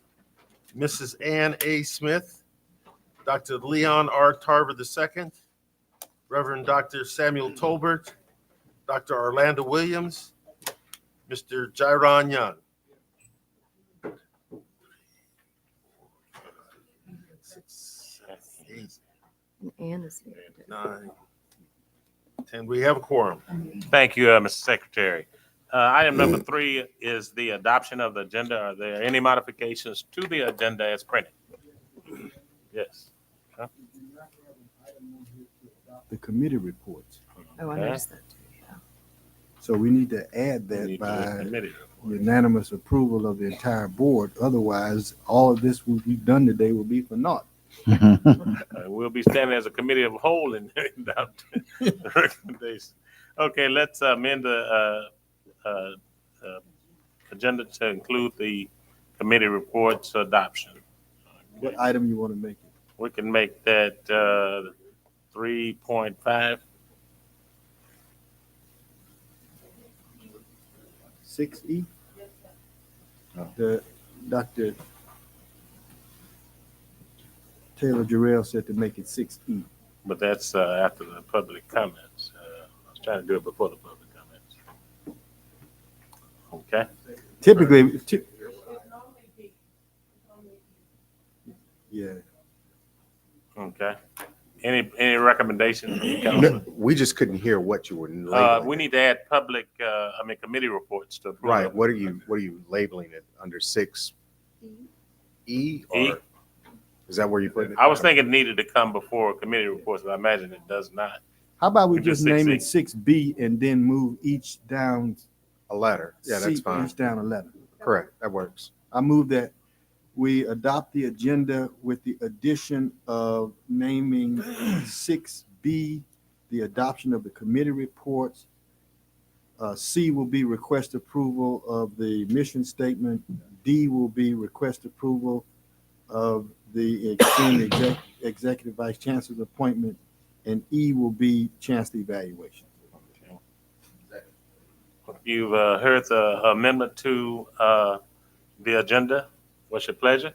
S16: Mrs. Ann A. Smith. Dr. Leon R. Tarver II. Reverend Dr. Samuel Tolbert. Dr. Orlando Williams. Mr. Jairon Young.
S9: Ann is here.
S16: 9, 10. We have a quorum.
S2: Thank you, Mr. Secretary. Item number 3 is the adoption of the agenda. Are there any modifications to the agenda as printed? Yes. Huh?
S12: The committee reports.
S9: Oh, I noticed that.
S12: So we need to add
S2: We
S12: that
S2: need to do a
S12: by
S2: committee.
S12: unanimous approval of the entire board. Otherwise, all of this we've done today will be for naught.
S2: We'll be standing as a committee of whole and adopt the recommendation. Okay, let's amend the agenda to include the committee reports adoption.
S12: What item you want to make it?
S2: We can make that 3.5.
S12: 6E? The Dr. Taylor Jarrell said to make it 6E.
S2: But that's after the public comments. I was trying to do it before the public comments. Okay.
S12: Typically, yeah.
S2: Okay. Any recommendations from the
S18: No,
S2: council?
S18: we just couldn't hear what you were labeling.
S2: We need to add committee reports to approve.
S18: Right. What are you labeling it under 6E? Or
S2: E?
S18: is that where you put it?
S2: I was thinking it needed to come before committee reports, but I imagine it does not.
S12: How about we
S2: We just
S12: just name it
S2: 6E.
S12: 6B and then move each down?
S18: A letter. Yeah, that's fine.
S12: Each down a letter.
S18: Correct. That works.
S12: I move that we adopt the agenda with the addition of naming 6B, the adoption of the committee reports. C will be request approval of the mission statement. D will be request approval of the executive vice chancellor's appointment. And E will be chancellor evaluation.
S2: You've heard the amendment to the agenda. What's your pleasure?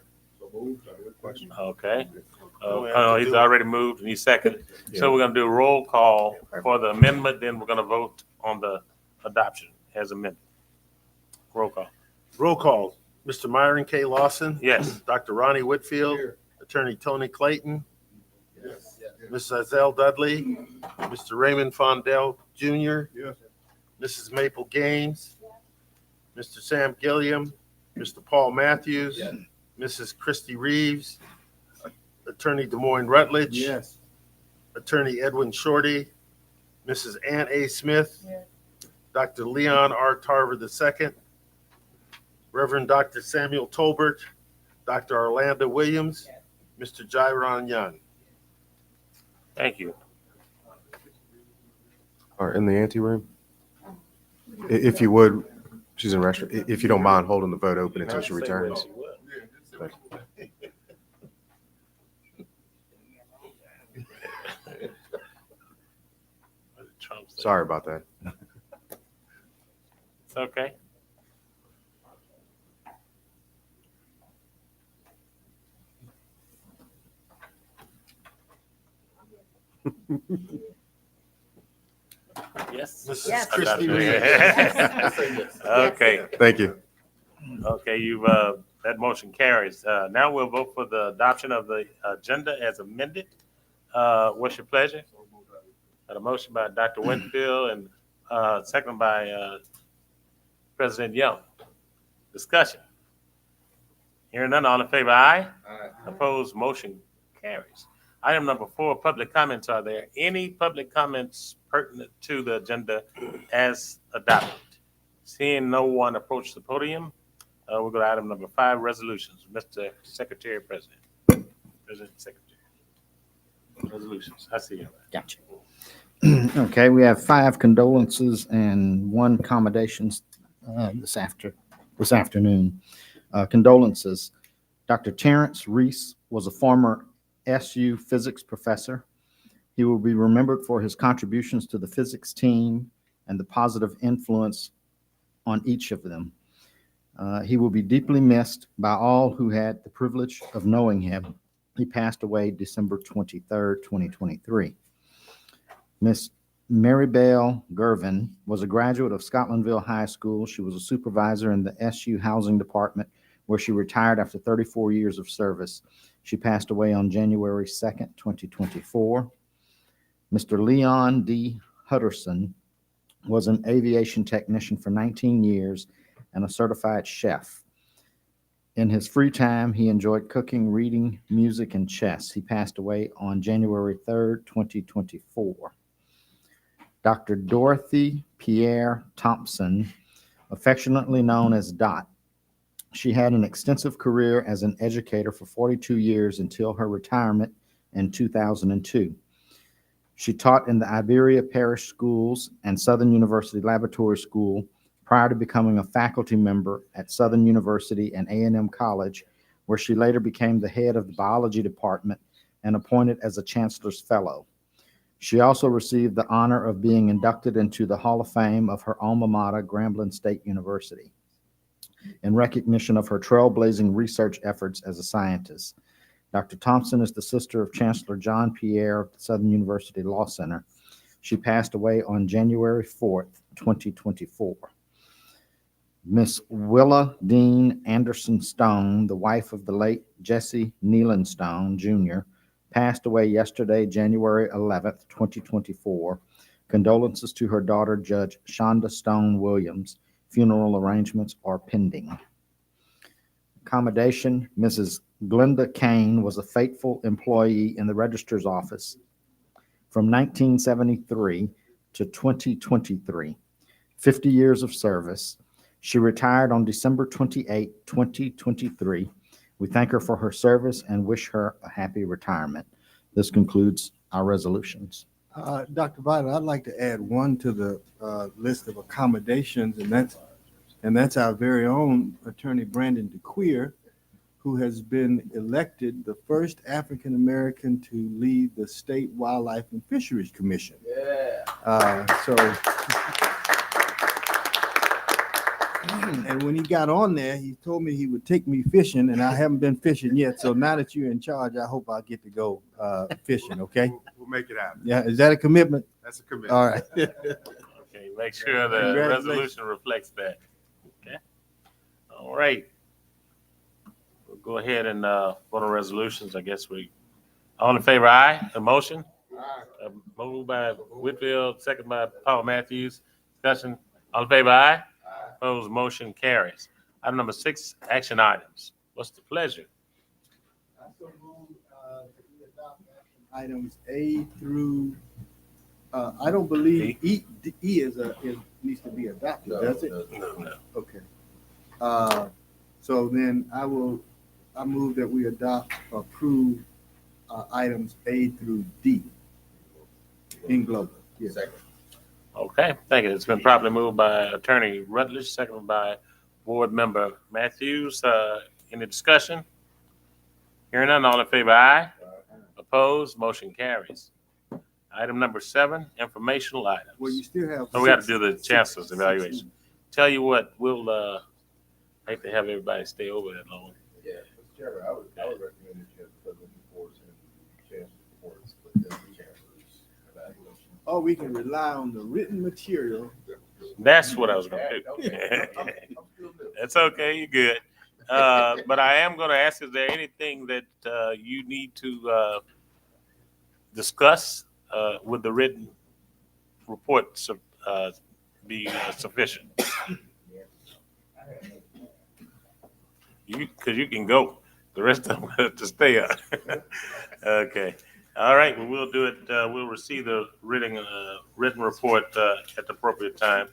S2: Okay. He's already moved and he's seconded. So we're gonna do a roll call for the amendment, then we're gonna vote on the adoption as amended. Roll call.
S16: Roll call. Mr. Myron K. Lawson.
S2: Yes.
S16: Dr. Ronnie Whitfield. Attorney Tony Clayton. Mrs. Azelle Dudley. Mr. Raymond Fondell Jr. Mrs. Maple Gaines. Mr. Sam Gilliam. Mr. Paul Matthews. Mrs. Christy Reeves. Attorney Des Moines Rutledge.
S12: Yes.
S16: Attorney Edwin Shorty. Mrs. Ann A. Smith. Dr. Leon R. Tarver II. Reverend Dr. Samuel Tolbert. Dr. Orlando Williams. Mr. Jairon Young.
S2: Thank you.
S18: Or in the anteroom. If you would, she's in restroom. If you don't mind holding the vote open until she returns. Sorry about that.
S2: It's okay. Yes.
S16: Yes. Christy
S2: Reeves. Okay.
S18: Thank you.
S2: Okay, that motion carries. Now we'll vote for the adoption of the agenda as amended. What's your pleasure? Got a motion by Dr. Winfield and second by President Young. Discussion. Hearing none, all in favor, aye? Aye. Opposed, motion carries. Item number 4, public comments. Are there any public comments pertinent to the agenda as adopted? Seeing no one approach the podium, we'll go to item number 5, resolutions. Mr. Secretary President. President Secretary. Resolutions. I see you.
S13: Gotcha. Okay, we have 5 condolences and 1 commendations this afternoon. Condolences. Dr. Terrence Reese was a former SU physics professor. He will be remembered for his contributions to the physics team and the positive influence on each of them. He will be deeply missed by all who had the privilege of knowing him. He passed away December 23rd, 2023. Miss Maribel Gervin was a graduate of Scotlandville High School. She was a supervisor in the SU Housing Department, where she retired after 34 years of service. She passed away on January 2nd, 2024. Mr. Leon D. Hutterson was an aviation technician for 19 years and a certified chef. In his free time, he enjoyed cooking, reading, music, and chess. He passed away on January 3rd, 2024. Dr. Dorothy Pierre Thompson, affectionately known as Dot. She had an extensive career as an educator for 42 years until her retirement in 2002. She taught in the Iberia Parish Schools and Southern University Laboratory School prior to becoming a faculty member at Southern University and A&M College, where she later became the head of the biology department and appointed as a Chancellor's Fellow. She also received the honor of being inducted into the Hall of Fame of her alma mater, Grambling State University, in recognition of her trailblazing research efforts as a scientist. Dr. Thompson is the sister of Chancellor John Pierre of the Southern University Law Center. She passed away on January 4th, 2024. Miss Willa Dean Anderson Stone, the wife of the late Jesse Nealon Stone, Jr., passed away yesterday, January 11th, 2024. Condolences to her daughter, Judge Shonda Stone Williams. Funeral arrangements are pending. Accommodation, Mrs. Glenda Kane was a faithful employee in the registrar's office from 1973 to 2023, 50 years of service. She retired on December 28, 2023. We thank her for her service and wish her a happy retirement. This concludes our resolutions.
S12: Dr. Vita, I'd like to add one to the list of accommodations, and that's our very own Attorney Brandon DeQueer, who has been elected the first African American to lead the State Wildlife and Fisheries Commission. And when he got on there, he told me he would take me fishing, and I haven't been fishing yet. So now that you're in charge, I hope I'll get to go fishing, okay?
S18: We'll make it happen.
S12: Yeah, is that a commitment?
S18: That's a commitment.
S12: All right.
S2: Okay, make sure the resolution reflects that. Okay. All right. We'll go ahead and vote on resolutions. I guess all in favor, aye. The motion? Aye. Moved by Whitfield, second by Paul Matthews. Discussion. All in favor, aye. Opposed, motion carries. Item number 6, action items. What's the pleasure?
S12: I so move that we adopt action items A through, I don't believe E needs to be adopted, does it?
S2: No.
S12: Okay. So then I move that we approve items A through D in global. Yes.
S2: Okay, thank you. It's been properly moved by Attorney Rutledge, seconded by Board Member Matthews. Any discussion? Hearing none, all in favor, aye. Opposed, motion carries. Item number 7, informational items.
S12: Well, you still have.
S2: So we got to do the chancellor's evaluation. Tell you what, we'll hate to have everybody stay over that long.
S4: Yeah, Mr. Chairman, I would recommend that you have the president reports and chancellor's reports, but then the chancellor's evaluation.
S12: Or we can rely on the written material.
S2: That's what I was going to do. That's okay, you're good. But I am going to ask, is there anything that you need to discuss with the written report be sufficient? Because you can go. The rest of them have to stay on. Okay. All right, well, we'll do it. We'll receive the written report at the appropriate time.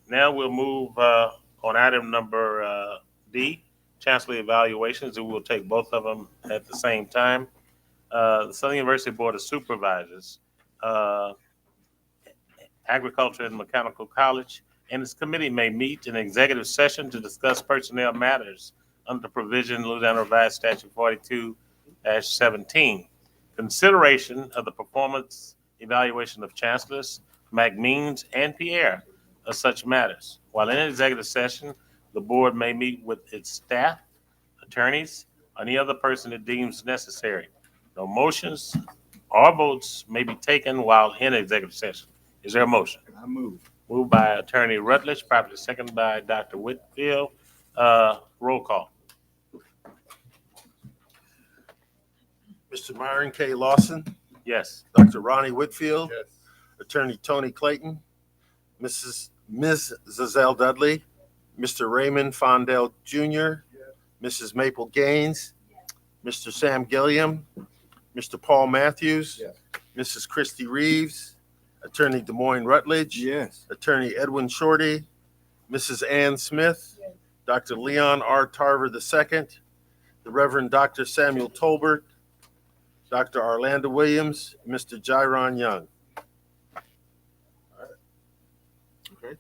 S2: Now we'll move on item number D, Chancellor evaluations, and we'll take both of them at the same time. The Southern University Board of Supervisors, Agriculture and Mechanical College, and its committee may meet in executive session to discuss personnel matters under the provision of Louisiana Revised Statute 42-17. Consideration of the performance evaluation of chancellors, McMeans, and Pierre of such matters. While in executive session, the board may meet with its staff, attorneys, or any other person it deems necessary. No motions or votes may be taken while in executive session. Is there a motion?
S12: I move.
S2: Moved by Attorney Rutledge, properly seconded by Dr. Whitfield. Roll call.
S16: Mr. Myron K. Lawson,
S2: Yes.
S16: Dr. Ronnie Whitfield, Attorney Tony Clayton, Ms. Zazelle Dudley, Mr. Raymond Fondell Jr., Mrs. Maple Gaines, Mr. Sam Gilliam, Mr. Paul Matthews, Mrs. Christy Reeves, Attorney Des Moines Rutledge, Attorney Edwin Shorty, Mrs. Ann Smith, Dr. Leon R. Tarver II, the Reverend Dr. Samuel Tolbert, Dr. Orlando Williams, Mr. Jaron Young.
S3: Okay.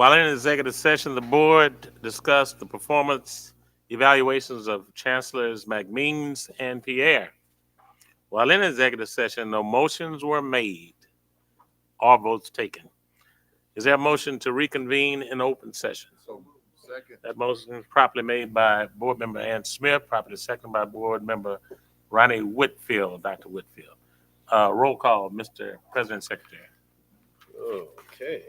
S2: While in executive session, the board discussed the performance evaluations of Chancellors McMeans and Pierre. While in executive session, no motions were made or votes taken. Is there a motion to reconvene in open session?
S3: Second.
S2: That motion is properly made by Board Member Ann Smith, properly seconded by Board Member Ronnie Whitfield, Dr. Whitfield. Roll call, Mr. President Secretary.
S16: Okay.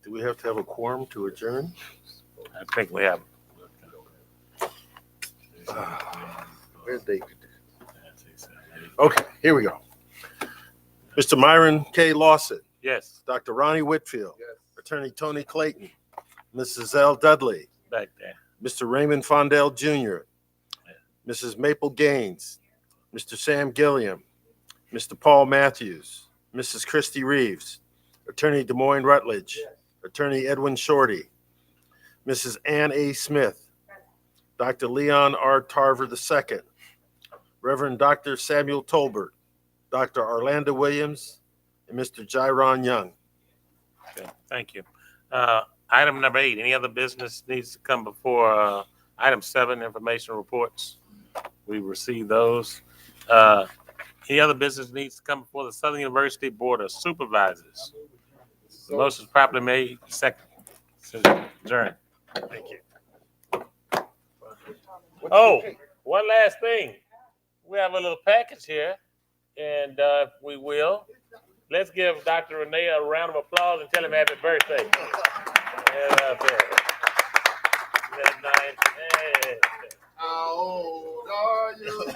S16: Do we have to have a quorum to adjourn?
S2: I think we have.
S16: Where's David? Okay, here we go. Mr. Myron K. Lawson,
S2: Yes,
S16: Dr. Ronnie Whitfield, Attorney Tony Clayton, Mrs. L. Dudley,
S2: back there.
S16: Mr. Raymond Fondell Jr., Mrs. Maple Gaines, Mr. Sam Gilliam, Mr. Paul Matthews, Mrs. Christy Reeves, Attorney Des Moines Rutledge, Attorney Edwin Shorty, Mrs. Ann A. Smith, Dr. Leon R. Tarver II, Reverend Dr. Samuel Tolbert, Dr. Orlando Williams, and Mr. Jairon Young.
S2: Okay, thank you. Item number 8, any other business needs to come before item 7, information reports? We received those. Any other business needs to come before the Southern University Board of Supervisors? The motion is properly made, second. Adjourn. Thank you. Oh, one last thing. We have a little package here, and if we will, let's give Dr. Renee a round of applause and tell him happy birthday. Yeah, up there. That nice. Yeah.
S3: How old are you?